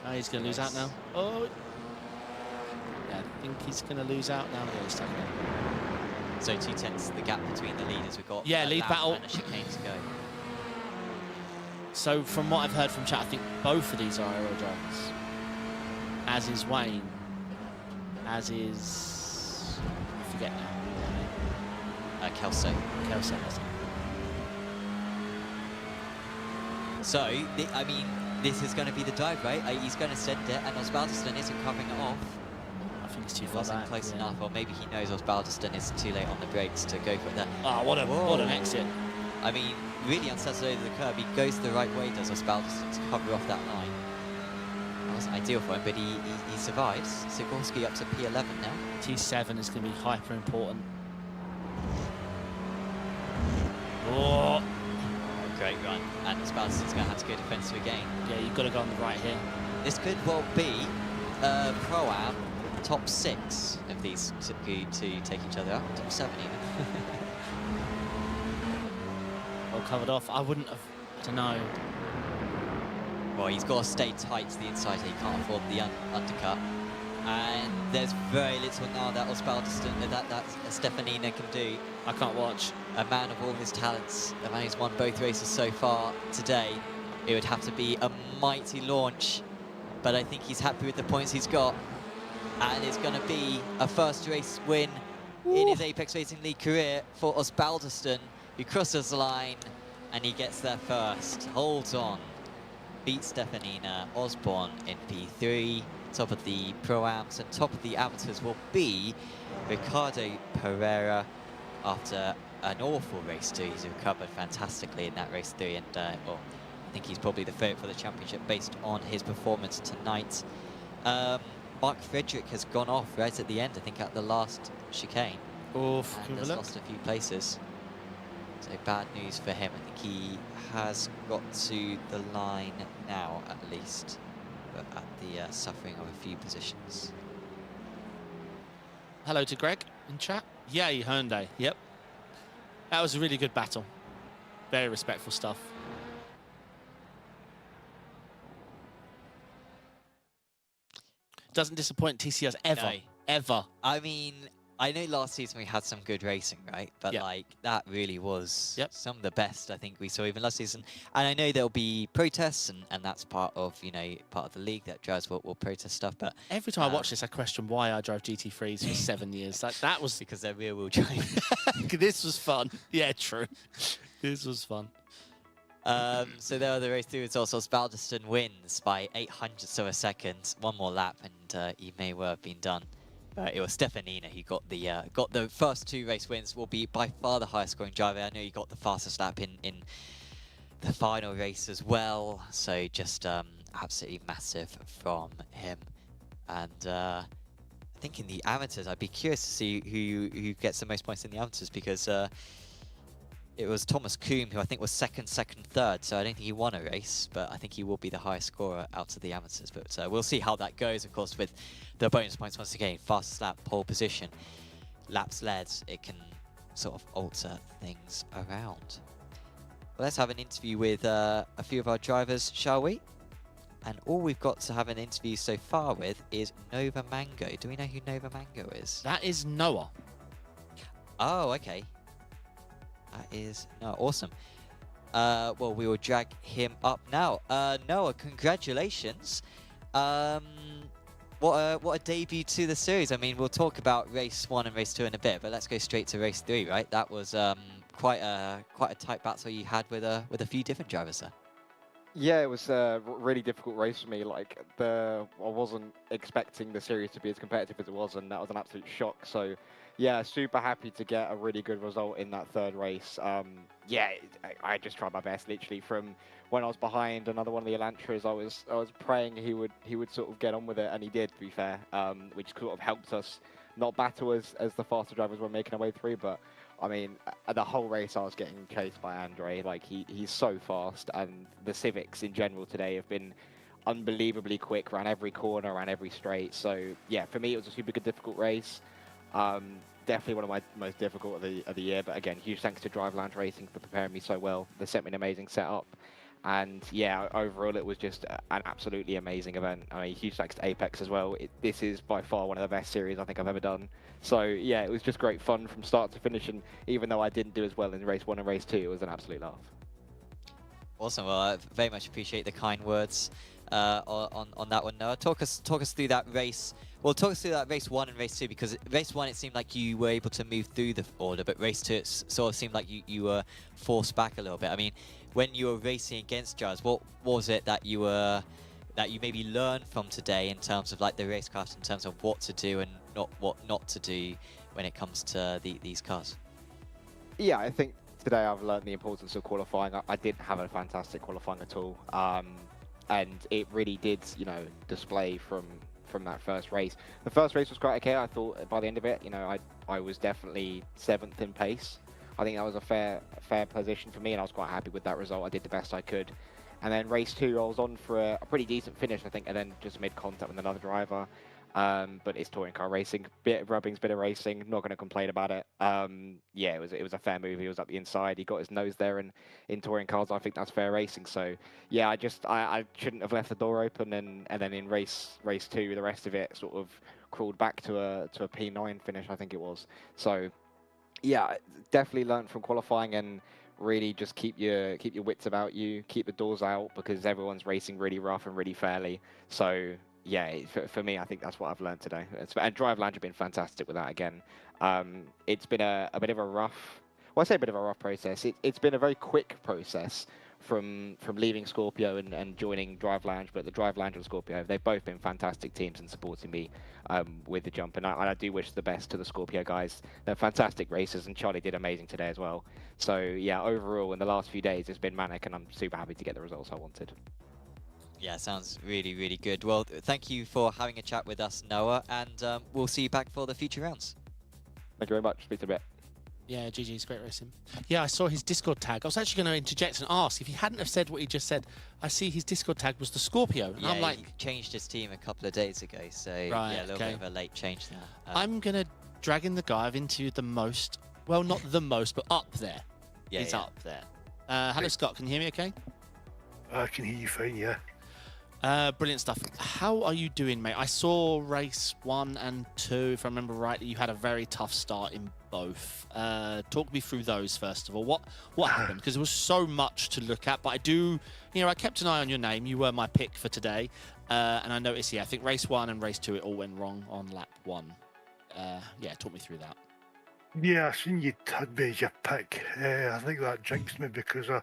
Oh, he's going to lose out now. Oh. Yeah, I think he's going to lose out now. Yeah, he's taking it. So 2/10 the gap between the leaders. We've got lead battle and a chicane to go. So from what I've heard from chat, I think both of these are ARL drivers. As is Wayne. As is, I forget now. Kelso. Kelso, that's it. So, I mean, this is going to be the dive, right? He's going to send it, and Osbaldiston isn't covering it off. I think it's too far Wasn't back. close enough, or maybe he knows Osbaldiston is too late on the brakes to go for it there. Oh, what an exit. I mean, really unsettled over the curb. He goes the right way, does Osbaldiston, to cover off that line. That wasn't ideal for him, but he survives. Sikorsky up to P11 now. T7 is going to be hyper important. Oh. Great run, and Osbaldiston's going to have to go defensive again. Yeah, you've got to go on the right here. This could well be Pro-Am top 6 of these to take each other out. Top 7 even. Well covered off. I wouldn't have, I don't know. Well, he's got to stay tight to the inside here. He can't afford the undercut. And there's very little now that Osbaldiston, that Stefanina can do. I can't watch. A man of all his talents, a man who's won both races so far today. It would have to be a mighty launch, but I think he's happy with the points he's got. And it's going to be a first race win in his Apex Racing League career for Osbaldiston, who crosses the line and he gets there first. Holds on. beat Stefanina Osborne in P3. Top of the Pro-Ams and top of the Amateurs will be Ricardo Pereira after an awful race 2. He's recovered fantastically in that race 3, and well, I think he's probably the favourite for the championship based on his performance tonight. Mark Frederick has gone off right at the end, I think at the last chicane. Oof, And has lost a few places. So bad news for him. I think he has got to the line now, at least, but at the suffering of a few positions. Hello to Greg in chat. Yay, Hyundai. Yep. That was a really good battle. Very respectful stuff. Doesn't disappoint TCS ever. No. Ever. I mean, I know last season we had some good racing, right? But like that really was some of the best I think we saw even last season. And I know there'll be protests, and that's part of, you know, part of the league that drivers will protest stuff. But every time I watch this, I question why I drove GT3s for 7 years. That was because they're rear-wheel drive. This was fun. Yeah, true. This was fun. So there are the race 2 results. Osbaldiston wins by 0.08 of a second. One more lap, and he may well have been done. It was Stefanina who got the first 2 race wins. Will be by far the highest scoring driver. I know he got the fastest lap in the final race as well. So just absolutely massive from him. And I think in the amateurs, I'd be curious to see who gets the most points in the amateurs, because it was Thomas Kuhn who I think was second, third. So I don't think he won a race, but I think he will be the highest scorer out of the amateurs. But we'll see how that goes, of course, with the bonus points once again. Fastest lap, pole position, laps led. It can sort of alter things around. Well, let's have an interview with a few of our drivers, shall we? And all we've got to have an interview so far with is Nova Mango. Do we know who Nova Mango is? That is Noah. Oh, okay. That is awesome. Well, we will drag him up now. Noah, congratulations. What a debut to the series. I mean, we'll talk about race 1 and race 2 in a bit, but let's go straight to race 3, right? That was quite a tight battle you had with a few different drivers there. Yeah, it was a really difficult race for me. Like I wasn't expecting the series to be as competitive as it was, and that was an absolute shock. So, yeah, super happy to get a really good result in that 3rd race. Yeah, I just tried my best. Literally from when I was behind another one of the Elantras, I was praying he would sort of get on with it, and he did. To be fair, which sort of helped us not battle as the faster drivers were making our way through, but. I mean, the whole race I was getting chased by Andre. Like, he's so fast, and the Civics in general today have been unbelievably quick, ran every corner, ran every straight. So, yeah, for me, it was a super good, difficult race. Definitely one of my most difficult of the year. But again, huge thanks to Driveland Racing for preparing me so well. They sent me an amazing setup. And yeah, overall, it was just an absolutely amazing event. I mean, huge thanks to Apex as well. This is by far one of the best series I think I've ever done. So yeah, it was just great fun from start to finish. And even though I didn't do as well in race 1 and race 2, it was an absolute laugh. Awesome. Well, I very much appreciate the kind words on that one. Noah, talk us through that race. Well, talk us through that race 1 and race 2, because race 1 it seemed like you were able to move through the order, but race 2 it sort of seemed like you were forced back a little bit. I mean, when you were racing against drivers, what was it that you maybe learned from today in terms of like the race cars, in terms of what to do and what not to do when it comes to these cars? Yeah, I think today I've learned the importance of qualifying. I didn't have a fantastic qualifying at all, and it really did, you know, display from that first race. The first race was quite okay. I thought by the end of it, you know, I was definitely 7th in pace. I think that was a fair position for me, and I was quite happy with that result. I did the best I could. And then race 2, I was on for a pretty decent finish, I think, and then just made contact with another driver. But it's touring car racing, bit of rubbings, bit of racing. Not going to complain about it. Yeah, it was a fair move. He was up the inside. He got his nose there, and in touring cars, I think that's fair racing. So yeah, I shouldn't have left the door open, and then in race 2, the rest of it sort of crawled back to a P9 finish, I think it was. So yeah, definitely learned from qualifying, and really just keep your wits about you, keep the doors out, because everyone's racing really rough and really fairly. So yeah, for me, I think that's what I've learned today. And Driveland have been fantastic with that again. It's been a bit of a rough, well, I say a bit of a rough process. It's been a very quick process from leaving Scorpio and joining Drive Lounge, but the Drive Lounge and Scorpio, they've both been fantastic teams in supporting me with the jump, and I do wish the best to the Scorpio guys. They're fantastic racers, and Charlie did amazing today as well. So yeah, overall in the last few days it's been manic, and I'm super happy to get the results I wanted. Yeah, sounds really, really good. Well, thank you for having a chat with us, Noah, and we'll see you back for the future rounds. Thank you very much. Speak to you in a bit. Yeah, GG's great racing. Yeah, I saw his Discord tag. I was actually going to interject and ask if he hadn't have said what he just said. I see his Discord tag was the Scorpio, and Yeah, I'm like, he changed his team a couple of days ago, so Right, yeah, a little okay. bit of a late change there. I'm going to drag in the guy I've interviewed the most. Well, not the most, but up there. Yeah, He's yeah. up there. Hello, Scott. Can you hear me okay? I can hear you fine, yeah. Brilliant stuff. How are you doing, mate? I saw race 1 and 2, if I remember rightly. You had a very tough start in both. Talk me through those first of all. What happened? Because there was so much to look at, but I kept an eye on your name. You were my pick for today, and I noticed, I think race 1 and race 2 it all went wrong on lap 1. Yeah, talk me through that. Yeah, I seen you had me as your pick. I think that jinxed me because I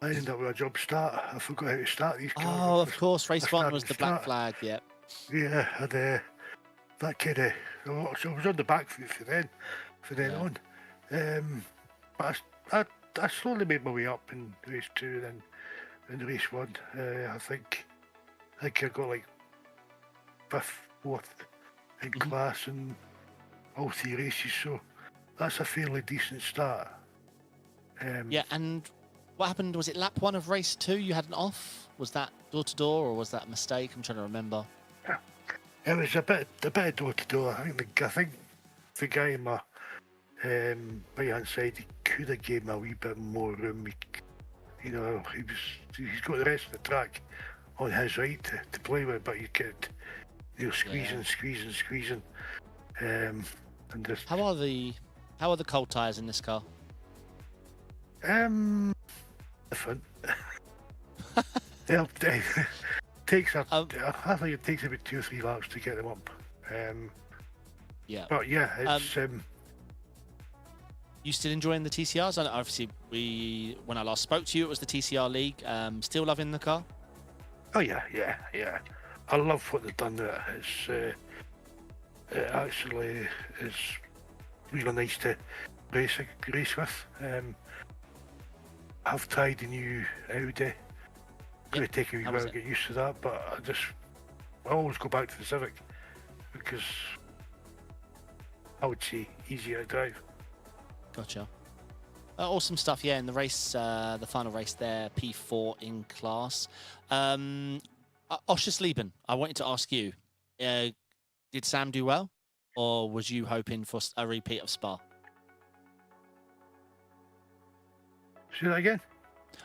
ended up with a jump start. I forgot how to start these cars. Oh, of course, race 1 was the black start. flag, yeah. Yeah, and that kind of... So I was on the back foot for then Yeah. on. But I slowly made my way up in race 2 and then in race 1. I think I got like 5th, 4th in class in all 3 races, so that's a fairly decent start. Yeah, and what happened? Was it lap 1 of race 2? You had an off? Was that door to door, or was that a mistake? I'm trying to remember. It was a bit of door to door. I think the guy in my right hand side, he could have gave me a wee bit more room. He's got the rest of the track on his right to play with, but you could squeezing. And just How are the cold tyres in this car? different. They takes I think it takes about 2 or 3 laps to get them up. Yeah. But yeah, it's You still enjoying the TCRs? And obviously, when I last spoke to you, it was the TCR League. Still loving the car? oh yeah. I love what they've done there. It actually is really nice to race with. I've tried the new Audi. Going to take a wee How while was to get used to that, but I always go back to the Civic because I would say easier to drive. Gotcha. Awesome stuff, yeah, in the race, the final race there, P4 in class. Oschersleben, I wanted to ask you, did Sam do well, or was you hoping for a repeat of Spa? Say that again?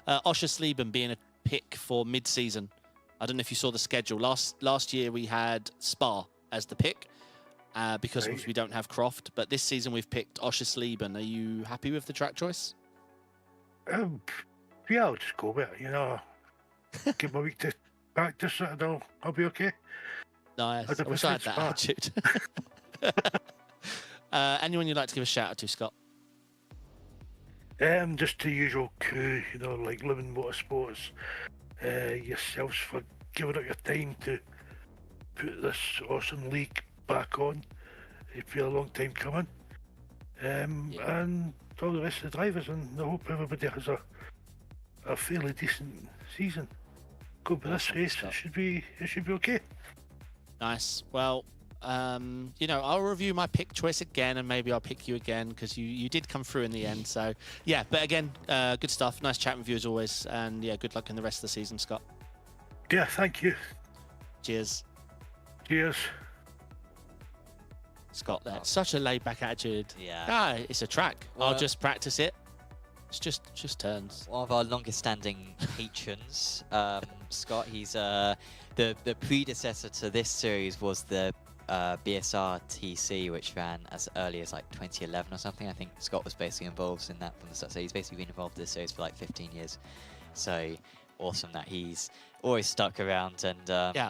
Oschersleben being a pick for mid-season. I don't know if you saw the schedule. Last year we had Spa as the pick because Right. we don't have Croft, but this season we've picked Oschersleben. Are you happy with the track choice? Yeah, I'll just go with it. Give my week to practice it and I'll be okay. Nice. I 100% wish I had that Spa. attitude. Anyone you'd like to give a shout out to, Scott? Just the usual crew, like Living Motorsports, yourselves for giving up your time to put this awesome league back on. It's been a long time coming. And all the rest of the drivers, and I hope everybody has a fairly decent season. Go by this race, it should be okay. Nice. Well, I'll review my pick choice again, and maybe I'll pick you again because you did come through in the end. So, yeah, but again, good stuff. Nice chatting with you as always. And, yeah, good luck in the rest of the season, Scott. Yeah, thank you. Cheers. Cheers. Scott there. Such a laid-back attitude. Yeah. It's a track. Well, I'll just practice it. It's just turns. One of our longest-standing patrons, Scott. He's the predecessor to this series was the BSR TC, which ran as early as like 2011 or something. I think Scott was basically involved in that from the start. So he's basically been involved in this series for like 15 years. So awesome that he's always stuck around and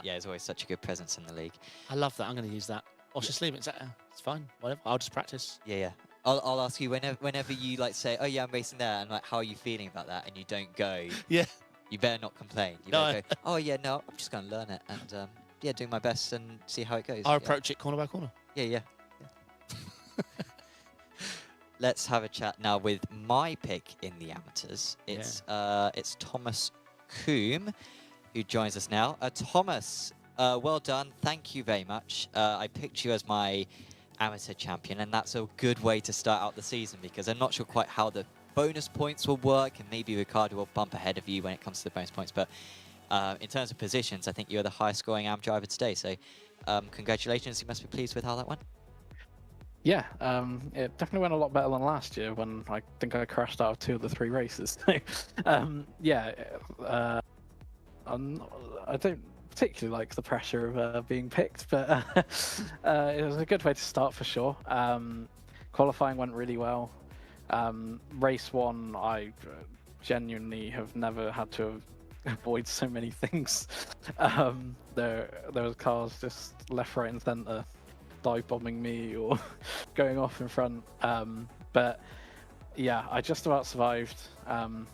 he's always such a good presence in the league. I love that. I'm going to use that. I'll just leave it. It's fine. Whatever. I'll just practice. Yeah. I'll ask you whenever you like say, oh yeah, I'm racing there, and like, how are you feeling about that? And you don't go. Yeah. You better not complain. You better go, oh yeah, no, I'm just going to learn it and yeah, doing my best and see how it goes. I'll approach it corner by corner. Yeah. Let's have a chat now with my pick in the amateurs. It's Thomas Coombe who joins us now. Thomas, well done. Thank you very much. I picked you as my amateur champion, and that's a good way to start out the season because I'm not sure quite how the bonus points will work, and maybe Ricardo will bump ahead of you when it comes to the bonus points. But in terms of positions, I think you're the highest scoring AM driver today. So congratulations. You must be pleased with how that went. Yeah, it definitely went a lot better than last year when I think I crashed out of 2 of the 3 races. Yeah, I don't particularly like the pressure of being picked, but it was a good way to start for sure. Qualifying went really well. Race 1, I genuinely have never had to avoid so many things. There was cars just left, right, and centre dive bombing me or going off in front. But yeah, I just about survived. I'm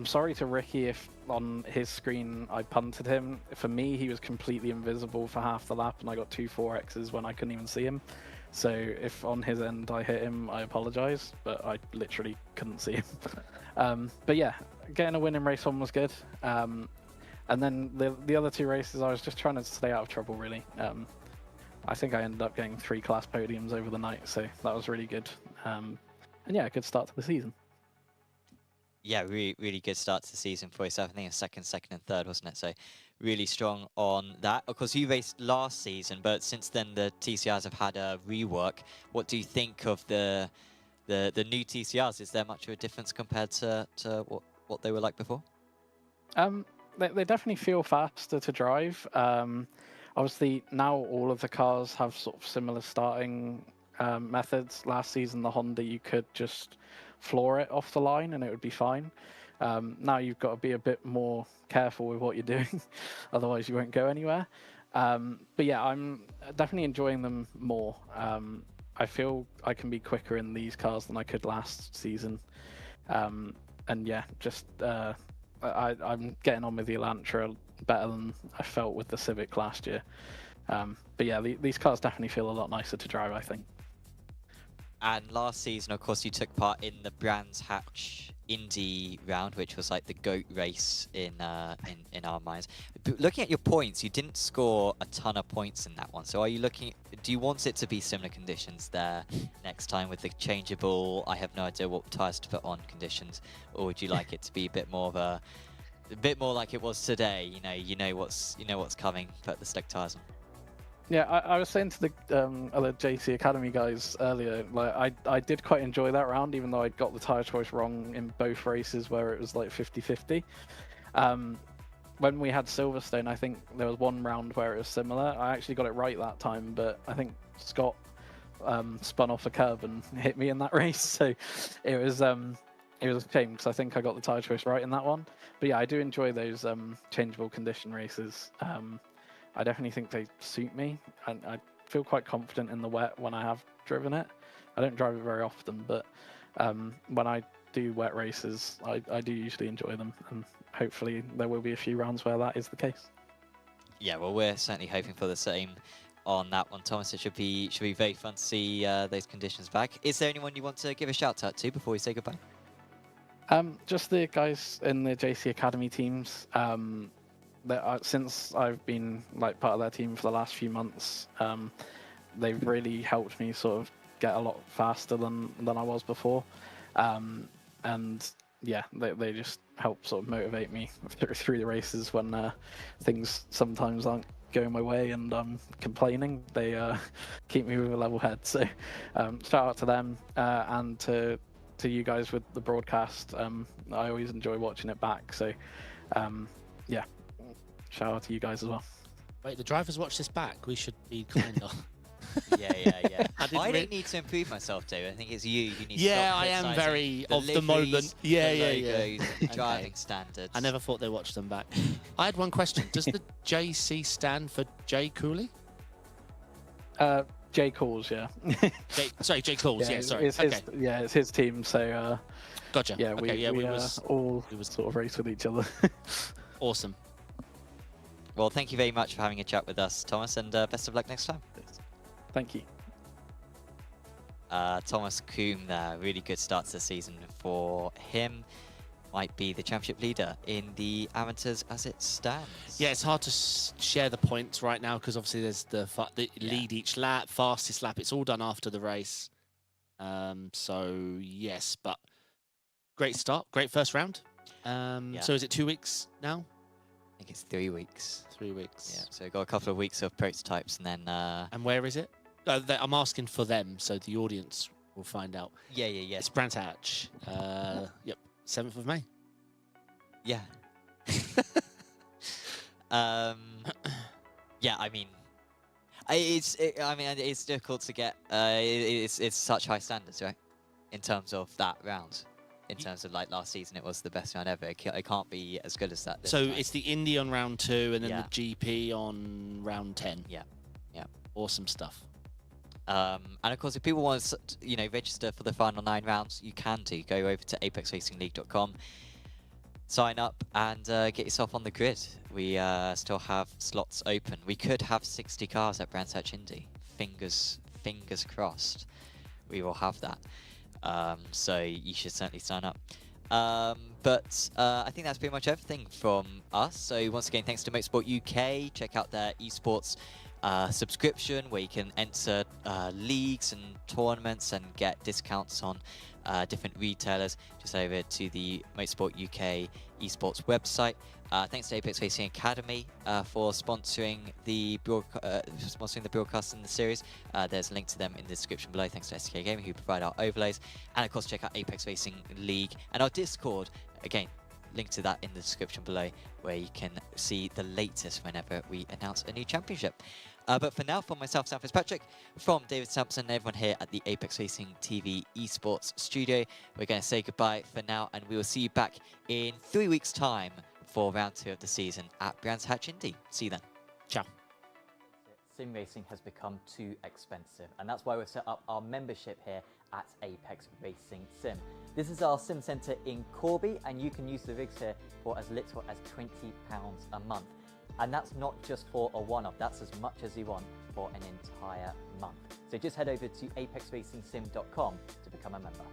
sorry to Ricky if on his screen I punted him. For me, he was completely invisible for half the lap and I got 2 4Xs when I couldn't even see him. So if on his end I hit him, I apologise, but I literally couldn't see him. But yeah, getting a win in race 1 was good. And then the other 2 races, I was just trying to stay out of trouble, really. I think I ended up getting 3 class podiums over the night, so that was really good. And yeah, a good start to the season. Yeah, really good start to the season for yourself. I think it's second, and third, wasn't it? So really strong on that. Of course, you raced last season, but since then the TCRs have had a rework. What do you think of the new TCRs? Is there much of a difference compared to what they were like before? They definitely feel faster to drive. Obviously, now all of the cars have sort of similar starting methods. Last season, the Honda, you could just floor it off the line and it would be fine. Now you've got to be a bit more careful with what you're doing, otherwise you won't go anywhere. But yeah, I'm definitely enjoying them more. I feel I can be quicker in these cars than I could last season. And yeah, just I'm getting on with the Elantra better than I felt with the Civic last year. But yeah, these cars definitely feel a lot nicer to drive, I think. And last season, of course, you took part in the Brands Hatch Indy round, which was like the GOAT race in our minds. But looking at your points, you didn't score a ton of points in that one. So are you looking? Do you want it to be similar conditions there next time with the changeable? I have no idea what tyres to put on conditions, or would you like it to be a bit more like it was today? You know what's coming. Put the slick tyres on. Yeah, I was saying to the other JC Academy guys earlier, like I did quite enjoy that round, even though I got the tyre choice wrong in both races where it was like 50-50. When we had Silverstone, I think there was one round where it was similar. I actually got it right that time, but I think Scott spun off a curb and hit me in that race. So it was a shame because I think I got the tyre choice right in that one. But yeah, I do enjoy those changeable condition races. I definitely think they suit me, and I feel quite confident in the wet when I have driven it. I don't drive it very often, but when I do wet races, I do usually enjoy them, and hopefully there will be a few rounds where that is the case. Yeah, well, we're certainly hoping for the same on that one, Thomas. It should be very fun to see those conditions back. Is there anyone you want to give a shout out to before we say goodbye? Just the guys in the JC Academy teams. Since I've been like part of their team for the last few months, they've really helped me sort of get a lot faster than I was before, and yeah, they just help sort of motivate me through the races when things sometimes aren't going my way and I'm complaining. They keep me with a level head. So shout out to them and to you guys with the broadcast. I always enjoy watching it back. So yeah. Shout out to you guys as well. Wait, the drivers watch this back. We should be kinder. Yeah. I don't need to improve myself, David. I think it's you who needs to stop I am very the of the moment. Yeah. Driving standards. I never thought they watched them back. I had one question. Does the JC stand for J Cooley? Jay Calls, yeah. Jay Calls, yeah, sorry. It's it's his team, so Gotcha. yeah, Okay, we all sort of race with each other. Awesome. Well, thank you very much for having a chat with us, Thomas, and best of luck next time. Thank you. Thomas Coombe there, really good start to the season for him. Might be the championship leader in the amateurs as it stands. Yeah, it's hard to share the points right now because obviously there's the lead each lap, fastest lap. It's all done after the race. So yes, but great start, great first round. So is it 2 weeks now? I think it's 3 weeks. 3 weeks. Yeah, so we've got a couple of weeks of prototypes and then... And where is it? I'm asking for them, so the audience will find out. Yeah. It's Brands Hatch. Yep, 7th of May. Yeah. Yeah, I mean, it's difficult to get. It's such high standards, right? In terms of that round. In terms of like last season, it was the best round ever. It can't be as good as that. So time. it's the Indy on round 2 and then the GP on round 10. Yeah. Awesome stuff. And of course, if people want to, register for the final 9 rounds, you can do. Go over to apexracingleague.com, sign up, and get yourself on the grid. We still have slots open. We could have 60 cars at Brands Hatch Indy. Fingers crossed. We will have that. So you should certainly sign up. But I think that's pretty much everything from us. So once again, thanks to Motorsport UK. Check out their esports subscription where you can enter leagues and tournaments and get discounts on different retailers. Just over to the Motorsport UK esports website. Thanks to Apex Racing Academy for sponsoring the broadcast in the series. There's a link to them in the description below. Thanks to SDK Gaming who provide our overlays, and of course check out Apex Racing League and our Discord. Again, link to that in the description below, where you can see the latest whenever we announce a new championship. But for now, from myself, Sam Fitzpatrick, from David Sampson, and everyone here at the Apex Racing TV Esports Studio, we're going to say goodbye for now, and we will see you back in 3 weeks' time for round 2 of the season at Brands Hatch Indy. See you then. Ciao. Sim racing has become too expensive, and that's why we've set up our membership here at Apex Racing Sim. This is our sim centre in Corby, and you can use the rigs here for as little as £20 a month. And that's not just for a one-off, that's as much as you want for an entire month. So just head over to apexracingsim.com to become a member.